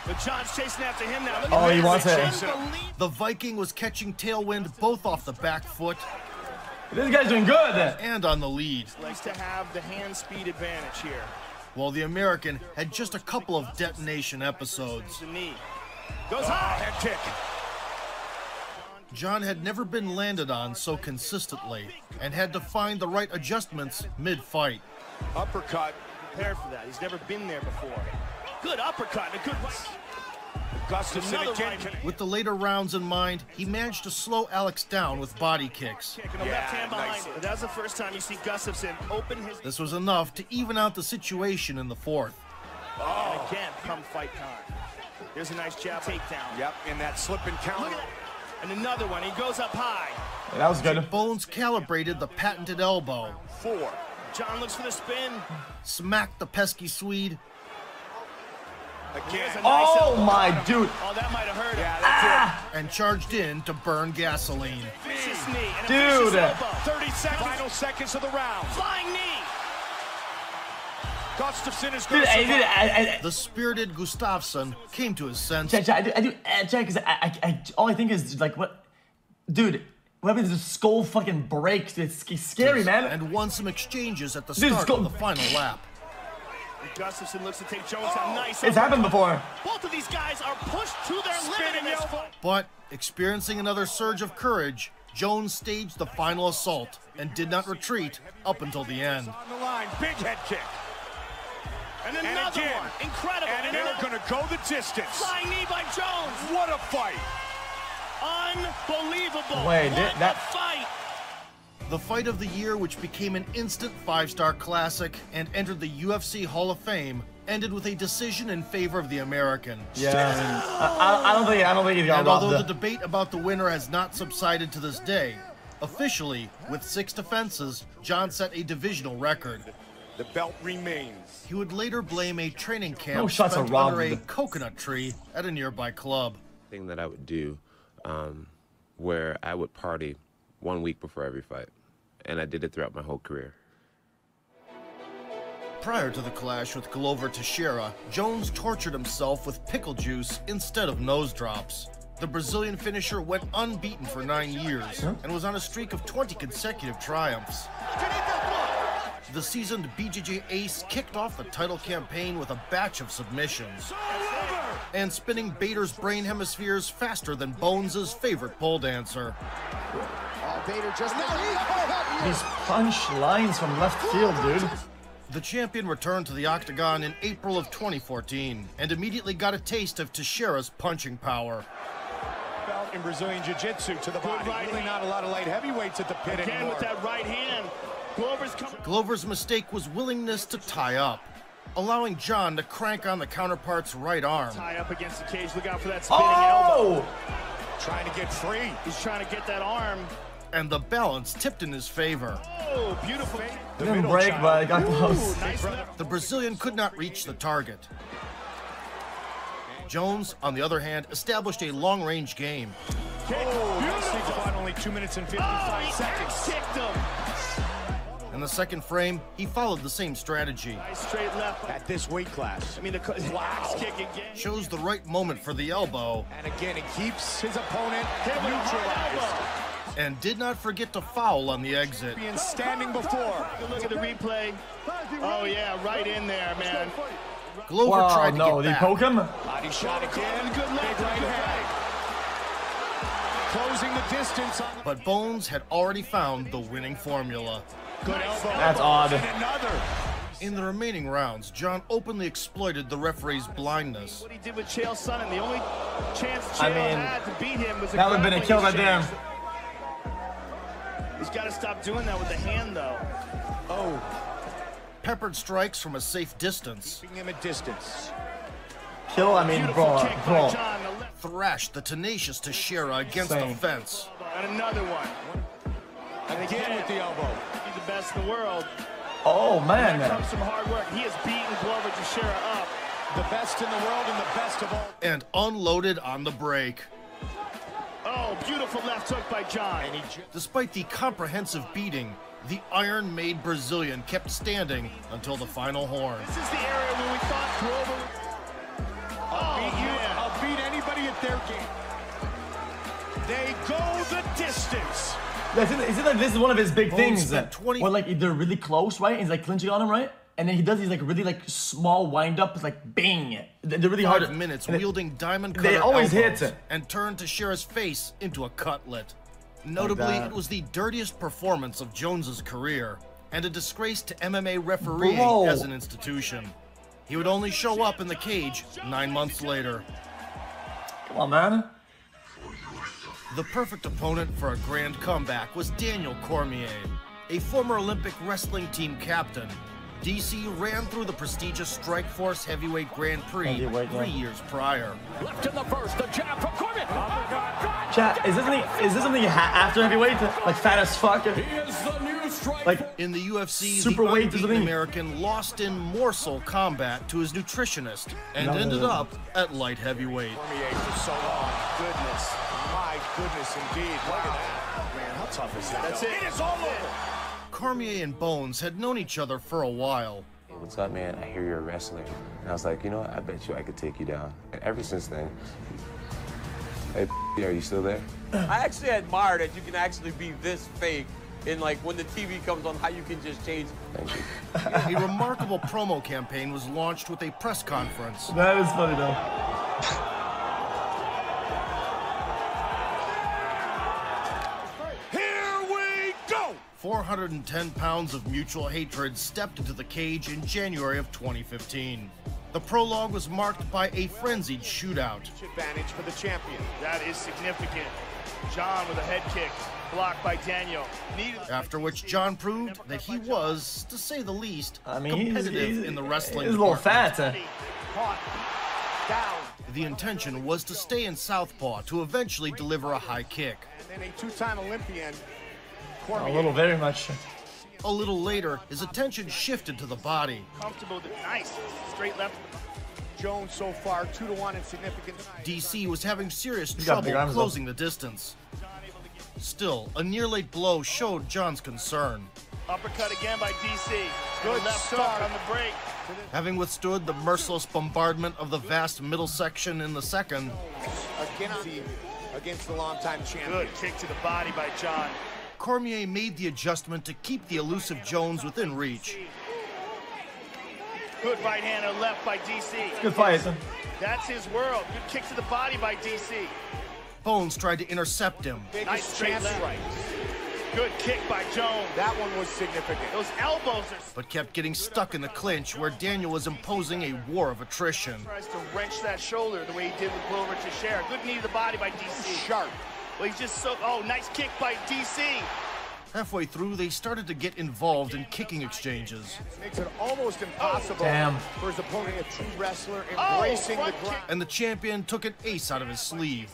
But John's chasing after him now. Look Oh, at he wants it. The Viking was catching tailwind both off the back foot. This guy's doing good. And on the lead. Likes to have the hand speed advantage here. While the American had just a couple of detonation episodes. The knee. Goes high. Head kick. John had never been landed on so consistently and had to find the right adjustments mid-fight. Uppercut. Prepared for that. He's never been there before. Good uppercut and a good Gustafsson again. With the later rounds in mind, he managed to slow Alex down with body kicks. Kick and a left hand behind it. But that's the first time you see Gustafsson open his... This was enough to even out the situation in the fourth. And again, come fight time. There's a nice jab takedown. Yep, in that slip and counter. And another one. He goes up high. Yeah, that was good. Bones calibrated the patented elbow. 4. John looks for the spin. Smacked the pesky Swede. Oh my dude. Oh, that might have hurt him. Yeah, that's it. And charged in to burn gasoline. Vicious knee. And a Dude. vicious elbow. 30 seconds. Final seconds of the round. Flying knee. Gustafsson is going to survive. The spirited Gustafsson came to his senses. Check, because all I think is like, what, dude, what happens if the skull fucking breaks? It's scary, man. And won some exchanges at the start of the final lap. Gustafsson looks to take Jones out. Nice. It's happened before. Both of these guys are pushed to their limit in this fight. But experiencing another surge of courage, Jones staged the final assault and did not retreat up until the end. On the line, big head kick. And another one. Incredible. And they're going to go the distance. Flying knee by Jones. What a fight. Unbelievable. Wait, what a fight. The fight of the year, which became an instant 5-star classic and entered the UFC Hall of Fame, ended with a decision in favor of the American. Yeah, I don't think he's gonna. And although the debate about the winner has not subsided to this day, officially, with 6 defenses, John set a divisional record. The belt remains. He would later blame a training camp shots spent are under a coconut tree at a nearby club. Thing that I would do, where I would party 1 week before every fight, and I did it throughout my whole career. Prior to the clash with Glover Teixeira, Jones tortured himself with pickle juice instead of nose drops. The Brazilian finisher went unbeaten for 9 years and was on a streak of 20 consecutive triumphs. The seasoned BJJ ace kicked off the title campaign with a batch of submissions and spinning Bader's brain hemispheres faster than Bones' favorite pole dancer. Bader just These punch lines from left field, dude. The champion returned to the octagon in April of 2014 and immediately got a taste of Teixeira's punching power. Belt in Brazilian Jiu-Jitsu to the body. Really not a lot of light heavyweights at the pit Again anymore. with that right hand. Glover's mistake was willingness to tie up, allowing John to crank on the counterpart's right arm. Tie up against the cage. Look out for that spinning elbow. Trying to get free. He's trying to get that arm. And the balance tipped in his favor. Oh, beautiful. Didn't break, but it got close. Nice. The Brazilian could not reach the target. Jones, on the other hand, established a long-range game. Only 2 minutes and 55 seconds. Kicked him. In the second frame, he followed the same strategy. Nice straight left. At this weight class. I mean, the axe kick again. Chose the right moment for the elbow. And again, it keeps his opponent neutralized. And did not forget to foul on the exit. Being standing before. Look at the replay. Oh, yeah, right in there, man. Glover tried to get did he back. poke him? Body shot again. Good left right hand. Closing the distance. But Bones had already found the winning formula. Good elbow. That's odd. And another. In the remaining rounds, John openly exploited the referee's blindness. What he did with Chael Sonnen, the only chance Chael had to beat him was a that would have been a kill right there. He's got to stop doing that with the hand, though. Oh. Peppered strikes from a safe distance. Keeping him at distance. Kill, I mean, bro. Thrashed the tenacious Teixeira against the fence. And another one. And again with the elbow. He's the best in the world. Oh, man. That comes from hard work. He has beaten Glover Teixeira up. The best in the world and the best of all. And unloaded on the break. Oh, beautiful left hook by John. Despite the comprehensive beating, the iron-made Brazilian kept standing until the final horn. This is the area where we thought Glover... I'll beat anybody at their game. They go the distance. Is it like this is one of his big Bones things? Where like they're really close, right? He's like clinching on him, right? And then he does these like really like small wind-ups, like bang. They're really hard. 5 minutes wielding diamond cutter They always elbows hit. And turned Teixeira's face into a cutlet. Notably, it was the dirtiest performance of Jones's career and a disgrace to MMA refereeing as an institution. He would only show up in the cage 9 months later. Come on, man. The perfect opponent for a grand comeback was Daniel Cormier, a former Olympic wrestling team captain. DC ran through the prestigious Strikeforce Heavyweight Grand Prix 3 years prior. Left in the first, the jab from Cormier. Chat, is this something after heavyweight? Like fat as fuck? He is the new Like in the UFC, super the weight unbeaten American lost in morsel combat to his nutritionist and ended up at light heavyweight. Cormier for so long. Goodness. My goodness, indeed. Look at that. Man, how tough is that? That's it. It is all over. Cormier and Bones had known each other for a while. Hey, what's up, man? I hear you're a wrestler. And I was like, you know what? I bet you I could take you down. And ever since then, hey, are you still there? I actually admire that you can actually be this fake. And like when the TV comes on, how you can just change. Thank you. A remarkable promo campaign was launched with a press conference. That is funny though. 410 pounds of mutual hatred stepped into the cage in January of 2015. The prologue was marked by a frenzied shootout. Advantage for the champion. That is significant. John with a head kick, blocked by Daniel. After which John proved that he was, to say the least, competitive he's in the wrestling he's a little department. fat. The intention was to stay in southpaw to eventually deliver a high kick. And then a two-time Olympian. A little, very much. A little later, his attention shifted to the body. Comfortable, nice, straight left. Jones so far 2-1 in significance. DC was having serious trouble closing the distance. Still, a near late blow showed John's concern. Uppercut again by DC. Good left start hook on the break. Having withstood the merciless bombardment of the vast middle section in the second, Against the longtime champion. Good kick to the body by John. Cormier made the adjustment to keep the elusive Jones within reach. Good right hand or left by DC. Good fight, son. That's his world. Good kick to the body by DC. Bones tried to intercept him. Nice straight left. Right. Good kick by Jones. That one was significant. Those elbows are... But kept getting stuck in the clinch where Daniel was imposing a war of attrition. Tries to wrench that shoulder the way he did with Glover Teixeira. Good knee to the body by DC. Sharp. Well, he's just so... Oh, nice kick by DC. Halfway through, they started to get involved in kicking exchanges. Makes it almost impossible for his opponent, a true wrestler, embracing the ground. And the champion took an ace out of his sleeve.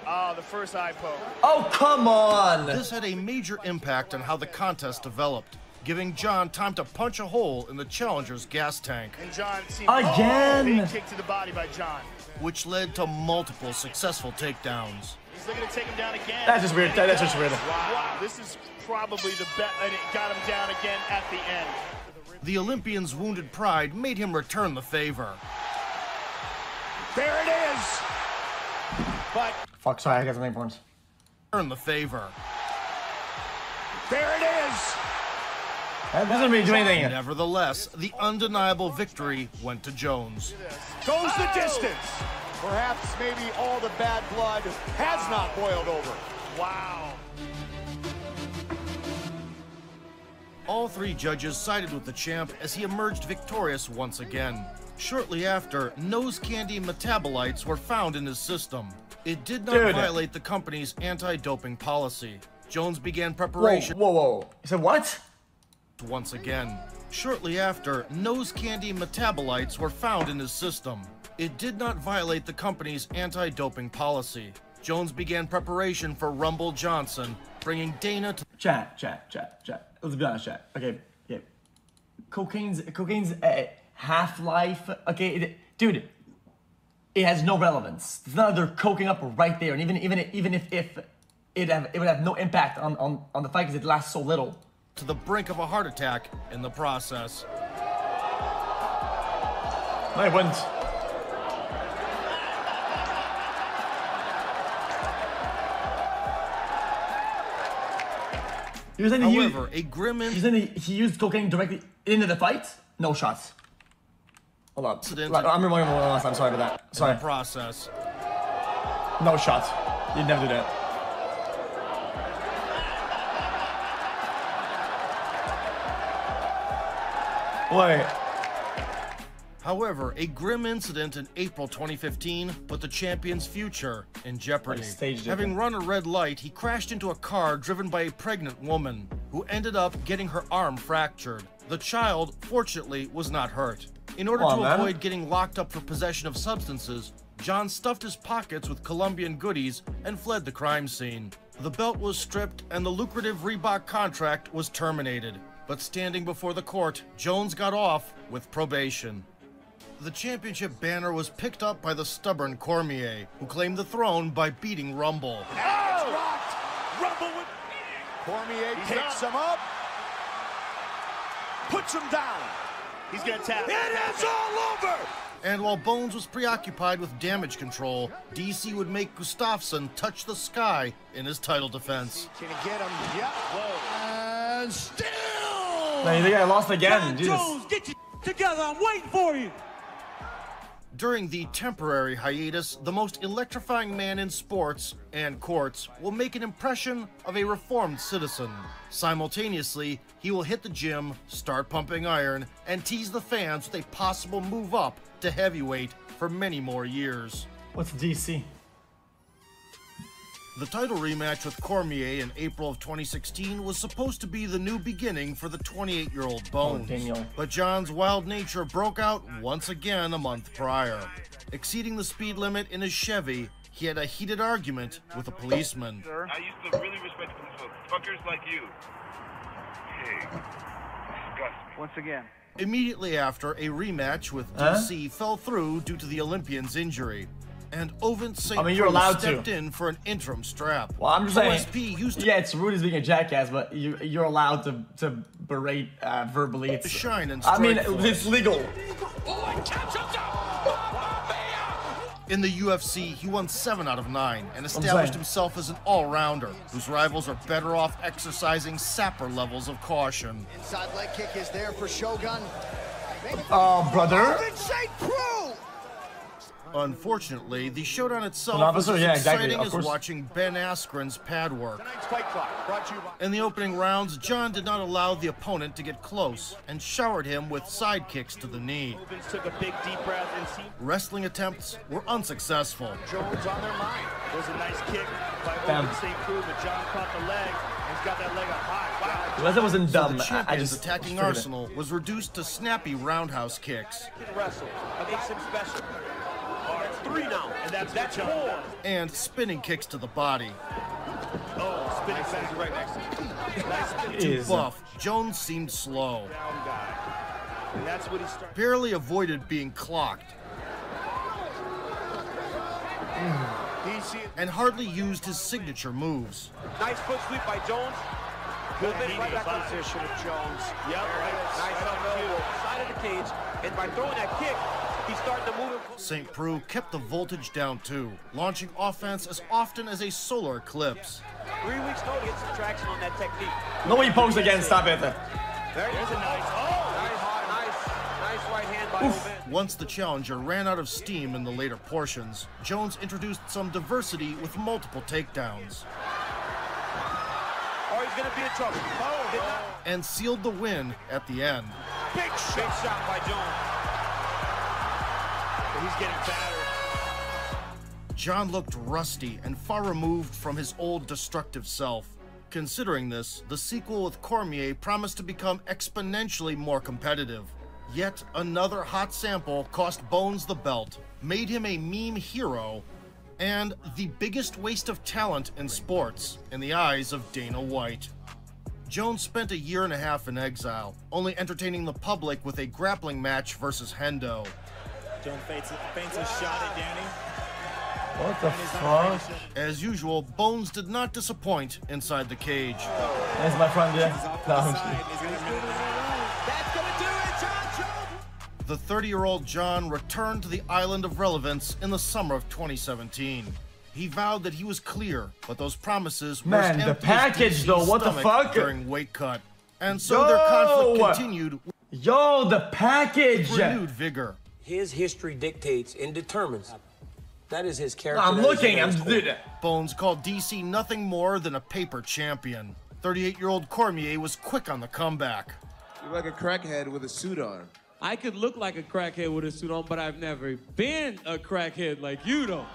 Oh, the first eye poke. Oh, come on! This had a major impact on how the contest developed, giving John time to punch a hole in the challenger's gas tank. And John seemed... Again! Big kick to the body by John. Which led to multiple successful takedowns. He's looking to take him down again. That's just weird. That's just weird. Wow, this is probably the best, and it got him down again at the end. The Olympian's wounded pride made him return the favor. There it is! But... Fuck, sorry, I got something for him. Return the favor. There it is! That doesn't really do anything. Nevertheless, the undeniable victory went to Jones. Goes the distance. Perhaps maybe all the bad blood has not boiled over. Wow. All three judges sided with the champ as he emerged victorious once again. Shortly after, nose candy metabolites were found in his system. It did not violate the company's anti-doping policy. Jones began preparation. Whoa. You said what? Once again. Shortly after, nose candy metabolites were found in his system. It did not violate the company's anti-doping policy. Jones began preparation for Rumble Johnson, bringing Dana to... Chat. Let's be honest, chat. Okay. Cocaine's half-life. Okay, dude, it has no relevance. It's not like they're coking up right there, and even if it would have no impact on the fight because it lasts so little. To the brink of a heart attack in the process. No, it wouldn't. However, a grim incident. He used cocaine directly into the fight. No shots. Hold up. I'm reminding one last time. Sorry about that. Sorry. In the process. No shots. You'd never do that. Wait. However, a grim incident in April 2015 put the champion's future in jeopardy. Having run a red light, he crashed into a car driven by a pregnant woman, who ended up getting her arm fractured. The child, fortunately, was not hurt. In order to avoid getting locked up for possession of substances, John stuffed his pockets with Colombian goodies and fled the crime scene. The belt was stripped and the lucrative Reebok contract was terminated. But standing before the court, Jones got off with probation. The championship banner was picked up by the stubborn Cormier, who claimed the throne by beating Rumble. And it's rocked. Rumble with Cormier picks him up. Puts him down. He's gonna tap. It is all over. And while Bones was preoccupied with damage control, DC would make Gustafsson touch the sky in his title defense. Can he get him? Yep. Whoa. And still. Man, you think I lost again? Jesus. Jones, get your together. I'm waiting for you. During the temporary hiatus, the most electrifying man in sports and courts will make an impression of a reformed citizen. Simultaneously, he will hit the gym, start pumping iron, and tease the fans with a possible move up to heavyweight for many more years. What's DC? The title rematch with Cormier in April of 2016 was supposed to be the new beginning for the 28-year-old Bones. But John's wild nature broke out once again a month prior. Exceeding the speed limit in his Chevy, he had a heated argument with a policeman. I used to really respect police fuckers like you. Hey, disgust me. Once again. Immediately after, a rematch with DC fell through due to the Olympian's injury. And Ovin St. You're allowed stepped in for an interim strap. Well, I'm just saying. OSP used to it's rude as being a jackass, but you're allowed to berate verbally. It's shine and it's legal. In the UFC, he won 7 out of 9 and established himself as an all-rounder whose rivals are better off exercising sapper levels of caution. Inside leg kick is there for Shogun. Oh, brother. Unfortunately, the showdown itself was as exciting as watching Ben Askren's pad work. In the opening rounds, John did not allow the opponent to get close and showered him with side kicks to the knee. Took a big deep breath and Wrestling attempts were unsuccessful. Jones on their mind. There's a nice kick by Ovin St. Preux, but John caught the leg. He's got that leg up high. Wow. Unless it wasn't dumb. So the champion's attacking arsenal was reduced to snappy roundhouse kicks. Can wrestle. That makes him special. That's 3 now, and that's 4. And spinning kicks to the body. Oh, spinning back right next to him. Too buff, Jones seemed slow. And that's what he started. Barely avoided being clocked. And hardly used his signature moves. Nice foot sweep by Jones. Good right back position of Jones. Yep, nice elbow, side of the cage. And by throwing that kick, he started to move him. St. Preux kept the voltage down too, launching offense as often as a solar eclipse. 3 weeks ago to get some traction on that technique. Nobody pokes again, stop it. There's a nice, nice right hand by Ovin. Once the challenger ran out of steam in the later portions, Jones introduced some diversity with multiple takedowns. Oh, he's gonna be in trouble. And sealed the win at the end. Big shot by Jones. He's getting battered. John looked rusty and far removed from his old destructive self. Considering this, the sequel with Cormier promised to become exponentially more competitive. Yet another hot sample cost Bones the belt, made him a meme hero, and the biggest waste of talent in sports in the eyes of Dana White. Jones spent a year and a half in exile, only entertaining the public with a grappling match versus Hendo. Jones feints a shot at Danny. What the fuck? As usual, Bones did not disappoint inside the cage. There's my friend, yeah. That's gonna do it, John. The 30-year-old John returned to the island of relevance in the summer of 2017. He vowed that he was clear, but those promises were Man, the package though, what the fuck? During weight cut. And so their conflict continued. Yo, the package! With renewed vigor. His history dictates and determines. That is his character. I'm looking, Bones called DC nothing more than a paper champion. 38-year-old Cormier was quick on the comeback. You're like a crackhead with a suit on. I could look like a crackhead with a suit on, but I've never been a crackhead like you, though.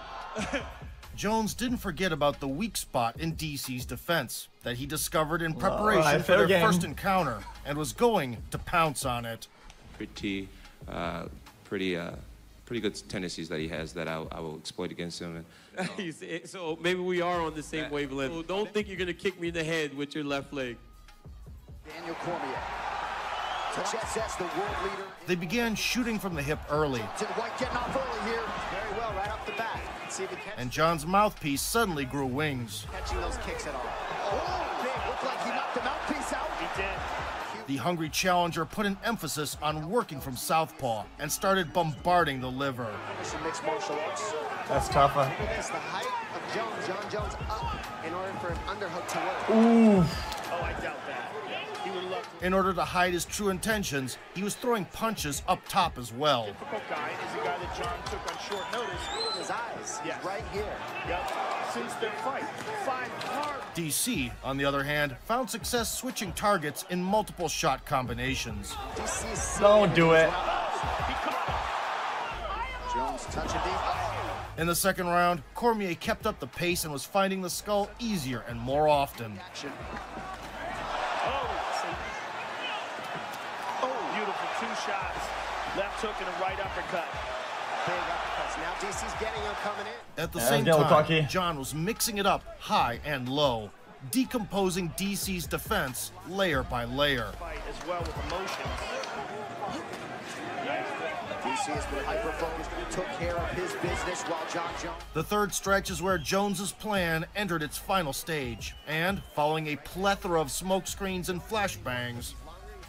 Jones didn't forget about the weak spot in DC's defense that he discovered in preparation for their first encounter and was going to pounce on it. Pretty pretty good tendencies that he has that I will exploit against him. And, so maybe we are on the same wavelength. So don't think you're going to kick me in the head with your left leg. Daniel Cormier. XQc's the world leader. They began shooting from the hip early. White getting off early here. Very well, right off the bat. See if he catches. And John's mouthpiece suddenly grew wings. Catching those kicks at all. Oh, big. Looked like he knocked the mouthpiece out. He did. The hungry challenger put an emphasis on working from southpaw and started bombarding the liver. Mixed martial arts. That's tough, huh? Look at this, the height of Jones. John Jones up in order for an underhook to work. Ooh. Oh, I doubt that. He would love to. In order to hide his true intentions, he was throwing punches up top as well. Difficult guy is a guy that John took on short notice. His eyes, yes. Right here. Yep. Since their fight, 5 hard. DC, on the other hand, found success switching targets in multiple shot combinations. Don't do it. Jones touching deep. In the second round, Cormier kept up the pace and was finding the skull easier and more often. Oh, beautiful 2 shots. Left hook and a right uppercut. Big uppercuts. Now DC's getting him coming in. At the same time, John was mixing it up high and low, decomposing DC's defense layer by layer. Fight as well with emotions. DC has been hyper-focused, took care of his business while John Jones. The third stretch is where Jones's plan entered its final stage, and following a plethora of smoke screens and flashbangs,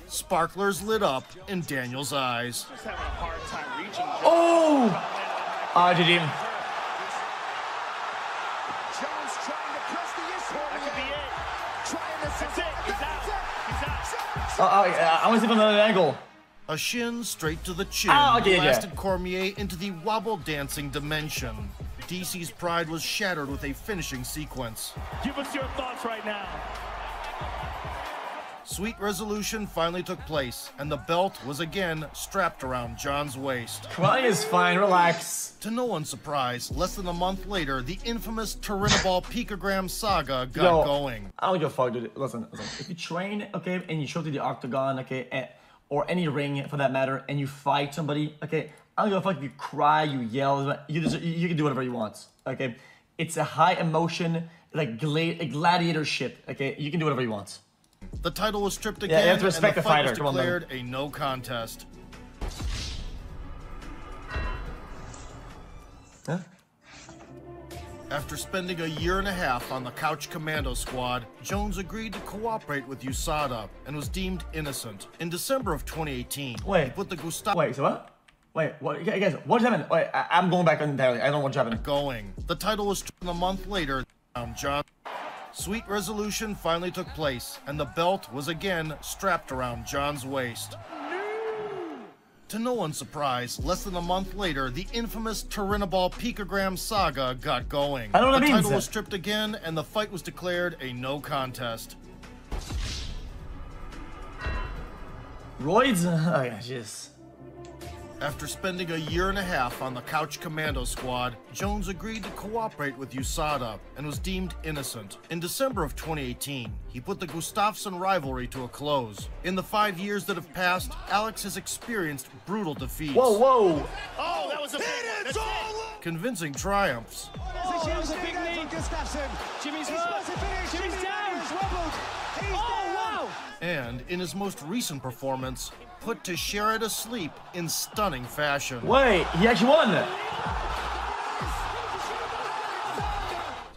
sparklers lit up in Daniel's eyes. Just having a hard time reaching. Oh! I did him. Jones trying to press the issue. That could be it. Trying to That's it. He's out. He's out. I want to see from another angle. A shin straight to the chin blasted Cormier into the wobble dancing dimension. DC's pride was shattered with a finishing sequence. Give us your thoughts right now. Sweet resolution finally took place, and the belt was again strapped around John's waist. Crying is fine, relax. To no one's surprise, less than a month later, the infamous Turinabol picogram saga got going. I don't give a fuck, dude. Listen. If you train, okay, and you show up to the octagon, okay, or any ring for that matter, and you fight somebody, okay, I don't give a fuck if you cry, you yell, you can do whatever you want, okay? It's a high emotion, like gladiator shit, okay? You can do whatever you want. The title was stripped again, you have to respect and the the fight fighter. was declared a no contest. Huh? After spending a year and a half on the Couch Commando squad, Jones agreed to cooperate with USADA and was deemed innocent. In December of 2018, he put the Gustavo... Wait, so what? Wait, what? Guys, what just happened? Wait, I'm going back entirely. I don't know what happened. Going. The title was stripped a month later. John. Sweet resolution finally took place, and the belt was again strapped around John's waist. To no one's surprise, less than a month later, the infamous Turinabol picogram saga got going. I don't know what that means. The title was stripped again, and the fight was declared a no contest. Roids? Oh yeah, jeez. After spending a year and a half on the Couch Commando squad, Jones agreed to cooperate with USADA and was deemed innocent. In December of 2018, he put the Gustafsson rivalry to a close. In the 5 years that have passed, Alex has experienced brutal defeats. Whoa! Oh, that was a big one. That's it. Convincing triumphs. Jimmy's a big lead. Jimmy's down. Oh, wow. And in his most recent performance, put Teixeira to sleep in stunning fashion. Wait, he actually won that.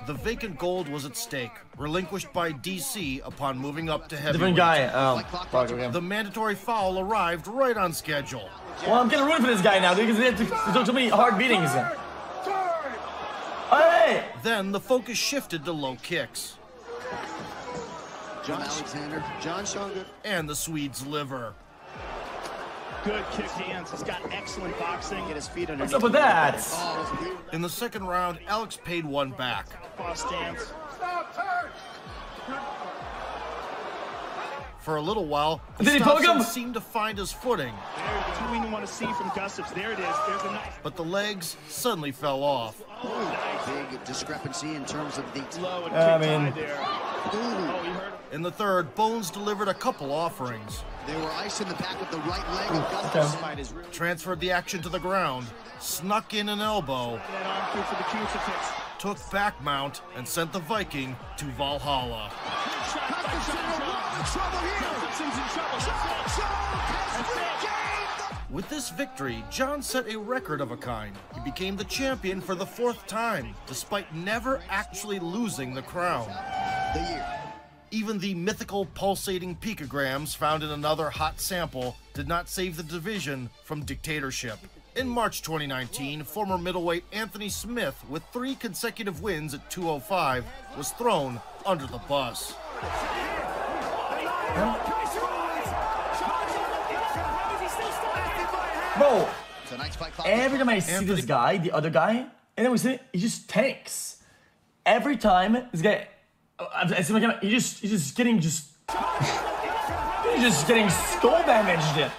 The vacant gold was at stake, relinquished by DC upon moving up to heavyweight. Different guy. The mandatory foul arrived right on schedule. Well, I'm getting ruined for this guy now because he took so many hard beatings. Hey! Then the focus shifted to low kicks. John Alexander, John showing good. And the Swede's liver. Good kick hands. He's got excellent boxing. Get his feet underneath. What's up with that? In the second round, Alex paid one back. Stance. For a little while, did he poke him? Gustafsson seemed to find his footing. That's what we want to see from Gustafsson. There it is. There's a knife. But the legs suddenly fell off. Big discrepancy in terms of the low and quick there. In the third, Bones delivered a couple offerings. They were icing the back of the right leg of Gunther's. Transferred the action to the ground, snuck in an elbow, took back mount, and sent the Viking to Valhalla. With this victory, John set a record of a kind. He became the champion for the 4th time, despite never actually losing the crown. Even the mythical pulsating picograms found in another hot sample did not save the division from dictatorship. In March 2019, former middleweight Anthony Smith, with 3 consecutive wins at 205, was thrown under the bus. Bro, every time I see this guy, the other guy, and then we see he just tanks. Every time this guy, I see him, he's just getting skull damaged.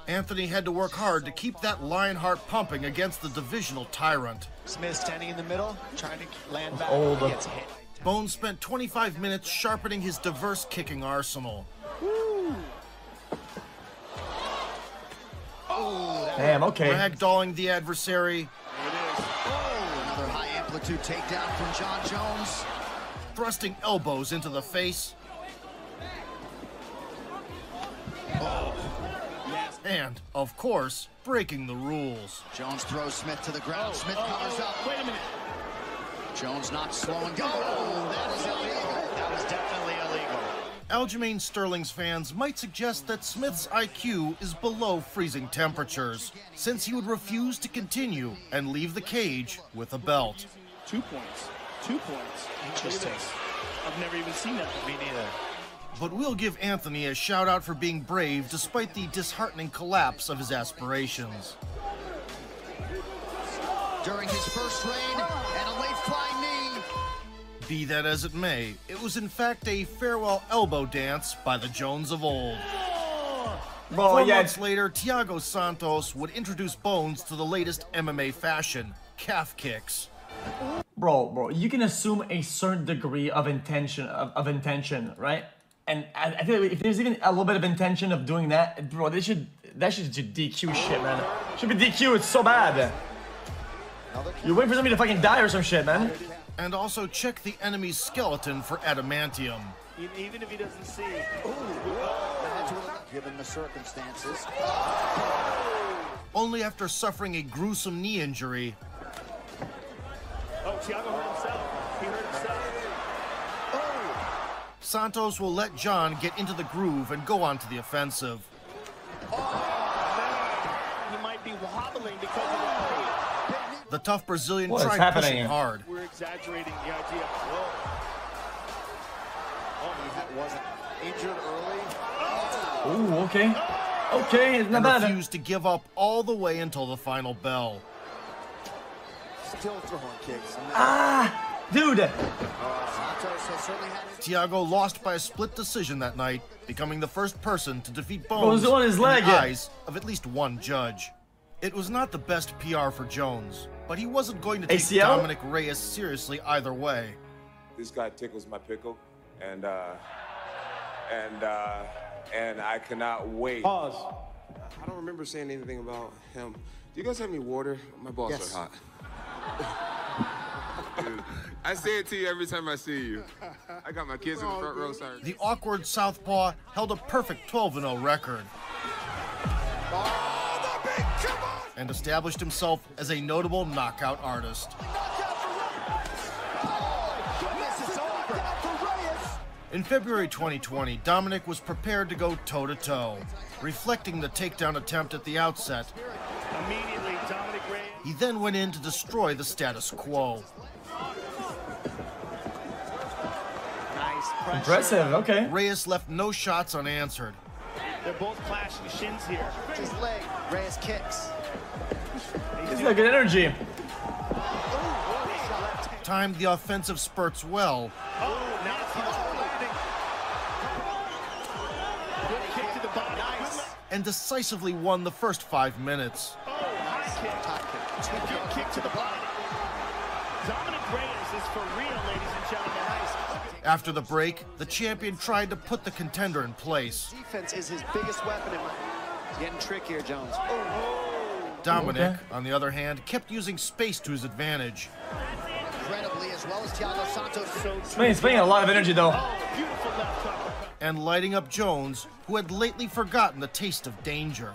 Anthony had to work hard to keep that lion heart pumping against the divisional tyrant. Smith standing in the middle, trying to land back. Old. Gets hit. Bones spent 25 minutes sharpening his diverse kicking arsenal. Damn, okay. Ragdolling the adversary. Another high amplitude takedown from John Jones. Thrusting elbows into the face. And, of course, breaking the rules. Jones throws Smith to the ground. Smith covers up. Wait a minute. Jones not slowing down. That is illegal. That was definitely illegal. Aljamain Sterling's fans might suggest that Smith's IQ is below freezing temperatures, since he would refuse to continue and leave the cage with a belt. 2 points. 2 points. Interesting. I've never even seen that. Me neither. But we'll give Anthony a shout out for being brave despite the disheartening collapse of his aspirations. During his first reign and a late flying knee. Be that as it may, it was in fact a farewell elbow dance by the Jones of old. 4 months later, Thiago Santos would introduce Bones to the latest MMA fashion, calf kicks. Bro, you can assume a certain degree of intention, right? And I feel like if there's even a little bit of intention of doing that, bro, that should DQ shit, man. Should be DQ, it's so bad. You're waiting for somebody to fucking die or some shit, man. And also check the enemy's skeleton for adamantium. Even if he doesn't see. Given the circumstances. Only after suffering a gruesome knee injury. Oh, Thiago hurt himself. He hurt himself. Santos will let John get into the groove and go on to the offensive. He might be wobbling because of that. The tough Brazilian tried pushing hard. We're exaggerating the idea. That wasn't injured early. Ooh, okay. Okay, it's not bad. Refused to give up all the way until the final bell. Still throwing kicks. Ah, dude. Thiago lost by a split decision that night, becoming the first person to defeat Bones on his leg, in the eyes of at least one judge. It was not the best PR for Jones, but he wasn't going to take ACL? Dominic Reyes seriously either way. This guy tickles my pickle, and I cannot wait. Pause. I don't remember saying anything about him. Do you guys have any water? My balls are hot. Dude, I say it to you every time I see you. I got my kids in the front row, sorry. The awkward southpaw held a perfect 12-0 record. And established himself as a notable knockout artist. In February 2020, Dominic was prepared to go toe-to-toe, reflecting the takedown attempt at the outset. Immediately, Dominic Reyes. He then went in to destroy the status quo. Nice pressure. Impressive, okay. Reyes left no shots unanswered. They're both clashing shins here. His leg. Reyes kicks. He's got good energy. Timed the offensive spurts well. Oh, now good kick to the body. Nice. And decisively won the first 5 minutes. Oh, high kick. Good kick to the body. Dominic Reyes is for real, ladies and gentlemen. Nice. After the break, the champion tried to put the contender in place. Defense is his biggest weapon. He's getting trickier, Jones. Dominic, on the other hand, kept using space to his advantage. Incredibly, as well as Thiago Santos. Man, he's spending a lot of energy, though. And lighting up Jones, who had lately forgotten the taste of danger.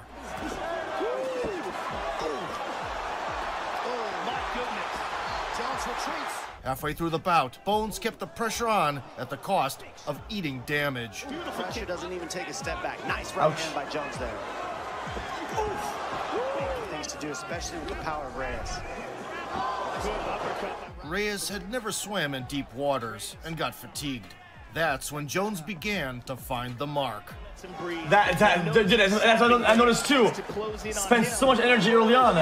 Halfway through the bout, Bones kept the pressure on at the cost of eating damage. Beautiful pressure, doesn't even take a step back. Nice right hand by Jones there. Things to do, especially with the power of Reyes. Reyes had never swam in deep waters and got fatigued. That's when Jones began to find the mark. That's what I noticed too. Spent so much energy early on.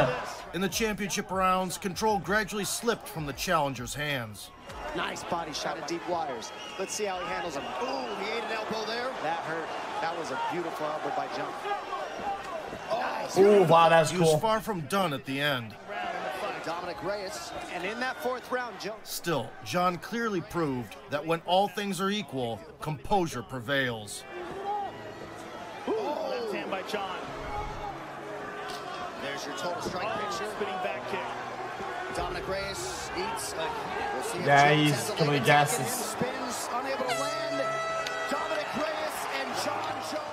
In the championship rounds, control gradually slipped from the challenger's hands. Nice body shot at deep waters. Let's see how he handles him. Ooh, he ate an elbow there. That hurt. That was a beautiful elbow by Jones. Nice. Ooh, wow, that's cool. He was far from done at the end. Dominic Reyes, and in that fourth round, Jones. Still, John clearly proved that when all things are equal, composure prevails. Left hand by John. There's your total strike picture. Spinning back kick. Dominic Reyes eats. We'll see yeah, he's totally gassed. Spins, unable to land. Dominic Reyes and John Jones.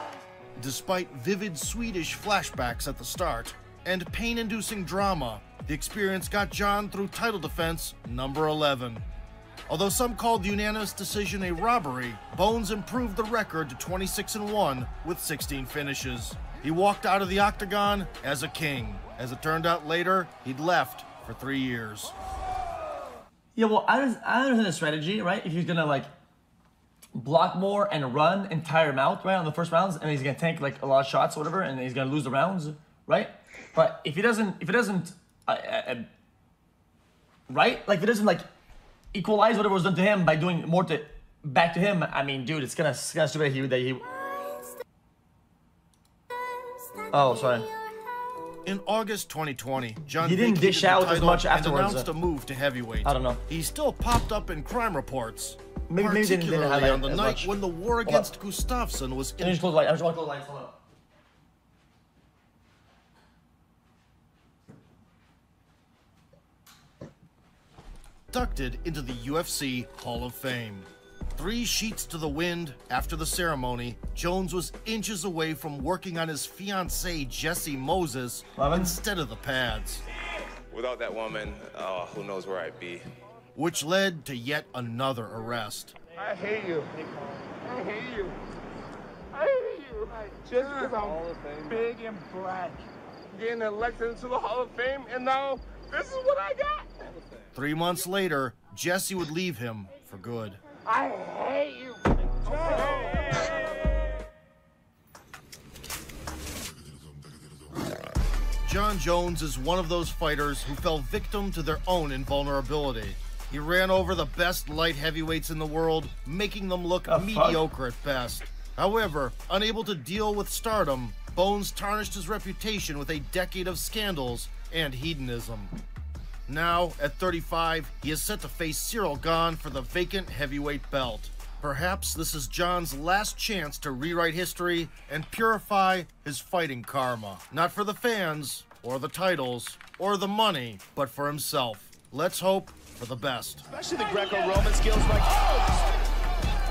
Despite vivid Swedish flashbacks at the start and pain-inducing drama, the experience got John through title defense number 11. Although some called the unanimous decision a robbery, Bones improved the record to 26-1 with 16 finishes. He walked out of the octagon as a king. As it turned out later, he'd left for 3 years. Yeah, well, I understand the strategy, right? If he's gonna like block more and run and tire him out, right, on the first rounds, and he's gonna tank like a lot of shots or whatever, and he's gonna lose the rounds, right? But if he doesn't, right? Like if it doesn't like equalize whatever was done to him by doing more to back to him, I mean, dude, it's gonna stupid that he. Oh, sorry. In August 2020, John he didn't dish out as much afterwards. And announced a move to heavyweight. I don't know. He still popped up in crime reports, maybe particularly on the night when the war against Gustafsson was in. I just close the light. I just want to close the lights. Hold on. Inducted into the UFC Hall of Fame. 3 sheets to the wind after the ceremony, Jones was inches away from working on his fiancée Jessie Moses instead of the pads. Without that woman, who knows where I'd be. Which led to yet another arrest. I hate you. I hate you. I hate you. Just because I'm big and black. Getting elected into the Hall of Fame, and now this is what I got. 3 months later, Jessie would leave him for good. I hate you. John Jones is one of those fighters who fell victim to their own invulnerability. He ran over the best light heavyweights in the world, making them look mediocre at best. However, unable to deal with stardom, Bones tarnished his reputation with a decade of scandals and hedonism. Now, at 35, he is set to face Cyril Gane for the vacant heavyweight belt. Perhaps this is John's last chance to rewrite history and purify his fighting karma. Not for the fans, or the titles, or the money, but for himself. Let's hope for the best. Especially the Greco-Roman skills like...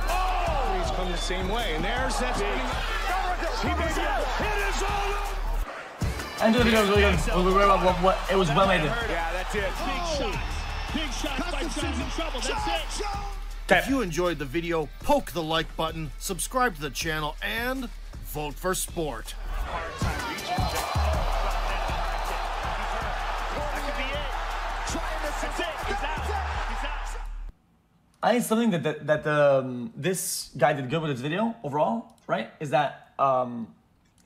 Oh! He's come the same way, and there's that spinning... It is all... And the video was really good. It was well made. Yeah, that's it. Big shots by Jones in trouble. That's it. If you enjoyed the video, poke the like button, subscribe to the channel, and vote for sport. I think something that this guy did good with his video overall, right, is that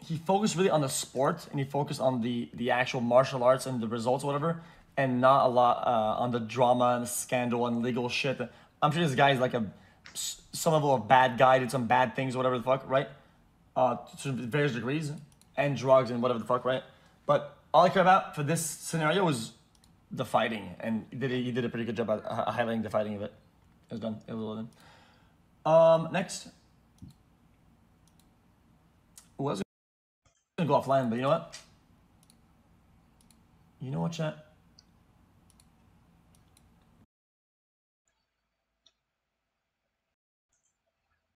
he focused really on the sport and he focused on the actual martial arts and the results or whatever, and not a lot on the drama and the scandal and legal shit. I'm sure this guy is like some level of bad guy, did some bad things or whatever the fuck, right? To various degrees, and drugs and whatever the fuck, right? But all I care about for this scenario was the fighting, and he did a pretty good job at highlighting the fighting of it. It was done. It was well done. Next. Ooh, I was gonna go offline, but you know what? You know what, chat?